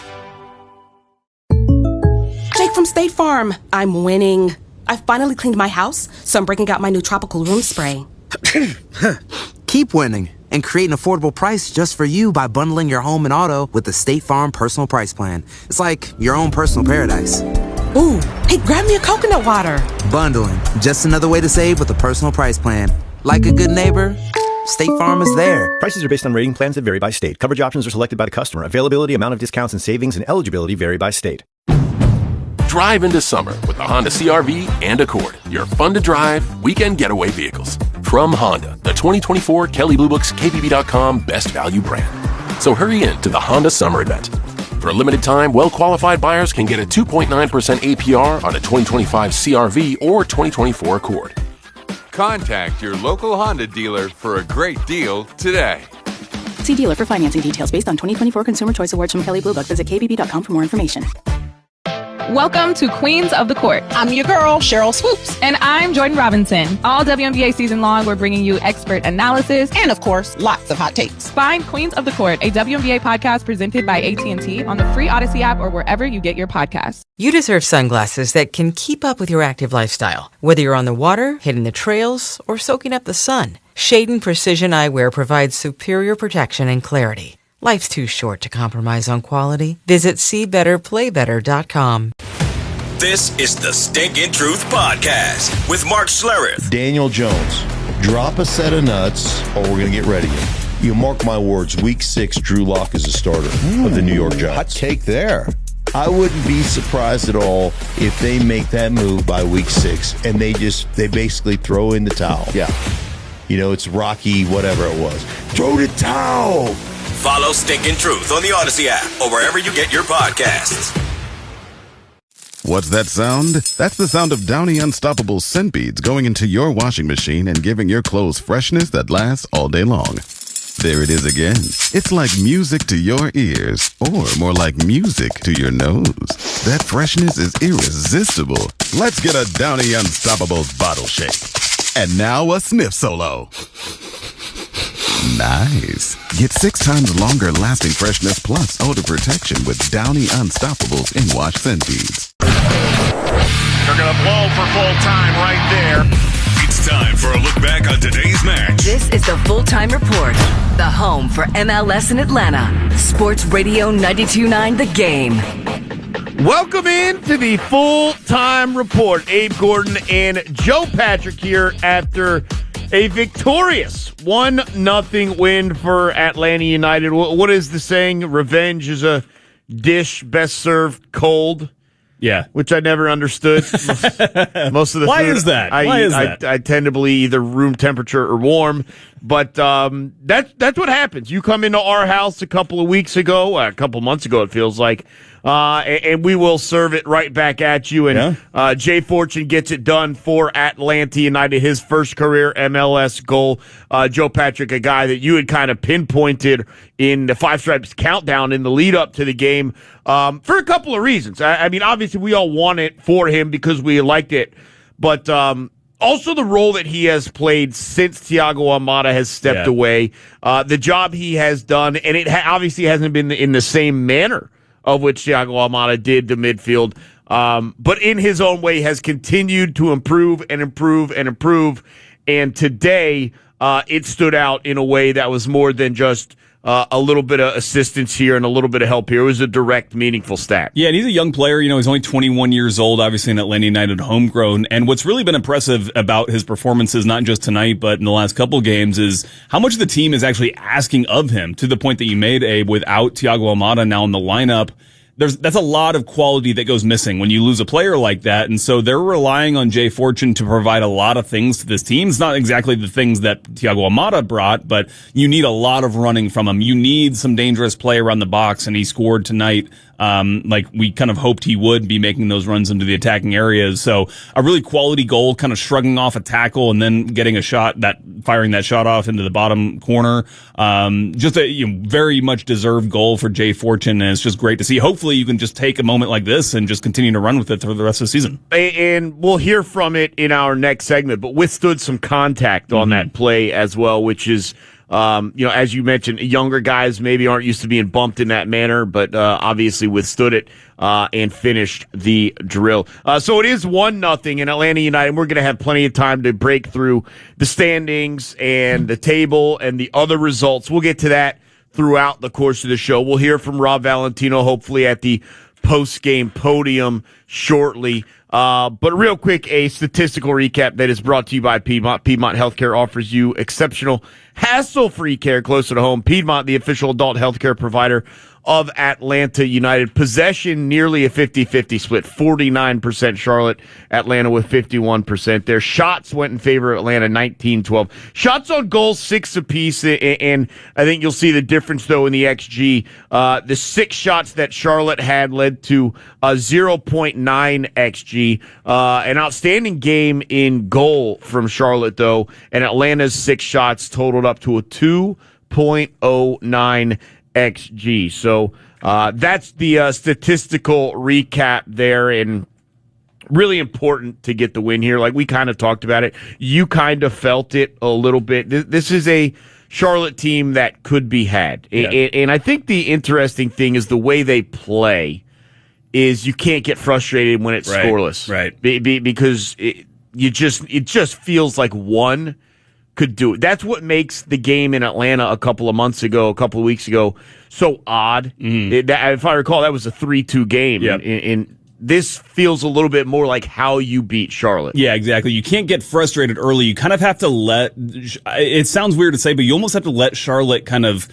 Jake from State Farm. I'm winning. I've finally cleaned my house, so I'm breaking out my new tropical room spray. Keep winning and create an affordable price just for you by bundling your home and auto with the State Farm Personal Price Plan. It's like your own personal paradise. Ooh, hey, grab me a coconut water. Bundling, just another way to save with a personal price plan. Like a good neighbor, State Farm is there. Prices are based on rating plans that vary by state. Coverage options are selected by the customer. Availability, amount of discounts and savings, and eligibility vary by state. Drive into summer with the Honda CR-V and Accord, your fun-to-drive, weekend getaway vehicles. From Honda, the 2024 Kelley Blue Book's KBB.com Best Value brand. So hurry in to the Honda Summer Event. For a limited time, well-qualified buyers can get a 2.9% APR on a 2025 CRV or 2024 Accord. Contact your local Honda dealer for a great deal today. See dealer for financing details based on 2024 Consumer Choice Awards from Kelley Blue Book. Visit kbb.com for more information. Welcome to Queens of the Court. I'm your girl, Cheryl Swoops. And I'm Jordan Robinson. All WNBA season long, we're bringing you expert analysis. And, of course, lots of hot takes. Find Queens of the Court, a WNBA podcast presented by AT&T on the free Odyssey app or wherever you get your podcasts. You deserve sunglasses that can keep up with your active lifestyle. Whether you're on the water, hitting the trails, or soaking up the sun, Shade & Precision Eyewear provides superior protection and clarity. Life's too short to compromise on quality. Visit SeeBetterPlayBetter.com. This is the Stinkin' Truth Podcast with Mark Schlereth. Daniel Jones, drop a set of nuts or we're going to get rid of you. You mark my words, week 6, Drew Lock is a starter of the New York Giants. Hot take there. I wouldn't be surprised at all if they make that move by week 6 and they basically throw in the towel. Yeah. You know, it's Rocky, whatever it was. Throw the towel. Follow Stinkin' Truth on the Odyssey app or wherever you get your podcasts. What's that sound? That's the sound of Downy Unstoppable scent beads going into your washing machine and giving your clothes freshness that lasts all day long. There it is again. It's like music to your ears, or more like music to your nose. That freshness is irresistible. Let's get a Downy Unstoppables bottle shake. And now a sniff solo. Nice. Get 6 times longer lasting freshness plus odor protection with Downy Unstoppables in wash scent beads. They're going to blow for full time right there. It's time for a look back on today's match. This is the Full-Time Report, the home for MLS in Atlanta. Sports Radio 92.9 The Game. Welcome into the Full-Time Report. Abe Gordon and Joe Patrick here after a victorious 1-0 win for Atlanta United. What is the saying? Revenge is a dish best served cold. Yeah, which I never understood. Most of the Why food is that? I tend to believe either room temperature or warm, but that's what happens. You come into our house a couple of months ago, it feels like, and we will serve it right back at you. And Jay Fortune gets it done for Atlanta United, his first career MLS goal. Joe Patrick, a guy that you had kind of pinpointed in the Five Stripes countdown in the lead up to the game for a couple of reasons. I mean, obviously we all want it for him because we liked it, but also the role that he has played since Thiago Almada has stepped away, the job he has done, and it obviously hasn't been in the same manner of which Thiago Almada did the midfield, but in his own way has continued to improve and improve and improve, and today it stood out in a way that was more than just a little bit of assistance here and a little bit of help here. It was a direct, meaningful stat. Yeah, and he's a young player. You know, he's only 21 years old, obviously an Atlanta United homegrown. And what's really been impressive about his performances, not just tonight, but in the last couple games, is how much the team is actually asking of him, to the point that you made, Abe, without Thiago Almada now in the lineup. That's a lot of quality that goes missing when you lose a player like that. And so they're relying on Jay Fortune to provide a lot of things to this team. It's not exactly the things that Thiago Almada brought, but you need a lot of running from him. You need some dangerous play around the box, and he scored tonight. Like we kind of hoped he would be, making those runs into the attacking areas. So a really quality goal, kind of shrugging off a tackle and then getting a shot, firing that shot off into the bottom corner. Just a very much deserved goal for Jay Fortune, and it's just great to see. Hopefully you can just take a moment like this and just continue to run with it for the rest of the season. And we'll hear from it in our next segment, but withstood some contact on that play as well, which is, as you mentioned, younger guys maybe aren't used to being bumped in that manner, but obviously withstood it and finished the drill. So it is 1-0 in Atlanta United. We're going to have plenty of time to break through the standings and the table and the other results. We'll get to that throughout the course of the show. We'll hear from Rob Valentino, hopefully at the post-game podium shortly. But real quick, a statistical recap that is brought to you by Piedmont. Piedmont Healthcare offers you exceptional, hassle-free care closer to home. Piedmont, the official adult healthcare provider of Atlanta United. Possession, nearly a 50-50 split. 49% Charlotte, Atlanta with 51% there. Shots went in favor of Atlanta, 19-12. Shots on goal, 6 apiece, and I think you'll see the difference, though, in the XG. The 6 shots that Charlotte had led to a 0.9 XG. An outstanding game in goal from Charlotte, though, and Atlanta's 6 shots totaled up to a 2.09 XG. So that's the statistical recap there, and really important to get the win here. Like we kind of talked about it. You kind of felt it a little bit. This is a Charlotte team that could be had. Yeah. And I think the interesting thing is the way they play is you can't get frustrated when it's scoreless. Right. Because it just feels like one could do it. That's what makes the game in Atlanta a couple of weeks ago, so odd. If I recall, that was a 3-2 game. Yep. In this feels a little bit more like how you beat Charlotte. Yeah, exactly. You can't get frustrated early. You kind of have to it sounds weird to say, but you almost have to let Charlotte kind of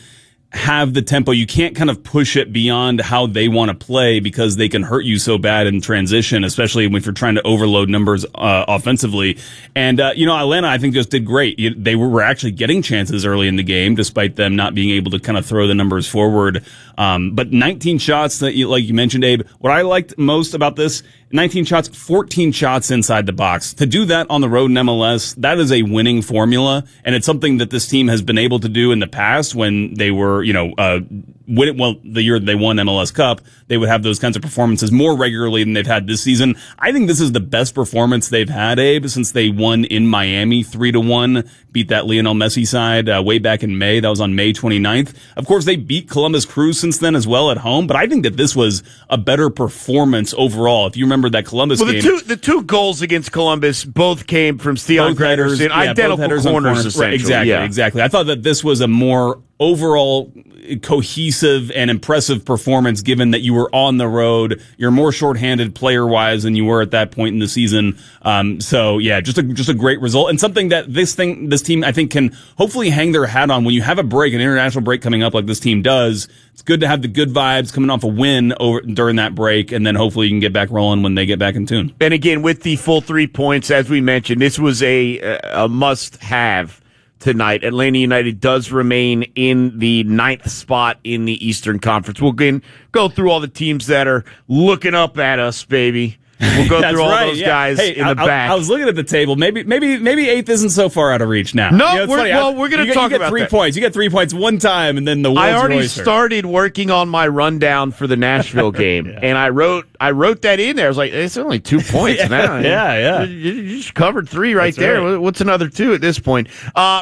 have the tempo. You can't kind of push it beyond how they want to play because they can hurt you so bad in transition, especially if you're trying to overload numbers offensively. And, Atlanta, I think, just did great. They were actually getting chances early in the game, despite them not being able to kind of throw the numbers forward. But 19 shots, like you mentioned, Abe, what I liked most about this, 19 shots, 14 shots inside the box. To do that on the road in MLS, that is a winning formula, and it's something that this team has been able to do in the past when they were, the year they won MLS Cup, they would have those kinds of performances more regularly than they've had this season. I think this is the best performance they've had, Abe, since they won in Miami 3-1, beat that Lionel Messi side way back in May. That was on May 29th. Of course, they beat Columbus Crew since then as well at home, but I think that this was a better performance overall. If you remember that Columbus game. The two goals against Columbus both came from Stian Gregerson, identical corners, essentially. Exactly. I thought that this was a more overall cohesive and impressive performance, given that you were on the road. You're more shorthanded player-wise than you were at that point in the season. Just a great result, and something that this team, I think, can hopefully hang their hat on when you have a break, an international break coming up like this team does. It's good to have the good vibes coming off a win during that break, and then hopefully you can get back rolling when they get back in tune. And again, with the full 3 points, as we mentioned, this was a must-have tonight. Atlanta United does remain in the 9th spot in the Eastern Conference. We'll go through all the teams that are looking up at us, baby. We'll go through all those guys in the back. I was looking at the table. Maybe 8th isn't so far out of reach now. No, we're going to talk about 3 points. You get 3 points one time, and then the I already started working on my rundown for the Nashville game, and I wrote that in there. I was like, it's only 2 points now. Yeah. You just covered 3 right That's there. Right. What's another 2 at this point?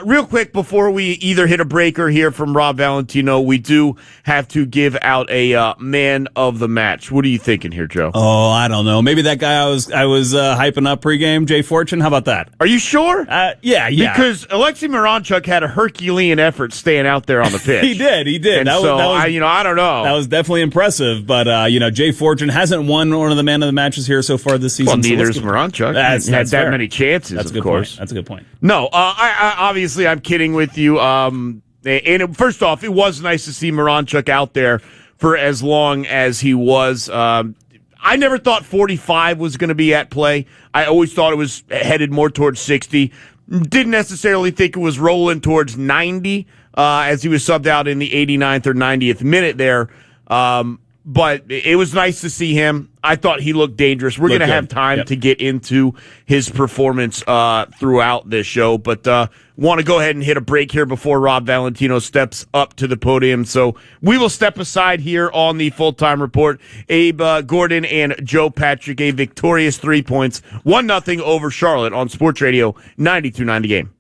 Real quick, before we either hit a break or hear from Rob Valentino, we do have to give out a man of the match. What are you thinking here, Joe? Oh, I don't know. Maybe that guy I was hyping up pregame, Jay Fortune. How about that? Are you sure? Yeah. Because Alexei Miranchuk had a Herculean effort staying out there on the pitch. He did. And that was I don't know. That was definitely impressive. But Jay Fortune hasn't won one of the man of the matches here so far this season. Well, neither is Miranchuk. That's had that fair. many chances. That's a good course. point. That's a good point. No, I obviously I'm kidding with you. And first off, it was nice to see Miranchuk out there for as long as he was. I never thought 45 was going to be at play. I always thought it was headed more towards 60. Didn't necessarily think it was rolling towards 90 as he was subbed out in the 89th or 90th minute there. But it was nice to see him. I thought he looked dangerous. We're going to have time to get into his performance throughout this show, but want to go ahead and hit a break here before Rob Valentino steps up to the podium. So we will step aside here on the Full-Time Report. Abe Gordon and Joe Patrick, a victorious 3 points, 1-0 over Charlotte on Sports Radio 92.9 The Game.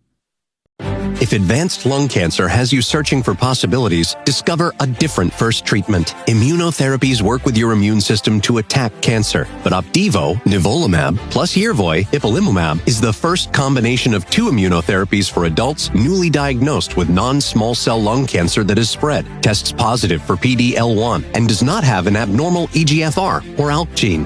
If advanced lung cancer has you searching for possibilities, discover a different first treatment. Immunotherapies work with your immune system to attack cancer. But Opdivo, nivolumab, plus Yervoy, ipilimumab, is the first combination of 2 immunotherapies for adults newly diagnosed with non-small cell lung cancer that has spread, tests positive for PD-L1, and does not have an abnormal EGFR or ALK gene.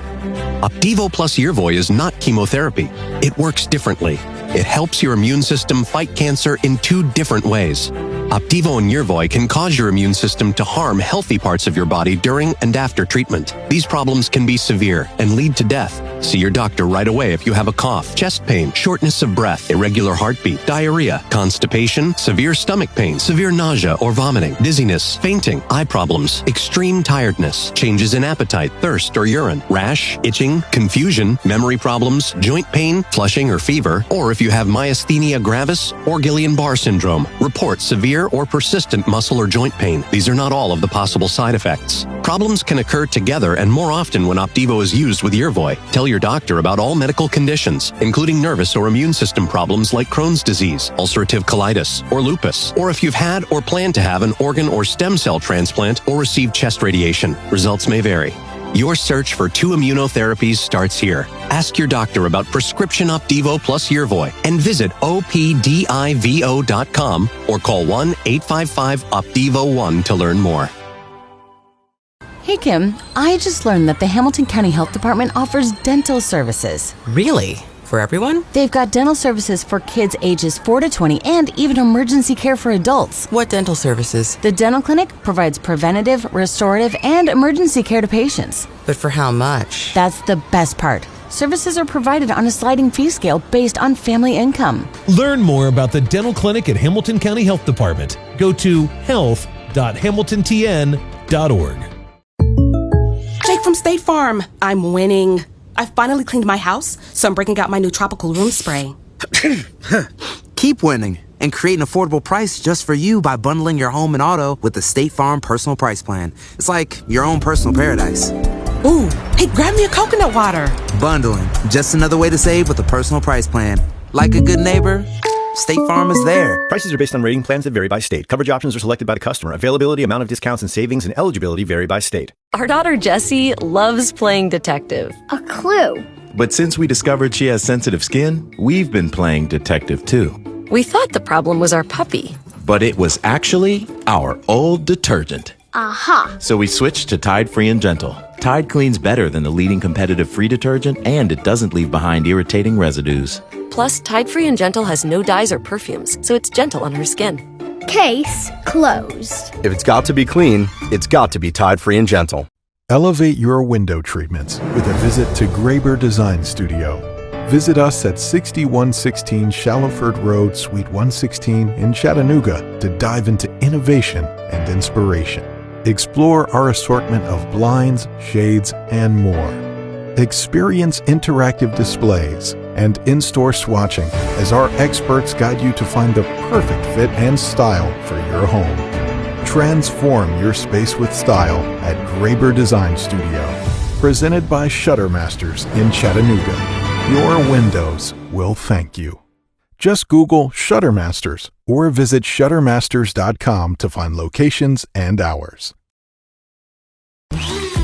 Opdivo plus Yervoy is not chemotherapy. It works differently. It helps your immune system fight cancer in 2 different ways. Opdivo and Yervoy can cause your immune system to harm healthy parts of your body during and after treatment. These problems can be severe and lead to death. See your doctor right away if you have a cough, chest pain, shortness of breath, irregular heartbeat, diarrhea, constipation, severe stomach pain, severe nausea or vomiting, dizziness, fainting, eye problems, extreme tiredness, changes in appetite, thirst or urine, rash, itching, confusion, memory problems, joint pain, flushing or fever, or if you have myasthenia gravis or Guillain-Barré syndrome. Report severe or persistent muscle or joint pain. These are not all of the possible side effects. Problems can occur together and more often when Opdivo is used with Yervoy. Tell your doctor about all medical conditions, including nervous or immune system problems like Crohn's disease, ulcerative colitis, or lupus, or if you've had or plan to have an organ or stem cell transplant or receive chest radiation. Results may vary. Your search for 2 immunotherapies starts here. Ask your doctor about prescription Opdivo plus Yervoy and visit opdivo.com or call 1-855-OPDIVO-1 to learn more. Hey, Kim, I just learned that the Hamilton County Health Department offers dental services. Really? For everyone? They've got dental services for kids ages 4 to 20 and even emergency care for adults. What dental services? The dental clinic provides preventative, restorative, and emergency care to patients. But for how much? That's the best part. Services are provided on a sliding fee scale based on family income. Learn more about the dental clinic at Hamilton County Health Department. Go to health.hamiltontn.org. Jake from State Farm. I'm winning. I finally cleaned my house, so I'm breaking out my new tropical room spray. Keep winning and create an affordable price just for you by bundling your home and auto with the State Farm Personal Price Plan. It's like your own personal paradise. Ooh, hey, grab me a coconut water. Bundling, just another way to save with a personal price plan. Like a good neighbor, State Farm is there. Prices are based on rating plans that vary by state. Coverage options are selected by the customer. Availability, amount of discounts and savings, and eligibility vary by state. Our daughter Jessie loves playing detective. A clue. But since we discovered she has sensitive skin, we've been playing detective too. We thought the problem was our puppy. But it was actually our old detergent. Aha. So we switched to Tide Free and Gentle. Tide cleans better than the leading competitive free detergent, and it doesn't leave behind irritating residues. Plus, Tide Free and Gentle has no dyes or perfumes, so it's gentle on her skin. Case closed. If it's got to be clean, it's got to be Tide Free and Gentle. Elevate your window treatments with a visit to Graber Design Studio. Visit us at 6116 Shallowford Road, Suite 116 in Chattanooga to dive into innovation and inspiration. Explore our assortment of blinds, shades, and more. Experience interactive displays and in-store swatching as our experts guide you to find the perfect fit and style for your home. Transform your space with style at Graber Design Studio. Presented by Shuttermasters in Chattanooga. Your windows will thank you. Just Google Shuttermasters or visit shuttermasters.com to find locations and hours.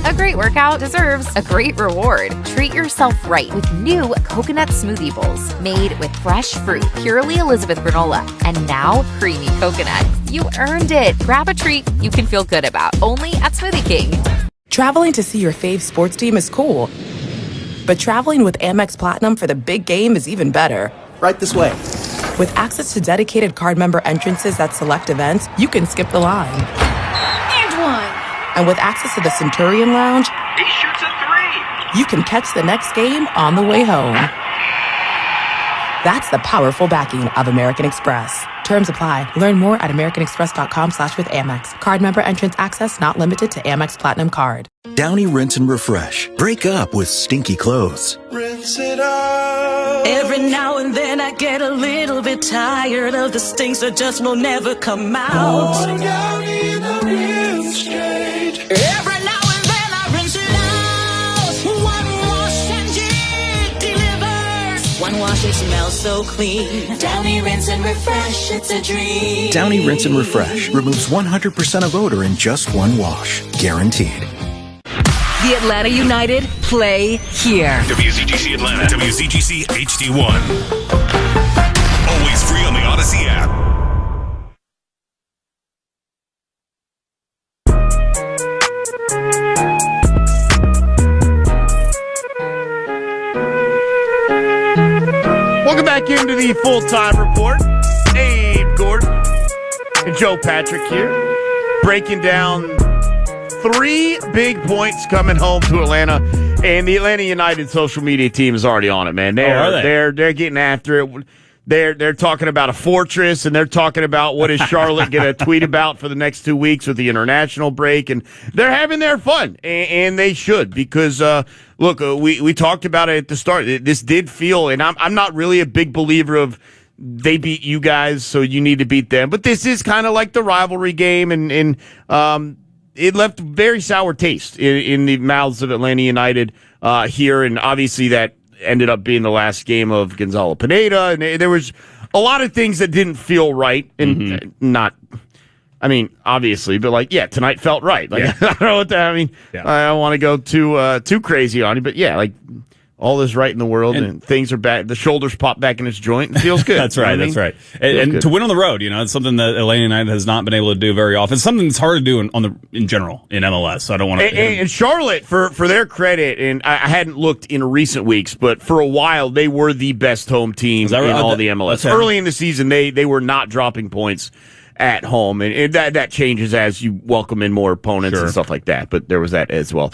A great workout deserves a great reward. Treat yourself right with new coconut smoothie bowls made with fresh fruit, purely Elizabeth granola, and now creamy coconut. You earned it. Grab a treat you can feel good about, only at Smoothie King. Traveling to see your fave sports team is cool, but traveling with Amex Platinum for the big game is even better. Right this way. With access to dedicated card member entrances at select events, you can skip the line. And one. And with access to the Centurion Lounge, He shoots a three. you can catch the next game on the way home. That's the powerful backing of American Express. Terms apply. Learn more at americanexpress.com/withAmex. Card member entrance access not limited to Amex Platinum Card. Downy Rinse and Refresh. Break up with stinky clothes. Rinse it out. Every now and then I get a little bit tired of the stinks that just will never come out. Pouring down in a rinse straight. Every now and then I rinse it out. One wash and it delivers. One wash, it smells so clean. Downy Rinse and Refresh, it's a dream. Downy Rinse and Refresh removes 100% of odor in just one wash. Guaranteed. The Atlanta United play here. WZGC Atlanta, WZGC HD1. Always free on the Odyssey app. the full-time report. Abe Gordon and Joe Patrick here, breaking down 3 big points coming home to Atlanta, and the Atlanta United social media team is already on it, man. They're getting after it. They're talking about a fortress, and they're talking about what is Charlotte going to tweet about for the next 2 weeks with the international break, and they're having their fun, and they should, because look, we talked about it at the start. This did feel, and I'm not really a big believer of they beat you guys, so you need to beat them, but this is kind of like the rivalry game, and it left very sour taste in the mouths of Atlanta United here, and obviously that ended up being the last game of Gonzalo Pineda, and there was a lot of things that didn't feel right, and obviously, but tonight felt right. I don't know what that, I don't want to go too crazy on you, but all is right in the world, and things are back. The shoulders pop back in its joint. It feels good. That's right. That's right. And to win on the road, it's something that Atlanta United has not been able to do very often. It's something that's hard to do in general in MLS. So I don't want to. And Charlotte, for their credit, and I hadn't looked in recent weeks, but for a while they were the best home team in all the MLS. Early in the season, they were not dropping points at home, and that changes as you welcome in more opponents and stuff like that, but there was that as well.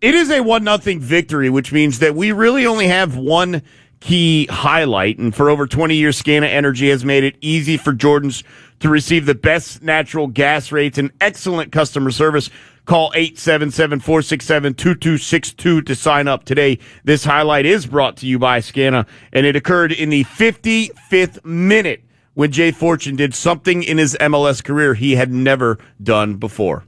It is a 1-0 victory, which means that we really only have one key highlight, and for over 20 years, Scana Energy has made it easy for Jordans to receive the best natural gas rates and excellent customer service. Call 877-467-2262 to sign up today. This highlight is brought to you by Scana, and it occurred in the 55th minute when Jay Fortune did something in his MLS career he had never done before.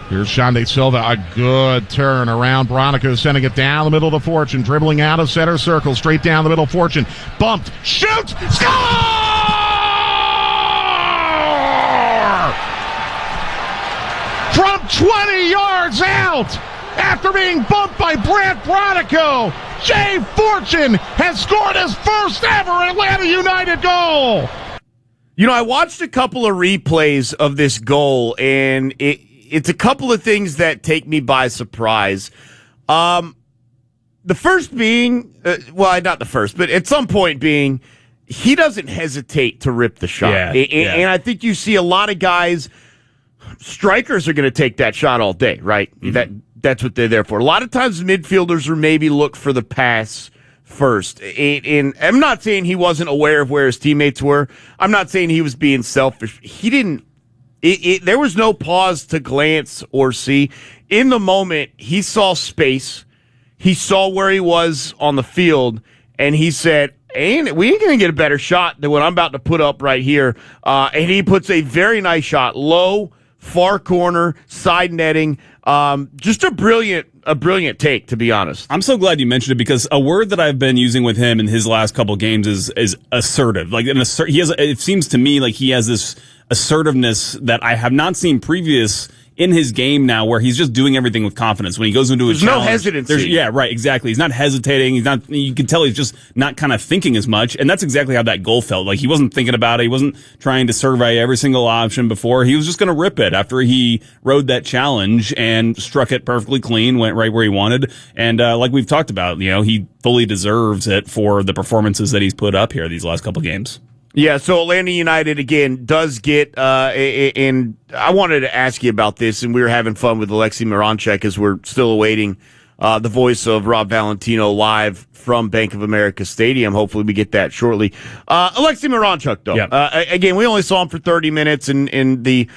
Here's Shande Silva, a good turn around. Bronico sending it down the middle to Fortune, dribbling out of center circle, straight down the middle. Fortune bumped, shoots, score! From 20 yards out, after being bumped by Brant Bronico, Jay Fortune has scored his first ever Atlanta United goal. I watched a couple of replays of this goal, and it's a couple of things that take me by surprise. The first being, not the first, but at some point being, he doesn't hesitate to rip the shot. And I think you see a lot of guys, strikers are going to take that shot all day, right? Mm-hmm. That's what they're there for. A lot of times midfielders are maybe look for the pass first. And I'm not saying he wasn't aware of where his teammates were. I'm not saying he was being selfish. He didn't. There was no pause to glance or see. In the moment, he saw space. He saw where he was on the field, and he said, we ain't going to get a better shot than what I'm about to put up right here. And he puts a very nice shot, low, far corner, side netting. Just a brilliant take, to be honest. I'm so glad you mentioned it, because a word that I've been using with him in his last couple games is assertive. It seems to me like he has this assertiveness that I have not seen previous in his game now, where he's just doing everything with confidence. When he goes into a challenge, no hesitancy. Yeah, right, exactly. He's not hesitating. You can tell he's just not kind of thinking as much, and that's exactly how that goal felt. Like, he wasn't thinking about it. He wasn't trying to survey every single option before. He was just going to rip it after he rode that challenge and struck it perfectly clean, went right where he wanted. And like we've talked about, he fully deserves it for the performances that he's put up here these last couple games. Yeah, so Atlanta United, again, does get, and I wanted to ask you about this, and we were having fun with Alexei Miranchuk as we're still awaiting the voice of Rob Valentino live from Bank of America Stadium. Hopefully we get that shortly. Alexei Miranchuk, though. Yep. Again, we only saw him for 30 minutes in the